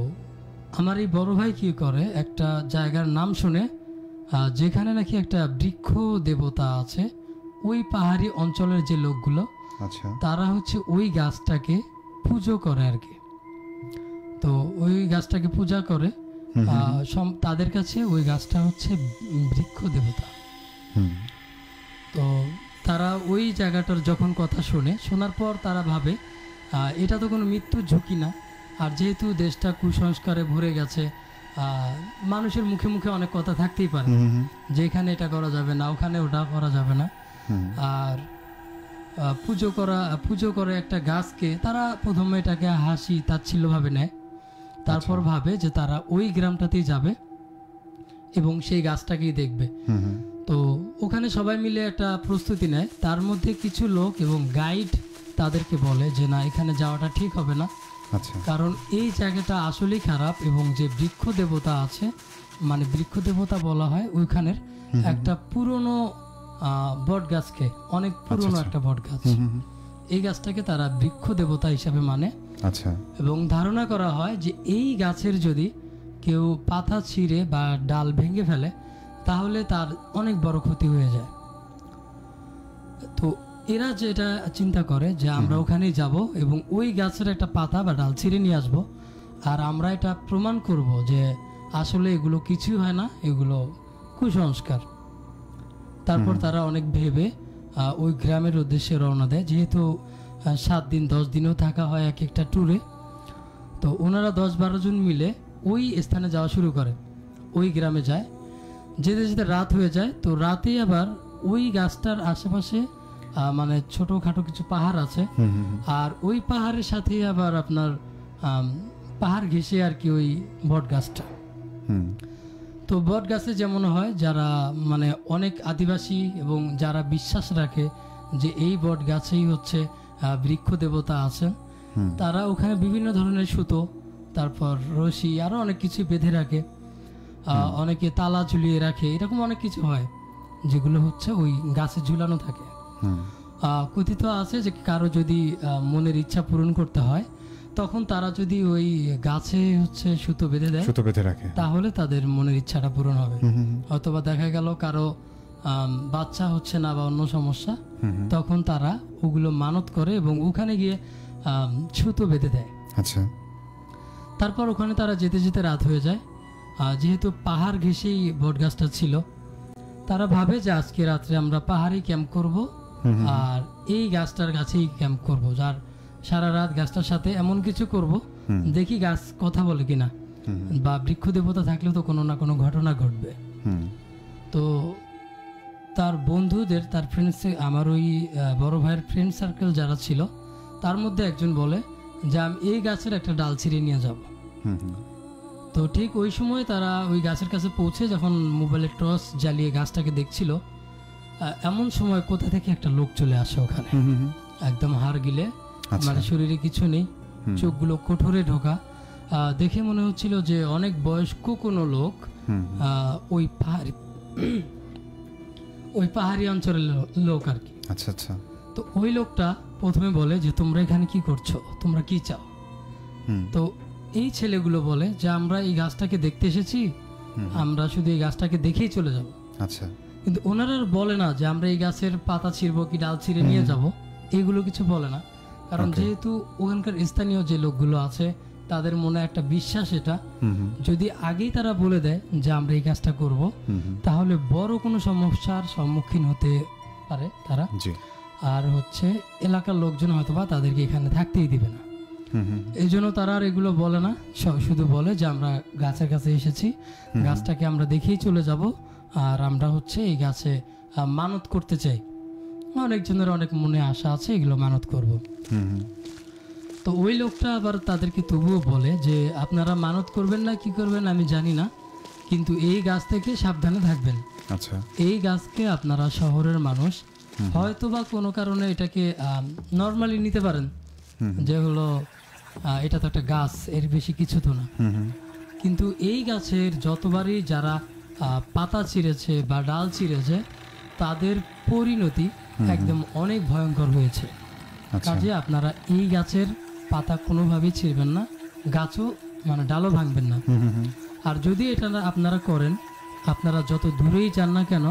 আমার এই বড় ভাই কি করে, একটা জায়গার নাম শুনে যেখানে নাকি একটা বৃক্ষ দেবতা আছে, ওই পাহাড়ি অঞ্চলের যে লোকগুলো আচ্ছা তারা হচ্ছে ওই গাছটাকে পুজো করে আর কি। তো ওই গাছটাকে পূজা করে, তাদের কাছে ওই গাছটা হচ্ছে বৃক্ষ দেবতা। হুম তো তারা ওই জায়গাটার যখন কথা শোনার পর তারা ভাবে এটা তো কোনো মৃত্যুর ঝুঁকি না, আর যেহেতু দেশটা কুসংস্কারে ভরে গেছে, মানুষের মুখে মুখে অনেক কথা থাকতেই পারে যে এখানে এটা করা যাবে না, ওখানে ওটা করা যাবে না। আর পুজো করে একটা গাছকে তারা প্রথমে এটাকে হাসি তাচ্ছিল্যভাবে নেয়, তারপর ভাবে যে তারা ওই গ্রামটাতেই যাবে এবং সেই গাছটাকেই দেখবে। তো ওখানে সবাই মিলে একটা প্রস্তুতি নেয়, তার মধ্যে কিছু লোক এবং গাইড তাদেরকে বলে যে না, এখানে যাওয়াটা ঠিক হবে না, কারণ এই জায়গাটা আসলেই খারাপ এবং যে বৃক্ষ দেবতা আছে, মানে বৃক্ষ দেবতা বলা হয় ওইখানের একটা পুরনো বট গাছকে, অনেক পুরনো একটা বট গাছ, এই গাছটাকে তারা বৃক্ষ দেবতা হিসাবে মানে। আচ্ছা। এবং ধারণা করা হয় যে এই গাছের যদি কেউ পাতা ছিঁড়ে বা ডাল ভেঙে ফেলে তাহলে তার অনেক বড় ক্ষতি হয়ে যায়। তো এরা যেটা চিন্তা করে যে আমরা ওখানেই যাব এবং ওই গাছের একটা পাতা বা ডাল ছিঁড়ে নিয়ে আসবো, আর আমরা এটা প্রমাণ করব যে আসলে এগুলো কিছুই হয় না, এগুলো কুসংস্কার। তারপর তারা অনেক ভেবে ওই গ্রামের উদ্দেশ্যে রওনা দেয়, যেহেতু 7 দিন 10 দিনও থাকা হয় এক একটা ট্যুরে। তো ওনারা 10-12 জন মিলে ওই স্থানে যাওয়া শুরু করে, ওই গ্রামে যায়। যেতে যেতে রাত হয়ে যায়। তো রাতেই আবার ওই গাছটার আশেপাশে মানে ছোটোখাটো কিছু পাহাড় আছে, আর ওই পাহাড়ের সাথে আবার আপনার পাহাড় ঘেঁষে আর কি ওই বট গাছটা। তো বট গাছে যেমন হয়, যারা মানে অনেক আদিবাসী এবং যারা বিশ্বাস রাখে যে এই বট গাছেই হচ্ছে বৃক্ষ দেবতা আছেন, তারা ওখানে বিভিন্ন ধরনের সুতো, তারপর রশি, আরো অনেক কিছু বেঁধে রাখে, অনেকে তালা ঝুলিয়ে রাখে, এরকম অনেক কিছু হয় যেগুলো হচ্ছে ওই গাছে ঝুলানো থাকে। কথিত আছে যে কারো যদি মনের ইচ্ছা পূরণ করতে হয় তখন তারা যদি ওই গাছে হচ্ছে সুতো বেঁধে রাখে তাহলে তাদের মনের ইচ্ছাটা পূরণ হবে। অথবা দেখা গেল কারো বাচ্চা হচ্ছে না বা অন্য সমস্যা, তখন তারা ওগুলো মানত করে এবং ওখানে গিয়ে সুতো বেঁধে দেয়। আচ্ছা। তারপর ওখানে তারা যেতে যেতে রাত হয়ে যায়। যেহেতু পাহাড় ঘেঁষেই বট গাছটা ছিল, তারা ভাবে যে আজকে রাত্রে আমরা পাহাড়েই ক্যাম্প করব আর এই গাছটার কাছেই ক্যাম্প করব, যার সারা রাত গাছটার সাথে এমন কিছু করব দেখি গাছ কথা বলে কিনা, বা বৃক্ষ দেবতা থাকলেও তো কোনো না কোনো ঘটনা ঘটবে। তো তার বন্ধুদের, তার ফ্রেন্ডস, আমার ওই বড় ভাইয়ের ফ্রেন্ড সার্কেল যারা ছিল তার মধ্যে একজন বলে যে আমি এই গাছের একটা ডাল ছিঁড়ে নিয়ে যাব। তো ঠিক ওই সময় তারা ওই গাছের কাছে পৌঁছে যখন মোবাইলের টর্চ জ্বালিয়ে গাছটাকে দেখছিল, এমন সময় কোথা থেকে একটা লোক চলে আসে ওখানে, একদম হাড় গিলে, মানে শরীরে কিছু নেই, চোখগুলো কোঠরে ঢোকা, দেখে মনে হচ্ছিল যে অনেক বয়স্ক কোনো লোক ওই পাহাড়ি অঞ্চলের লোক আর কি। আচ্ছা আচ্ছা। তো ওই লোকটা প্রথমে বলে যে তোমরা এখানে কি করছো, তোমরা কি চাও? তো এই ছেলেগুলো বলে যে আমরা এই গাছটাকে দেখতে এসেছি, আমরা শুধু এই গাছটাকে দেখেই চলে যাব। আচ্ছা। কিন্তু ওনারা বলে না যে আমরা এই গাছের পাতা ছিঁড়বো কি ডাল ছিঁড়ে নিয়ে যাব, এগুলো কিছু বলে না, কারণ যেহেতু ওখানকার স্থানীয় যে লোকগুলো আছে তাদের মনে একটা বিশ্বাস, এটা যদি আগেই তারা বলে দেয় যে আমরা এই কাজটা করব, তাহলে বড় কোনো সমস্যার সম্মুখীন হতে পারে তারা, আর হচ্ছে এলাকার লোকজন হয়তোবা তাদেরকে এখানে থাকতেই দিবে না। এই জন্য তারা আর এগুলো বলে না, শুধু বলে যে আমরা গাছের কাছে এসেছি, গাছটাকে আমরা দেখেই চলে যাব, আর আমরা হচ্ছে এই গাছে মানত করতে চাই, অনেকজনের অনেক মনে আশা আছে, এগুলো মানত করব। তো ওই লোকটা আবার তাদেরকে তবুও বলে যে আপনারা মানত করবেন না কি করবেন আমি জানি না, কিন্তু এই গাছ থেকে সাবধানে থাকবেন। আচ্ছা। এই গাছকে আপনারা শহরের মানুষ হয়তো বা কোনো কারণে এটাকে নর্মালি নিতে পারেন, যে হলো এটা তো একটা গাছ, এর বেশি কিছু তো না, কিন্তু এই গাছের যতবারই যারা পাতা ছিঁড়েছে বা ডাল ছিঁড়েছে তাদের পরিণতি একদম অনেক ভয়ঙ্কর হয়েছে। কাজে আপনারা এই গাছের পাতা কোনোভাবেই ছিঁড়বেন না, গাছও মানে ডালও ভাঙবেন না। হুম হুম হুম। আর যদি এটা আপনারা করেন, আপনারা যত দূরেই যান না কেন,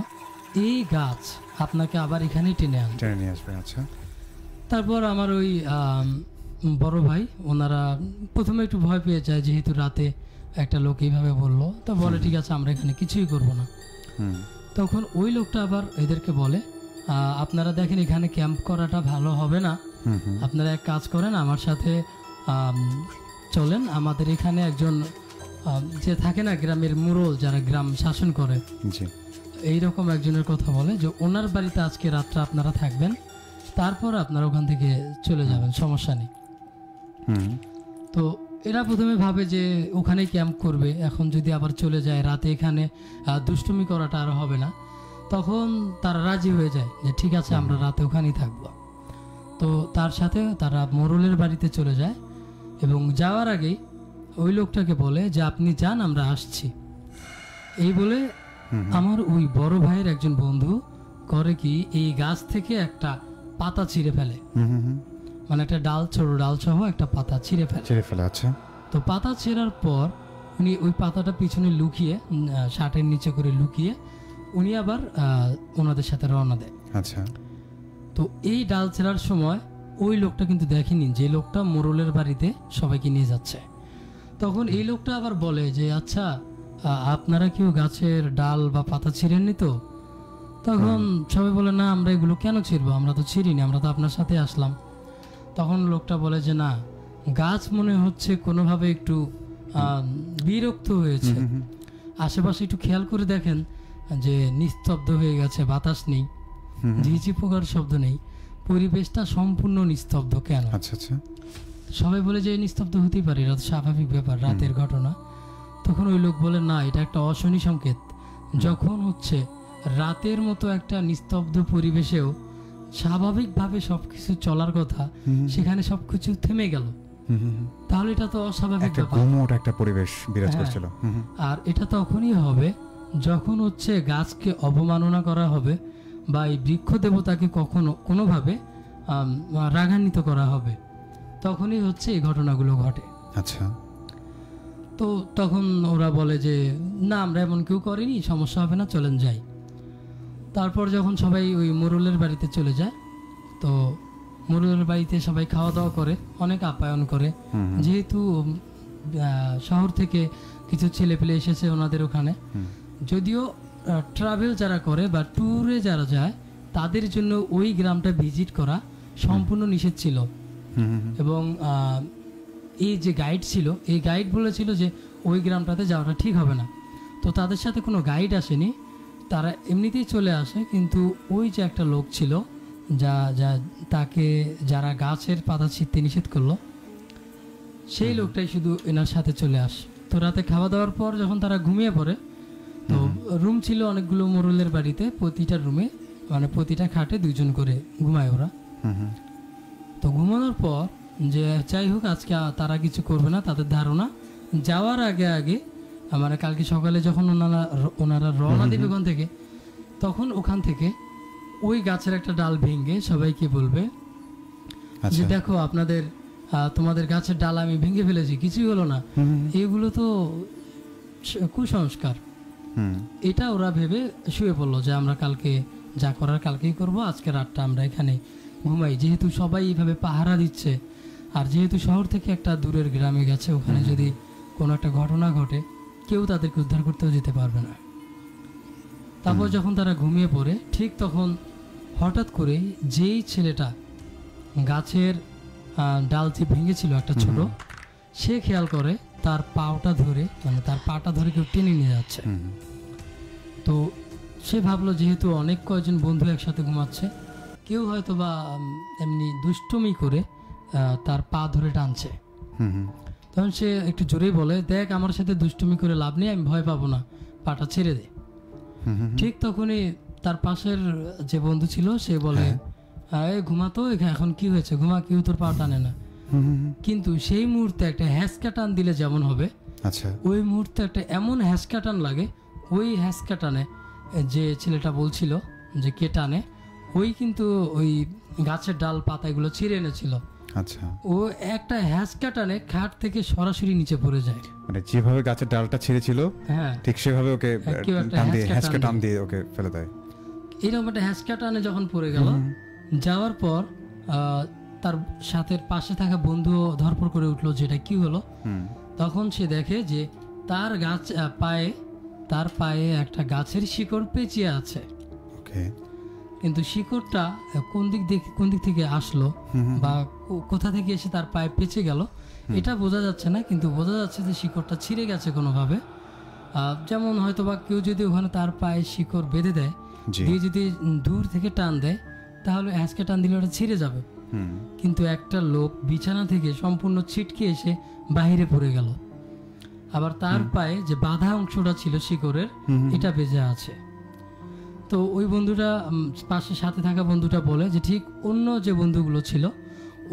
এই গাছ আপনাকে আবার এখানেই টেনে আনবে। টেনে নিয়ে আসবে। আচ্ছা। তারপর আমার ওই বড় ভাই, ওনারা প্রথমে একটু ভয় পেয়ে যায়, যেহেতু রাতে একটা লোক এইভাবে বললো, তো বলে ঠিক আছে আমরা এখানে কিছুই করব না। হুম তখন ওই লোকটা আবার এদেরকে বলে, আপনারা দেখেন এখানে ক্যাম্প করাটা ভালো হবে না, হুম হুম। আপনারা এক কাজ করেন, আমার সাথে চলেন। আমাদের এখানে একজন যে থাকে না গ্রামের মুরল, যারা গ্রাম শাসন করে, জি। এইরকম একজনের কথা বলে যে ওনার বাড়িতে আজকে রাতটা আপনারা থাকবেন, তারপর আপনারা ওখান থেকে চলে যাবেন, সমস্যা নেই। হুম তো এরা প্রথমে ভাবে যে ওখানেই ক্যাম্প করবে, এখন যদি আবার চলে যায় রাতে এখানে দুষ্টুমি করাটা আর হবে না, তখন তারা রাজি হয়ে যায় যে ঠিক আছে আমরা রাতে ওখানেই থাকবো। তো তার সাথে তারা মোরলের বাড়িতে চলে যায় এবং যাওয়ার আগেই ওই লোকটাকে বলে যে আপনি যান, আমরা আসছি। এই বলে আমার ওই বড় ভাইয়ের একজন বন্ধু করে কি, এই গাছ থেকে একটা পাতা ছিঁড়ে ফেলে, হুম হুম হুম। মানে একটা ডাল, ছোট ডাল সহ একটা পাতা ছিঁড়ে ফেলে। ছেড়ে ফেলে। আচ্ছা। তো পাতা ছেঁড়ার পর উনি ওই পাতাটা পিছনে লুকিয়ে, শার্টের নিচে করে লুকিয়ে উনি আবার ওনাদের সাথে রওনা দেয়। আচ্ছা। তো এই ডাল ছেঁড়ার সময় ওই লোকটা কিন্তু দেখেনি যে লোকটা মোরলের বাড়িতে সবাইকে নিয়ে যাচ্ছে। তখন এই লোকটা আবার বলে যে আচ্ছা আপনারা কেউ গাছের ডাল বা পাতা ছিঁড়েননি তো? তখন সবাই বলে না, আমরা এগুলো কেন ছিঁড়বো, আমরা তো ছিঁড়িনি, আমরা তো আপনার সাথে আসলাম। তখন লোকটা বলে যে না, গাছ মনে হচ্ছে কোনোভাবে একটু বিরক্ত হয়েছে, আশেপাশে একটু খেয়াল করে দেখেন যে নিস্তব্ধ হয়ে গেছে, বাতাস নেই, ঝিঝি পোকার শব্দ নেই, পরিবেশটা সম্পূর্ণ নিস্তব্ধ কেন? আচ্ছা আচ্ছা। সবাই বলে যে নিস্তব্ধ হতেই পারে, এটা তো স্বাভাবিক ব্যাপার, রাতের ঘটনা। তখন ওই লোক বলে না, এটা একটা অশনি সংকেত। যখন হচ্ছে রাতের মতো একটা নিস্তব্ধ পরিবেশেও স্বাভাবিকভাবে সবকিছু চলার কথা, সেখানে সবকিছু থেমে গেল, তাহলে এটা তো অস্বাভাবিক একটা ব্যাপার। গুমোট একটা পরিবেশ বিরাজ হ্যাঁ। করছিল। আর এটা তখনই হবে যখন হচ্ছে গাছকে অবমাননা করা হবে বা এই বৃক্ষ দেবতাকে কখনো কোনোভাবে রাগান্বিত করা হবে, তখনই হচ্ছে এই ঘটনাগুলো ঘটে। আচ্ছা। তো তখন ওরা বলে যে না, আমরা এমন কেউ করিনি, সমস্যা হবে না, চলেন যাই। তারপর যখন সবাই ওই মোরলের বাড়িতে চলে যায়, তো মোরলের বাড়িতে সবাই খাওয়া দাওয়া করে, অনেক আপ্যায়ন করে, যেহেতু শহর থেকে কিছু ছেলে পেলে এসেছে ওনাদের ওখানে। যদিও ট্রাভেল যারা করে বা ট্যুরে যারা যায়, তাদের জন্য ওই গ্রামটা ভিজিট করা সম্পূর্ণ নিষেধ ছিল। এবং এই যে গাইড ছিল, এই গাইড বলেছিল যে ওই গ্রামটাতে যাওয়াটা ঠিক হবে না। তো তাদের সাথে কোনো গাইড আসেনি, তারা এমনিতেই চলে আসে। কিন্তু ওই যে একটা লোক ছিল তাকে যারা গাছের পাতা ছিঁড়তে নিষেধ করলো, সেই লোকটাই শুধু এনার সাথে চলে আসে। তো রাতে খাওয়া দাওয়ার পর যখন তারা ঘুমিয়ে পড়ে, তো রুম ছিল অনেকগুলো মোরলের বাড়িতে, প্রতিটা রুমে মানে প্রতিটা খাটে দুইজন করে ঘুমায় ওরা। তো ঘুমানোর পর যে যাই হোক আজকে তারা কিছু করবে না, তাদের ধারণা যাওয়ার আগে আগে মানে কালকে সকালে যখন ওনারা রওনা দেবে ওখান থেকে, তখন ওখান থেকে ওই গাছের একটা ডাল ভেঙে সবাইকে বলবে যে দেখো আপনাদের তোমাদের গাছের ডাল আমি ভেঙে ফেলেছি, কিছুই হলো না, এগুলো তো কুসংস্কার। এটা ওরা ভেবে শুয়ে পড়লো যে আমরা কালকে যা করার কালকেই করব, আজকে রাতটা আমরা এখানে ঘুমাই। যেহেতু সবাই এইভাবে পাহারা দিচ্ছে, আর যেহেতু শহর থেকে একটা দূরের গ্রামে গেছে, ওখানে যদি কোনো একটা ঘটনা ঘটে কেউ তাদেরকে উদ্ধার করতেও যেতে পারবে না। তারপর যখন তারা ঘুমিয়ে পড়ে, ঠিক তখন হঠাৎ করে যেই ছেলেটা গাছের ডালটি ভেঙেছিল একটা ছোট, সে খেয়াল করে তার পাটা ধরে মানে তার পাটা ধরে কেউ টেনে নিয়ে যাচ্ছে। তো সে ভাবলো যেহেতু অনেক কয়েকজন বন্ধু একসাথে ঘুমাচ্ছে, কেউ হয়তো বা এমনি দুষ্টুমি করে তার পা ধরে টানছে। তখন সে একটু জোরেই বলে, দেখ আমার সাথে দুষ্টুমি করে লাভ নেই, আমি ভয় পাবো না, পাটা ছেড়ে দে। ঠিক তখনই তার পাশের যে বন্ধু ছিল সে বলে, ঘুমাতো, এখন কি হয়েছে, ঘুমা, কেউ তোর পা টানে না। কিন্তু সেই মুহূর্তে একটা হ্যাঁচকা টান দিলে যেমন হবে, আচ্ছা ওই মুহূর্তে একটা এমন হ্যাঁচকা টান লাগে, ওই হ্যাঁচকা টানে যে ছেলেটা বলছিল যে কে টানে, ওই কিন্তু ওই গাছের ডাল পাতা এগুলো ছিঁড়ে এনেছিল। আচ্ছা, ও একটা হ্যাঁচকা টানে খাট থেকে সরাসরি নিচে পড়ে যায়। মানে যেভাবে গাছের ডালটা ছিঁড়েছিল হ্যাঁ, ঠিক সেভাবে ওকে কেউ একটা টান দিয়ে হ্যাঁচকা টান দিয়ে ওকে ফেলে দেয়। এরকম একটা হ্যাঁচকা টানে যখন পড়ে গেল, যাওয়ার পর তার সাথে পাশে থাকা বন্ধু ধরপড় করে উঠলো যেটা কি হলো। তখন সে দেখে যে তার তার পায়ে একটা গাছের শিকড় পেঁচিয়ে আছে। ওকে, কিন্তু শিকড়টা কোন দিক থেকে আসলো বা কোথা থেকে এসে তার পায়ে পেঁচে গেল এটা বোঝা যাচ্ছে না, কিন্তু বোঝা যাচ্ছে যে শিকড়টা ছিঁড়ে গেছে কোনোভাবে। যেমন হয়তো বা কেউ যদি ওখানে তার পায়ে শিকড় বেঁধে দেয়, দিয়ে যদি দূর থেকে টান দেয় তাহলে হ্যাঁচকে টান দিলে ওটা ছিঁড়ে যাবে। কিন্তু একটা লোক বিছানা থেকে সম্পূর্ণ ছিটকে এসে বাহিরে পড়ে গেল, আবার তার পায়ে যে বাঁধা অংশটা ছিল শিকড়ের এটা বেঁচে আছে। তো ওই বন্ধুটা পাশে সাথে থাকা বন্ধুটা বলে যে ঠিক অন্য যে বন্ধুগুলো ছিল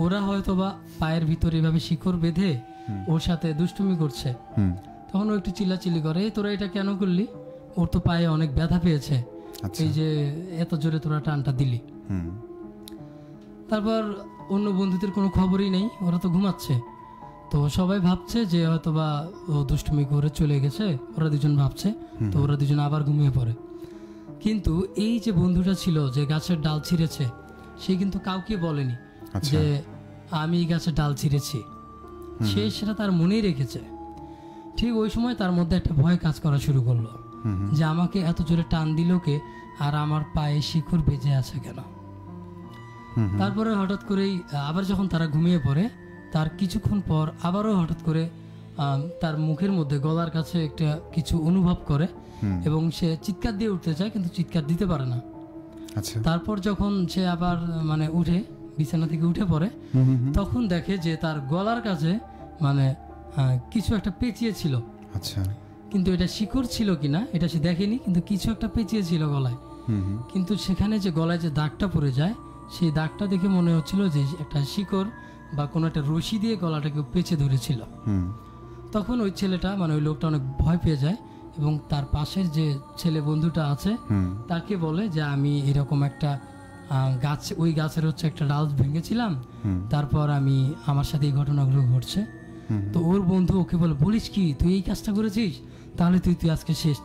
ওরা হয়তো বা পায়ের ভিতরে এভাবে শিকড় বেঁধে ওর সাথে দুষ্টুমি করছে। তখন ও একটু চিল্লাচিল্লি করে, তোরা এটা কেন করলি, ওর তো পায়ে অনেক ব্যথা পেয়েছে, এই যে এত জোরে তোরা টানটা দিলি। তারপর অন্য বন্ধুদের কোনো খবরই নেই, ওরা তো ঘুমাচ্ছে। তো সবাই ভাবছে যে হয়তো বা ও দুষ্টুমি করে চলে গেছে, ওরা দুজন ভাবছে। তো ওরা দুজন আবার ঘুমিয়ে পড়ে। কিন্তু এই যে বন্ধুটা ছিল যে গাছের ডাল ছিঁড়েছে, সে কিন্তু কাউকে বলেনি যে আমি এই গাছের ডাল ছিঁড়েছি, সে সেটা তার মনেই রেখেছে। ঠিক ওই সময় তার মধ্যে একটা ভয় কাজ করা শুরু করলো যে আমাকে এত জোরে টান দিল কে, আর আমার পায়ে শিকড় বেজে আছে কেন। তারপরে হঠাৎ করেই আবার যখন তারা ঘুমিয়ে পড়ে, তার কিছুক্ষণ পর আবারও হঠাৎ করে তার মুখের মধ্যে গলার কাছে একটা কিছু অনুভব করে এবং সে চিৎকার দিয়ে উঠতে চায়, কিন্তু চিৎকার দিতে পারে না। তারপর যখন সে আবার মানে উঠে বিছানা থেকে উঠে পড়ে, তখন দেখে যে তার গলার কাছে মানে কিছু একটা পেঁচিয়ে ছিল। কিন্তু এটা শিকড় ছিল কিনা এটা সে দেখেনি, কিন্তু কিছু একটা পেঁচিয়ে ছিল গলায়। কিন্তু সেখানে যে গলায় যে দাগটা পড়ে যায়, সেই দাগটা দেখে মনে হচ্ছিল যে একটা শিকড় বা কোনো একটা রশি দিয়ে গলাটাকে পেঁচে ধরেছিল। তখন ওই ছেলেটা মানে ওই লোকটা অনেক ভয় পেয়ে যায় এবং তার পাশের যে ছেলে বন্ধুটা আছে তাকে বলে যে আমি এরকম একটা গাছ, ওই গাছের হচ্ছে একটা ডাল ভেঙেছিলাম, তারপর আমার সাথে এই ঘটনাগুলো ঘটছে। তো ওর বন্ধু ওকে বলে, বলিস কি, তুই এই কাজটা করেছিস, তাহলে তুই আজকে শেষ,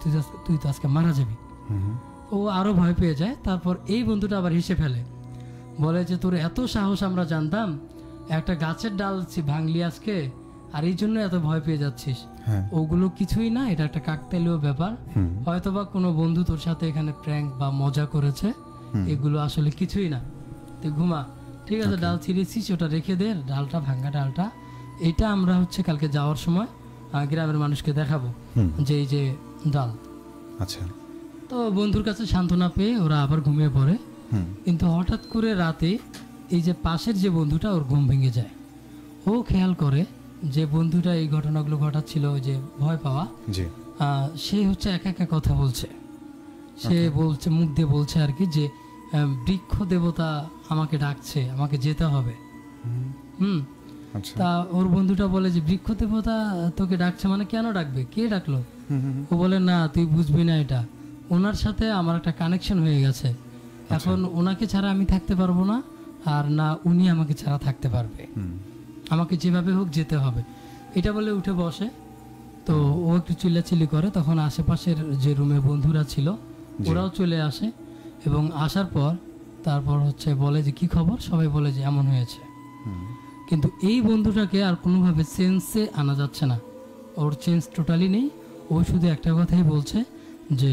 তুই তো আজকে মারা যাবি। ও আরো ভয় পেয়ে যায়। তারপর এই বন্ধুটা আবার হেসে ফেলে, বলে যে তোর এত সাহস, আমরা জানতাম একটা গাছের ডাল ভাঙলি আজকে, আর এই জন্য এত ভয় পেয়ে যাচ্ছিস। ওগুলো কিছুই না, এটা একটা কাকতালীয় ব্যাপার, হয়তোবা কোনো বন্ধু তোর সাথে এখানে প্র্যাঙ্ক বা মজা করেছে, এগুলো আসলে কিছুই না, তুই ঘুমা, ঠিক আছে। ডাল ছিঁড়েছিস ওটা রেখে দে, ডালটা ভাঙা ডালটা, এটা আমরা হচ্ছে কালকে যাওয়ার সময় গ্রামের মানুষকে দেখাবো যে এই যে ডাল। আচ্ছা। তো বন্ধুর কাছে সান্ত্বনা পেয়ে ওরা আবার ঘুমিয়ে পড়ে। কিন্তু হঠাৎ করে রাতে এই যে পাশের যে বন্ধুটা, ওর ঘুম ভেঙে যায়। ও খেয়াল করে যে বন্ধুটা এই ঘটনাগুলো ঘটাচ্ছিল, ওই যে ভয় পাওয়া, সে হচ্ছে একা একা কথা বলছে। সে বলছে, মুখ দিয়ে বলছে আর কি, যে বৃক্ষ দেবতা আমাকে ডাকছে, আমাকে যেতে হবে। তা ওর বন্ধুটা বলে যে বৃক্ষ দেবতা তোকে ডাকছে মানে কেন ডাকবে, কে ডাকলো? ও বলে না, তুই বুঝবি না, এটা ওনার সাথে আমার একটা কানেকশন হয়ে গেছে, এখন ওনাকে ছাড়া আমি থাকতে পারবো না, আর না উনি আমাকে ছাড়া থাকতে পারবে, আমাকে যেভাবে হোক যেতে হবে। এটা বলে উঠে বসে। তো ও একটু চিল্লাচিল্লি করে, তখন আশেপাশের যে রুমে বন্ধুরা ছিল ওরাও চলে আসে এবং আসার পর তারপর হচ্ছে বলে যে কি খবর, সবাই বলে যে এমন হয়েছে। কিন্তু এই বন্ধুটাকে আর কোনোভাবে সেন্সে আনা যাচ্ছে না, ওর চেঞ্জ টোটালি নেই। ও শুধু একটা কথাই বলছে যে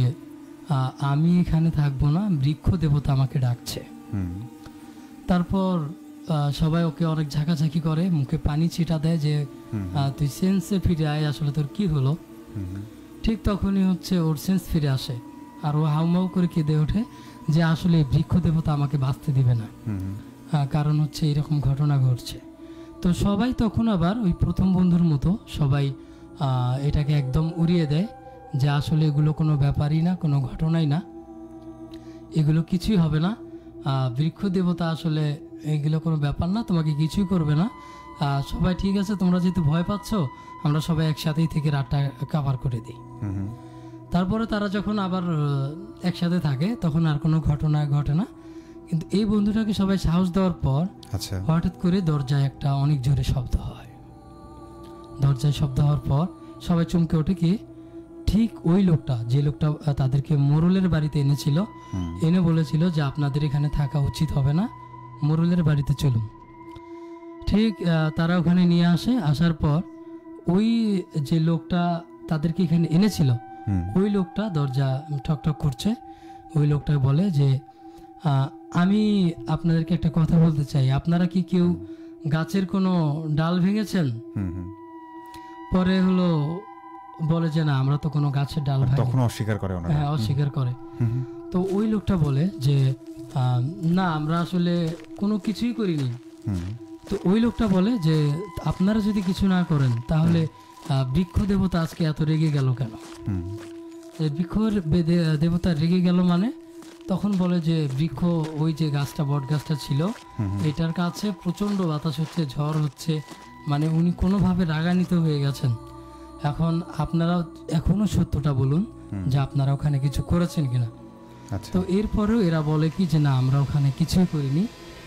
আমি এখানে থাকবো না, বৃক্ষ দেবতা আমাকে ডাকছে। তারপর সবাই ওকে অনেক ঝাঁকাঝাঁকি করে, মুখে পানি ছিটা দেয় যে তুই সেন্সে ফিরে আয়, আসলে তোর কি হলো। ঠিক তখনই হচ্ছে ওর সেন্স ফিরে আসে, আর ও হাউমাউ করে কেঁদে ওঠে যে আসলে বৃক্ষ দেবতা আমাকে বাঁচতে দিবে না, কারণ হচ্ছে এরকম ঘটনা ঘটছে। তো সবাই তখন আবার ওই প্রথম বন্ধুর মতো সবাই এটাকে একদম উড়িয়ে দেয় যে আসলে এগুলো কোনো ব্যাপারই না, কোনো ঘটনাই না, এগুলো কিছুই হবে না, বৃক্ষ দেবতা আসলে এগুলো কোনো ব্যাপার না, তোমাকে কিছুই করবে না, সবাই ঠিক আছে, তোমরা যেহেতু ভয় পাচ্ছ আমরা সবাই একসাথেই থেকে রাতটা কাভার করে দিই। তারপরে তারা যখন আবার একসাথে থাকে তখন আর কোনো ঘটনা ঘটে না, কিন্তু এই বন্ধুটাকে সবাই সাহস দেওয়ার পর আচ্ছা হঠাৎ করে দরজায় একটা অনেক জোরে শব্দ হয়। দরজায় শব্দ হওয়ার পর সবাই চমকে ওঠে কি ঠিক ওই লোকটা, যে লোকটা তাদেরকে মোরলের বাড়িতে এনেছিল, এনে বলেছিল যে আপনাদের এখানে থাকা উচিত হবে না, মোরলের বাড়িতে চলুন। ঠিক তারা ওখানে নিয়ে আসে। আসার পর ওই যে লোকটা তাদেরকে এখানে এনেছিল, ওই লোকটা দরজা ঠকঠক করছে। ওই লোকটা বলে যে আমি আপনাদেরকে একটা কথা বলতে চাই, আপনারা কি কেউ গাছের কোনো ডাল ভেঙেছেন? পরে হলো বলে যে না, আমরা তো কোনো গাছের ডাল ভাঙি। তখন অস্বীকার করে ওনারা। হ্যাঁ, অস্বীকার করে। তো ওই লোকটা বলে যে না, আমরা আসলে কোনো কিছুই করিনি। তো ওই লোকটা বলে যে আপনারা যদি কিছু না করেন তাহলে বৃক্ষ দেবতা আজকে এত রেগে গেল কেন? বৃক্ষ দেবতা রেগে গেল মানে? তখন বলে যে বৃক্ষ, ওই যে গাছটা, বট গাছটা ছিল, এটার কাছে প্রচন্ড বাতাস হচ্ছে, ঝড় হচ্ছে, মানে উনি কোনোভাবে রাগান্বিত হয়ে গেছেন। এখন আপনারা এখনো সত্যটা বলুন যে আপনারা ওখানে কিছু করেছেন কিনা। তো এরপরেও এরা বলে কি যে না, আমরা ওখানে কিছুই করিনি,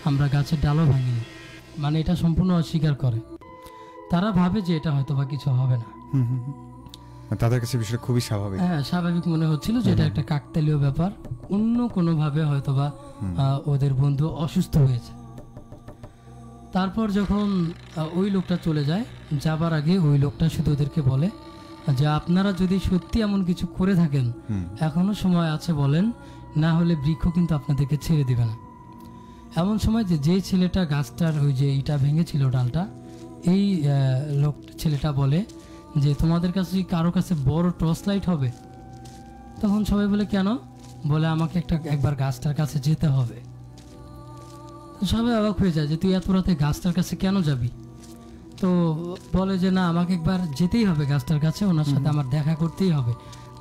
আমরা গাছের ডালও ভাঙিনি, মানে এটা সম্পূর্ণ অস্বীকার করে। তারা ভাবে যে এটা হয়তো বা কিছু হবে না, তাদের কাছে বিষয়টা খুবই স্বাভাবিক। হ্যাঁ, স্বাভাবিক মনে হচ্ছিল যে এটা একটা কাকতালীয় ব্যাপার, অন্য কোনোভাবে হয়তো বা ওদের বন্ধু অসুস্থ হয়েছে। তারপর যখন ওই লোকটা চলে যায়, যাবার আগে ওই লোকটা শুধু ওদেরকে বলে যে আপনারা যদি সত্যি এমন কিছু করে থাকেন এখনো সময় আছে বলেন, না হলে বৃক্ষ কিন্তু আপনাদেরকে ছেড়ে দিবে না। এমন সময় যে ছেলেটা গাছটার ওই যে ইটা ভেঙেছিল ডালটা, এই ছেলেটা বলে যে তোমাদের কাছে কারো কাছে বড় টর্চ লাইট হবে? তখন সবাই বলে কেন? বলে আমাকে একবার গাছটার কাছে যেতে হবে। সবাই অবাক হয়ে যায় যে তুই এত রাতে গাছটার কাছে কেন যাবি? তো বলে যে না, আমাকে একবার যেতেই হবে গাছটার কাছে, ওনার সাথে আমার দেখা করতেই হবে,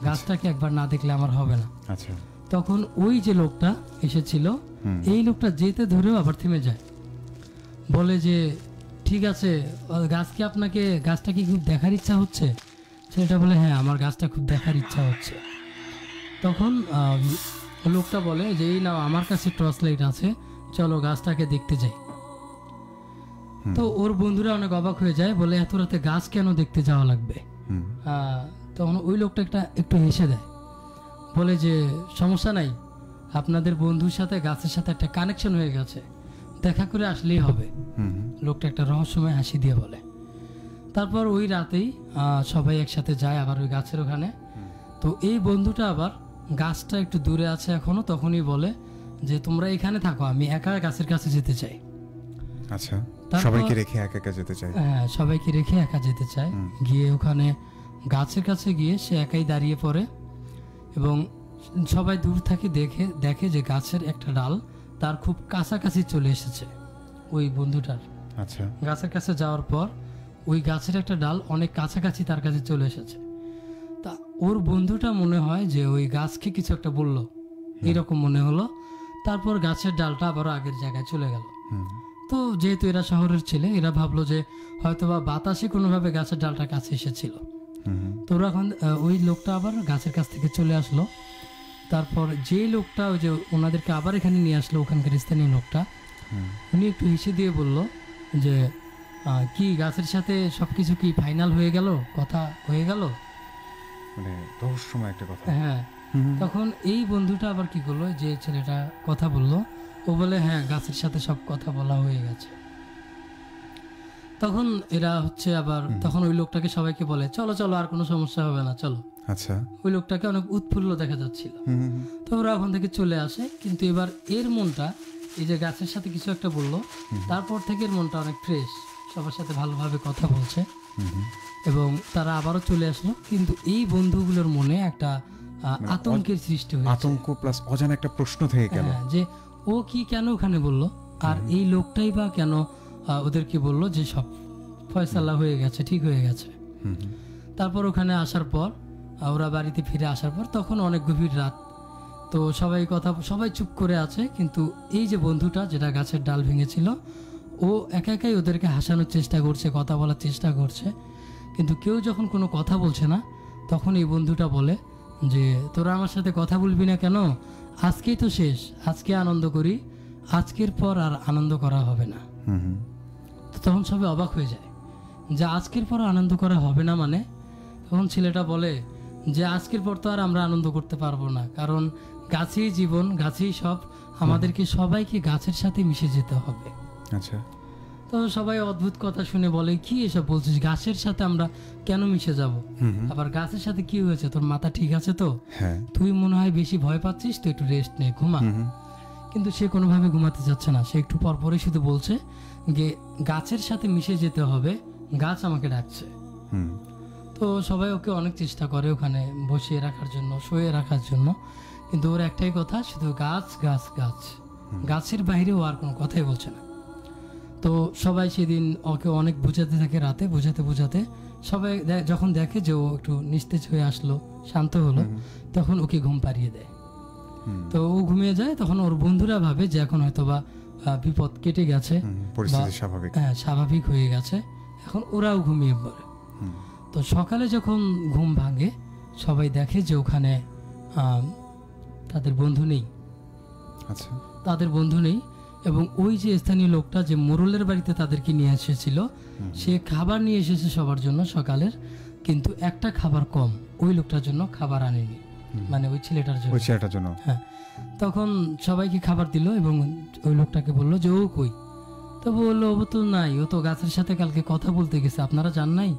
গাছটাকে একবার না দেখলে আমার হবে না। আচ্ছা, তখন ওই যে লোকটা এসেছিল, এই লোকটা যেতে ধরেও আবার থেমে যায়, বলে যে ঠিক আছে, গাছটা কি খুব দেখার ইচ্ছা হচ্ছে? ছেলেটা বলে হ্যাঁ, আমার গাছটা খুব দেখার ইচ্ছা হচ্ছে। তখন লোকটা বলে যে এই নাও, আমার কাছে টর্চ লাইট আছে, চলো গাছটাকে দেখতে যাই। তো ওর বন্ধুরা অনেক অবাক হয়ে যায়, বলে এত রাতে গাছ কেন দেখতে যাওয়া লাগবে? তখন ওই লোকটা একটু হেসে দেয়, বলে যে সমস্যা নাই, আপনাদের বন্ধুর সাথে গাছের সাথে একটা কানেকশন হয়ে গেছে, দেখা করে আসলেই হবে। লোকটা একটা রহস্যময় হাসি দিয়ে বলে। তারপর ওই রাতেই সবাই একসাথে যায় আবার ওই গাছের ওখানে। তো এই বন্ধুটা আবার, গাছটা একটু দূরে আছে এখনো, তখনই বলে যে তোমরা এখানে থাকো, আমি একা গাছের কাছে যেতে চাই। আচ্ছা, সবাইকে রেখে একা একা যেতে চাই? হ্যাঁ, সবাইকে রেখে একা যেতে চায়। গিয়ে ওখানে গাছের কাছে গিয়ে সে একাই দাঁড়িয়ে পড়ে এবং সবাই দূর থেকে দেখে যে গাছের একটা ডাল তার খুব কাছাকাছি চলে এসেছে ওই বন্ধুটার। আচ্ছা, গাছের কাছে যাওয়ার পর ওই গাছের একটা ডাল অনেক কাছাকাছি তার কাছে চলে এসেছে। তা ওর বন্ধুটা মনে হয় যে ওই গাছকে কিছু একটা বলল, এরকম মনে হলো। তারপর গাছের ডালটা আবারও আগের জায়গায় চলে গেল। তো যেহেতু এরা শহরের ছেলে, এরা ভাবলো যে হয়তোবা বাতাসে কোনোভাবে গাছের ডালটা কাছে এসেছিল। তো ওরা এখন ওই লোকটা আবার গাছের কাছ থেকে চলে আসলো। তারপর যে লোকটা ওই যে ওনাদেরকে আবার এখানে নিয়ে আসলো, ওখানকার স্থানীয় লোকটা, উনি একটু হেসে দিয়ে বলল যে কি গাছের সাথে সবকিছু কি ফাইনাল হয়ে গেল, কথা হয়ে গেল? মানে রহস্যময় একটা কথা। হ্যাঁ। তখন এই বন্ধুটা আবার কি করলো, যে ছেলেটা কথা বললো, ও বলে হ্যাঁ, গাছের সাথে সব কথা বলা হয়ে গেছে। তখন এরা হচ্ছে আবার, তখন ওই লোকটাকে সবাইকে বলে চলো চলো, আর কোনো সমস্যা হবে না, চলো। আচ্ছা, ওই লোকটাকে অনেক উৎফুল্ল দেখা যাচ্ছিল। তো ওরা ওখান থেকে চলে আসে। কিন্তু এবার এর মনটা, এই যে গাছের সাথে কিছু একটা বললো, তারপর থেকে এর মনটা অনেক ফ্রেশ, সবার সাথে ভালোভাবে কথা বলছে এবং তারা আবারও চলে আসলো। কিন্তু এই বন্ধুগুলোর মনে একটা আতঙ্কের সৃষ্টি হয়েছে, আতঙ্ক প্লাস অজানা একটা প্রশ্ন থেকে গেল যে ও কি কেন ওখানে বললো, আর এই লোকটাই বা কেন ওদেরকে বললো যে সব ফয়সালা হয়ে গেছে, ঠিক হয়ে গেছে। তারপর ওখানে আসার পর, ওরা বাড়িতে ফিরে আসার পর, তখন অনেক গভীর রাত। তো সবাই চুপ করে আছে। কিন্তু এই যে বন্ধুটা, যেটা গাছের ডাল ভেঙেছিল, ও একা একাই ওদেরকে হাসানোর চেষ্টা করছে, কথা বলার চেষ্টা করছে। কিন্তু কেউ যখন কোনো কথা বলছে না, তখন এই বন্ধুটা বলে যে তোরা আমার সাথে কথা বলবি না কেন? আজকেই তো শেষ, আজকে আনন্দ করি, আজকের পর আর আনন্দ করা হবে না। হুম হুম তো তখন সবাই অবাক হয়ে যায় যে আজকের পর আনন্দ করা হবে না মানে। তখন ছেলেটা বলে যে আজকের পর তো আর আমরা আনন্দ করতে পারবো না, কারণ গাছেই জীবন, গাছেই সব, আমাদেরকে সবাইকে গাছের সাথে মিশে যেতে হবে। আচ্ছা। তো সবাই অদ্ভুত কথা শুনে বলে কি এসব বলছিস, গাছের সাথে আমরা কেন মিশে যাব? হুম হুম আবার গাছের সাথে কি হয়েছে, তোর মাথা ঠিক আছে তো? হ্যাঁ। তুই মনে হয় বেশি ভয় পাচ্ছিস, তো একটু রেস্ট নে, ঘুমা। হুম হুম কিন্তু সে কোনোভাবে ঘুমাতে যাচ্ছে না, সে একটু পরপরই শুধু বলছে যে গাছের সাথে মিশে যেতে হবে, গাছ আমাকে ডাকছে। হুম তো সবাই ওকে অনেক চেষ্টা করে ওখানে বসিয়ে রাখার জন্য, শুয়ে রাখার জন্য, কিন্তু ওর একটাই কথা, শুধু গাছ গাছ গাছ, গাছের বাইরে ও আর কোনো কথাই বলছে না। তো সবাই সেদিন ওকে অনেক বোঝাতে থাকে, রাতে বোঝাতে বোঝাতে সবাই যখন দেখে যে ও একটু নিস্তেজ হয়ে আসলো, শান্ত হলো, তখন ওকে ঘুম পাড়িয়ে দেয়। হুম তো ও ঘুমিয়ে যায়। তখন ওর বন্ধুরা ভাবে যে এখন হয়তোবা বিপদ কেটে গেছে, হুম, পরিস্থিতি স্বাভাবিক। হ্যাঁ স্বাভাবিক হয়ে গেছে, এখন ওরাও ঘুমিয়ে পড়ে। হুম তো সকালে যখন ঘুম ভাঙে সবাই দেখে যে ওখানে তাদের বন্ধু নেই, আচ্ছা। তাদের বন্ধু নেই। এবং ওই যে স্থানীয় লোকটা যে মোরলের বাড়িতে তাদেরকে নিয়ে এসেছিল, সে খাবার নিয়ে এসেছে সবার জন্য সকালের, কিন্তু একটা খাবার কম, ওই লোকটার জন্য খাবার আনেনি, মানে ওই ছেলেটার জন্য। ওই ছেলেটার জন্য। হ্যাঁ। তখন সবাইকে খাবার দিল এবং ওই লোকটাকে বললো যে ও কই? তো বললো ও তো নাই, ও তো গাছের সাথে কালকে কথা বলতে গেছে, আপনারা জান নাই,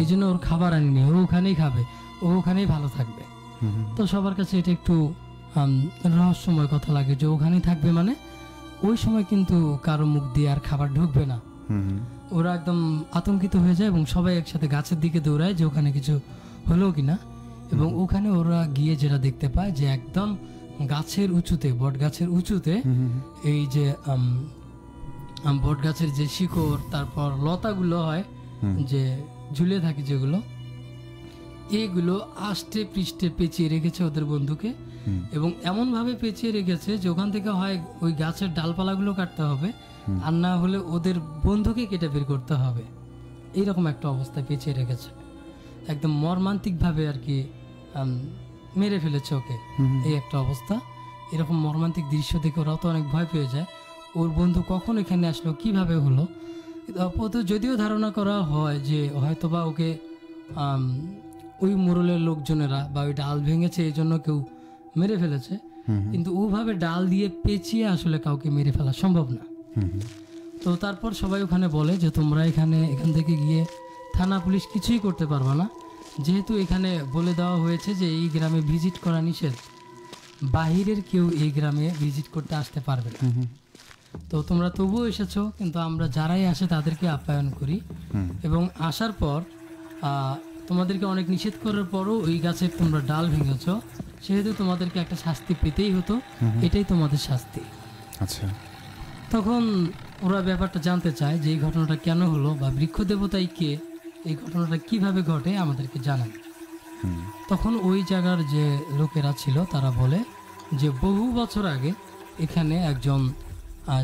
এই জন্য ওর খাবার আনিনি, ও ওখানেই খাবে, ও ওখানেই ভালো থাকবে। হুম হুম তো সবার কাছে এটা একটু রহস্যময় কথা লাগে যে ওখানেই থাকবে, মানে ওই সময় কিন্তু কারো মুখ দিয়ে আর খাবার ঢুকবে না। হুম হুম ওরা একদম আতঙ্কিত হয়ে যায় এবং সবাই একসাথে গাছের দিকে দৌড়ায় যে ওখানে কিছু হলো কিনা। এবং ওখানে ওরা গিয়ে যেটা দেখতে পায় যে একদম গাছের উঁচুতে, বট গাছের উঁচুতে, এই যে বট গাছের যে শিকড়, তারপর লতাগুলো হয় যে ঝুলে থাকে যেগুলো, এগুলো আষ্টে পৃষ্ঠে পেঁচিয়ে রেখেছে ওদের বন্ধুকে। এবং এমন ভাবে পেঁচিয়ে রেখেছে যে ওখান থেকে হয় ওই গাছের ডালপালাগুলো কাটতে হবে, আর না হলে ওদের বন্ধুকে কেটে বের করতে হবে। এইরকম একটা অবস্থায় পেঁচিয়ে রেখেছে, একদম মর্মান্তিক ভাবে আর কি মেরে ফেলেছে ওকে। এই একটা অবস্থা, এরকম মর্মান্তিক দৃশ্য দেখে ওরাও তো অনেক ভয় পেয়ে যায়। ওর বন্ধু কখন এখানে আসলো, কিভাবে হলো, যদিও ধারণা করা হয় যে হয়তোবা ওকে ওই মোড়লের লোকজনেরা বা ওই ডাল ভেঙেছে এই জন্য কেউ মেরে ফেলেছে, কিন্তু ওভাবে ডাল দিয়ে পেঁচিয়ে আসলে কাউকে মেরে ফেলা সম্ভব না। তো তারপর সবাই ওখানে বলে যে তোমরা এখান থেকে গিয়ে থানা পুলিশ কিছুই করতে পারবে না, যেহেতু এখানে বলে দেওয়া হয়েছে যে এই গ্রামে ভিজিট করা নিষেধ, বাহিরের কেউ এই গ্রামে ভিজিট করতে আসতে পারবে না। তো তোমরা তবুও এসেছো, কিন্তু আমরা যারাই আসে তাদেরকে আপ্যায়ন করি, এবং আসার পর তোমাদেরকে অনেক নিষেধ করার পরও ওই গাছের তোমরা ডাল ভেঙেছ, সেহেতু তোমাদেরকে একটা শাস্তি পেতেই হতো, এটাই তোমাদের শাস্তি। আচ্ছা। তখন ওরা ব্যাপারটা জানতে চায় যে এই ঘটনাটা কেন হলো, বা বৃক্ষ দেবতাই কে, এই ঘটনাটা কিভাবে ঘটে আমাদেরকে জানান। তখন ওই জায়গার যে লোকেরা ছিল তারা বলে যে বহু বছর আগে এখানে একজন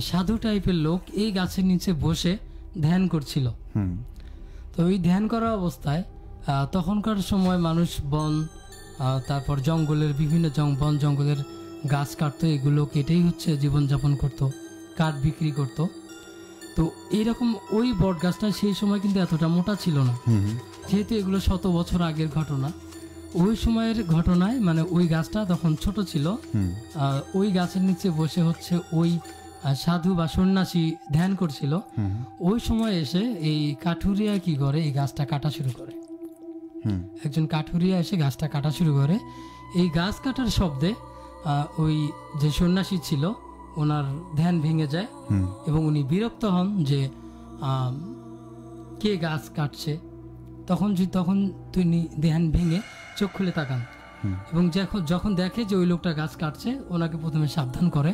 সাধু টাইপের লোক এই গাছের নিচে বসে ধ্যান করছিল। তো ওই ধ্যান করা অবস্থায় তখনকার সময় মানুষ বন, তারপর জঙ্গলের বিভিন্ন বন জঙ্গলের গাছ কাটতো, এগুলো কেটেই হচ্ছে জীবনযাপন করতো, কাঠ বিক্রি করতো। তো এইরকম ওই বট গাছটা সেই সময় কিন্তু এতটা মোটা ছিল না, যেহেতু এগুলো 100 বছর আগের ঘটনা। ওই সময়ের ঘটনায় মানে ওই গাছটা তখন ছোট ছিল, ওই গাছের নিচে বসে হচ্ছে ওই সাধু বা সন্ন্যাসী ধ্যান করছিল। ওই সময় এসে এই কাঠুরিয়া কি করে, এই গাছটা কাটা শুরু করে। একজন কাঠুরিয়া এসে গাছটা কাটা শুরু করে। এই গাছ কাটার শব্দে ওই যে সন্ন্যাসী ছিল ওনার ধ্যান ভেঙে যায় এবং উনি বিরক্ত হন যে কে গাছ কাটছে। তখন তিনি ধ্যান ভেঙে চোখ খুলে তাকান এবং যখন দেখে যে ওই লোকটা গাছ কাটছে, ওনাকে প্রথমে সাবধান করে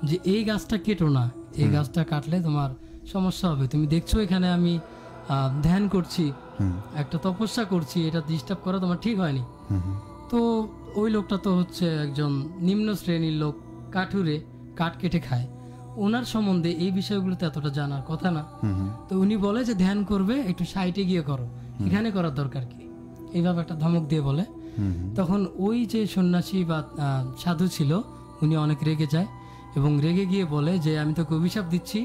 যে এই গাছটা কেটো না, এই গাছটা কাটলে তোমার সমস্যা হবে, তুমি দেখছো এখানে আমি ধ্যান করছি, একটা তপস্যা করছি, এটা ডিস্টার্ব করা তোমার ঠিক হয়নি। তো ওই লোকটা তো হচ্ছে একজন নিম্ন শ্রেণীর লোক, কাঠুরে, কাঠ কেটে খায়, ওনার সম্বন্ধে এই বিষয়গুলোতে এতটা জানার কথা না। তো উনি বলে যে ধ্যান করবে একটু সাইটে গিয়ে করো, এখানে করার দরকার কি, এইভাবে একটা ধমক দিয়ে বলে। তখন ওই যে সন্ন্যাসী বা সাধু ছিল উনি অনেক রেগে যায় এবং রেগে গিয়ে বলে যে আমি তোকে অভিশাপ দিচ্ছি,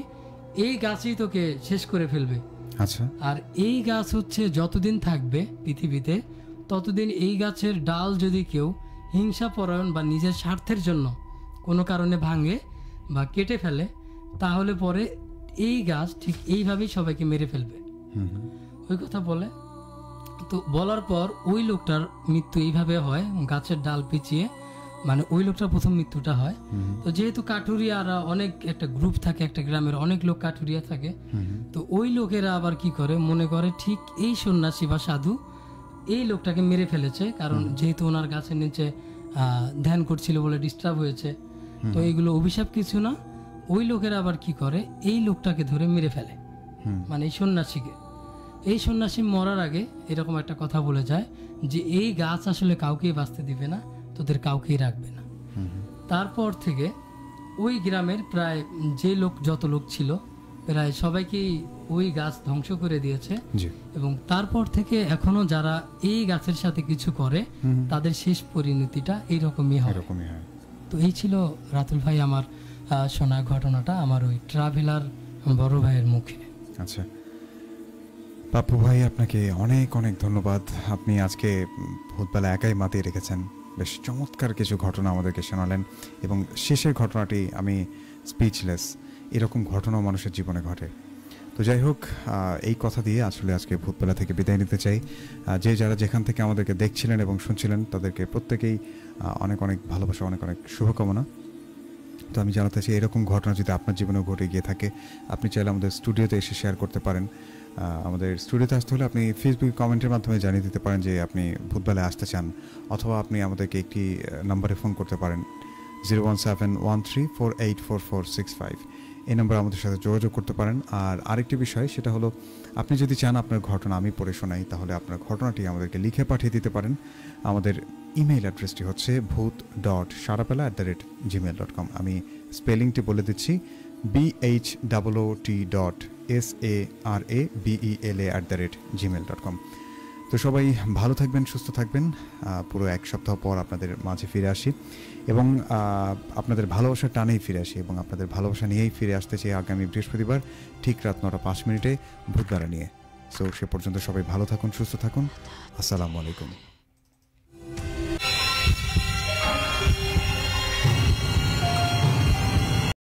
এই গাছই তোকে শেষ করে ফেলবে। আচ্ছা। আর এই গাছ হচ্ছে যতদিন থাকবে পৃথিবীতে ততদিন এই গাছের ডাল যদি কেউ হিংসাপরায়ণ বা নিজের স্বার্থের জন্য কোনো কারণে ভাঙে বা কেটে ফেলে, তাহলে পরে এই গাছ ঠিক এইভাবেই সবাইকে মেরে ফেলবে। ওই কথা বলে, তো বলার পর ওই লোকটার মৃত্যু এইভাবে হয়, গাছের ডাল পিছিয়ে, মানে ওই লোকটার প্রথম মৃত্যুটা হয়। তো যেহেতু কাঠুরিয়ারা অনেক একটা গ্রুপ থাকে, একটা গ্রামের অনেক লোক কাঠুরিয়া থাকে, তো ওই লোকেরা আবার কি করে মনে করে ঠিক এই সন্ন্যাসী বা সাধু এই লোকটাকে মেরে ফেলেছে, কারণ যেহেতু ওনার গাছের নিচে ধ্যান করছিল বলে ডিস্টার্ব হয়েছে। তো এইগুলো অভিশাপ কিছু না, ওই লোকেরা আবার কি করে এই লোকটাকে ধরে মেরে ফেলে, মানে এই সন্ন্যাসীকে। এই সন্ন্যাসী মরার আগে এরকম একটা কথা বলে যায় যে এই গাছ আসলে কাউকেই বাঁচতে দিবে না, তোদের কাউকেই রাখবে না। তারপর থেকে ওই গ্রামের প্রায় যে লোক যত লোক ছিল প্রায় সবাইকেই ওই গাছ ধ্বংস করে দিয়েছে। এবং তারপর থেকে এখনো যারা এই গাছের সাথে কিছু করে তাদের শেষ পরিণতিটা এইরকমই হয়। তো এই ছিল রাতুল ভাই আমার শোনা ঘটনাটা আমার ওই ট্রাভেলার বড় ভাইয়ের মুখে। আচ্ছা পাপ্পু ভাই, আপনাকে অনেক অনেক ধন্যবাদ। আপনি আজকে ভূতবেলা একাই মাতিয়ে রেখেছেন, বেশ চমৎকার কিছু ঘটনা আমাদেরকে শোনালেন। এবং শেষের ঘটনাটি আমি স্পিচলেস, এরকম ঘটনাও মানুষের জীবনে ঘটে। তো যাই হোক, এই কথা দিয়ে আসলে আজকে ভূতবেলা থেকে বিদায় নিতে চাই। যে যারা যেখান থেকে আমাদেরকে দেখছিলেন এবং শুনছিলেন তাদেরকে প্রত্যেকেই অনেক অনেক ভালোবাসা, অনেক অনেক শুভকামনা। তো আমি জানাতে চাই এরকম ঘটনা যদি আপনার জীবনেও ঘটে গিয়ে থাকে, আপনি চাইলে আমাদের স্টুডিওতে এসে শেয়ার করতে পারেন। আমাদের স্টুডিওতে আসতে হলে আপনি ফেসবুক কমেন্টের মাধ্যমে জানিয়ে দিতে পারেন যে আপনি ভূতবেলায় আসতে চান, অথবা আপনি আমাদেরকে একটি নাম্বারে ফোন করতে পারেন 01713484465। এই নাম্বারে আমাদের সাথে যোগাযোগ করতে পারেন। আর আরেকটি বিষয়, সেটা হলো আপনি যদি চান আপনার ঘটনা আমি পড়ে শোনাই, তাহলে আপনার ঘটনাটি আমাদেরকে লিখে পাঠিয়ে দিতে পারেন। আমাদের ইমেইল অ্যাড্রেসটি হচ্ছে bhoot.sarapela@gmail.com। আমি স্পেলিংটি বলে দিচ্ছি, BHOOT.SARABELA@gmail.com। তো সবাই ভালো থাকবেন, সুস্থ থাকবেন। পুরো এক সপ্তাহ পর আপনাদের মাঝে ফিরে আসি এবং আপনাদের ভালোবাসার টানেই ফিরে আসি এবং আপনাদের ভালোবাসা নিয়েই ফিরে আসতে চাই আগামী বৃহস্পতিবার ঠিক রাত 9:05 ভূতবেলা নিয়ে। সো সে পর্যন্ত সবাই ভালো থাকুন, সুস্থ থাকুন। আসসালামু আলাইকুম।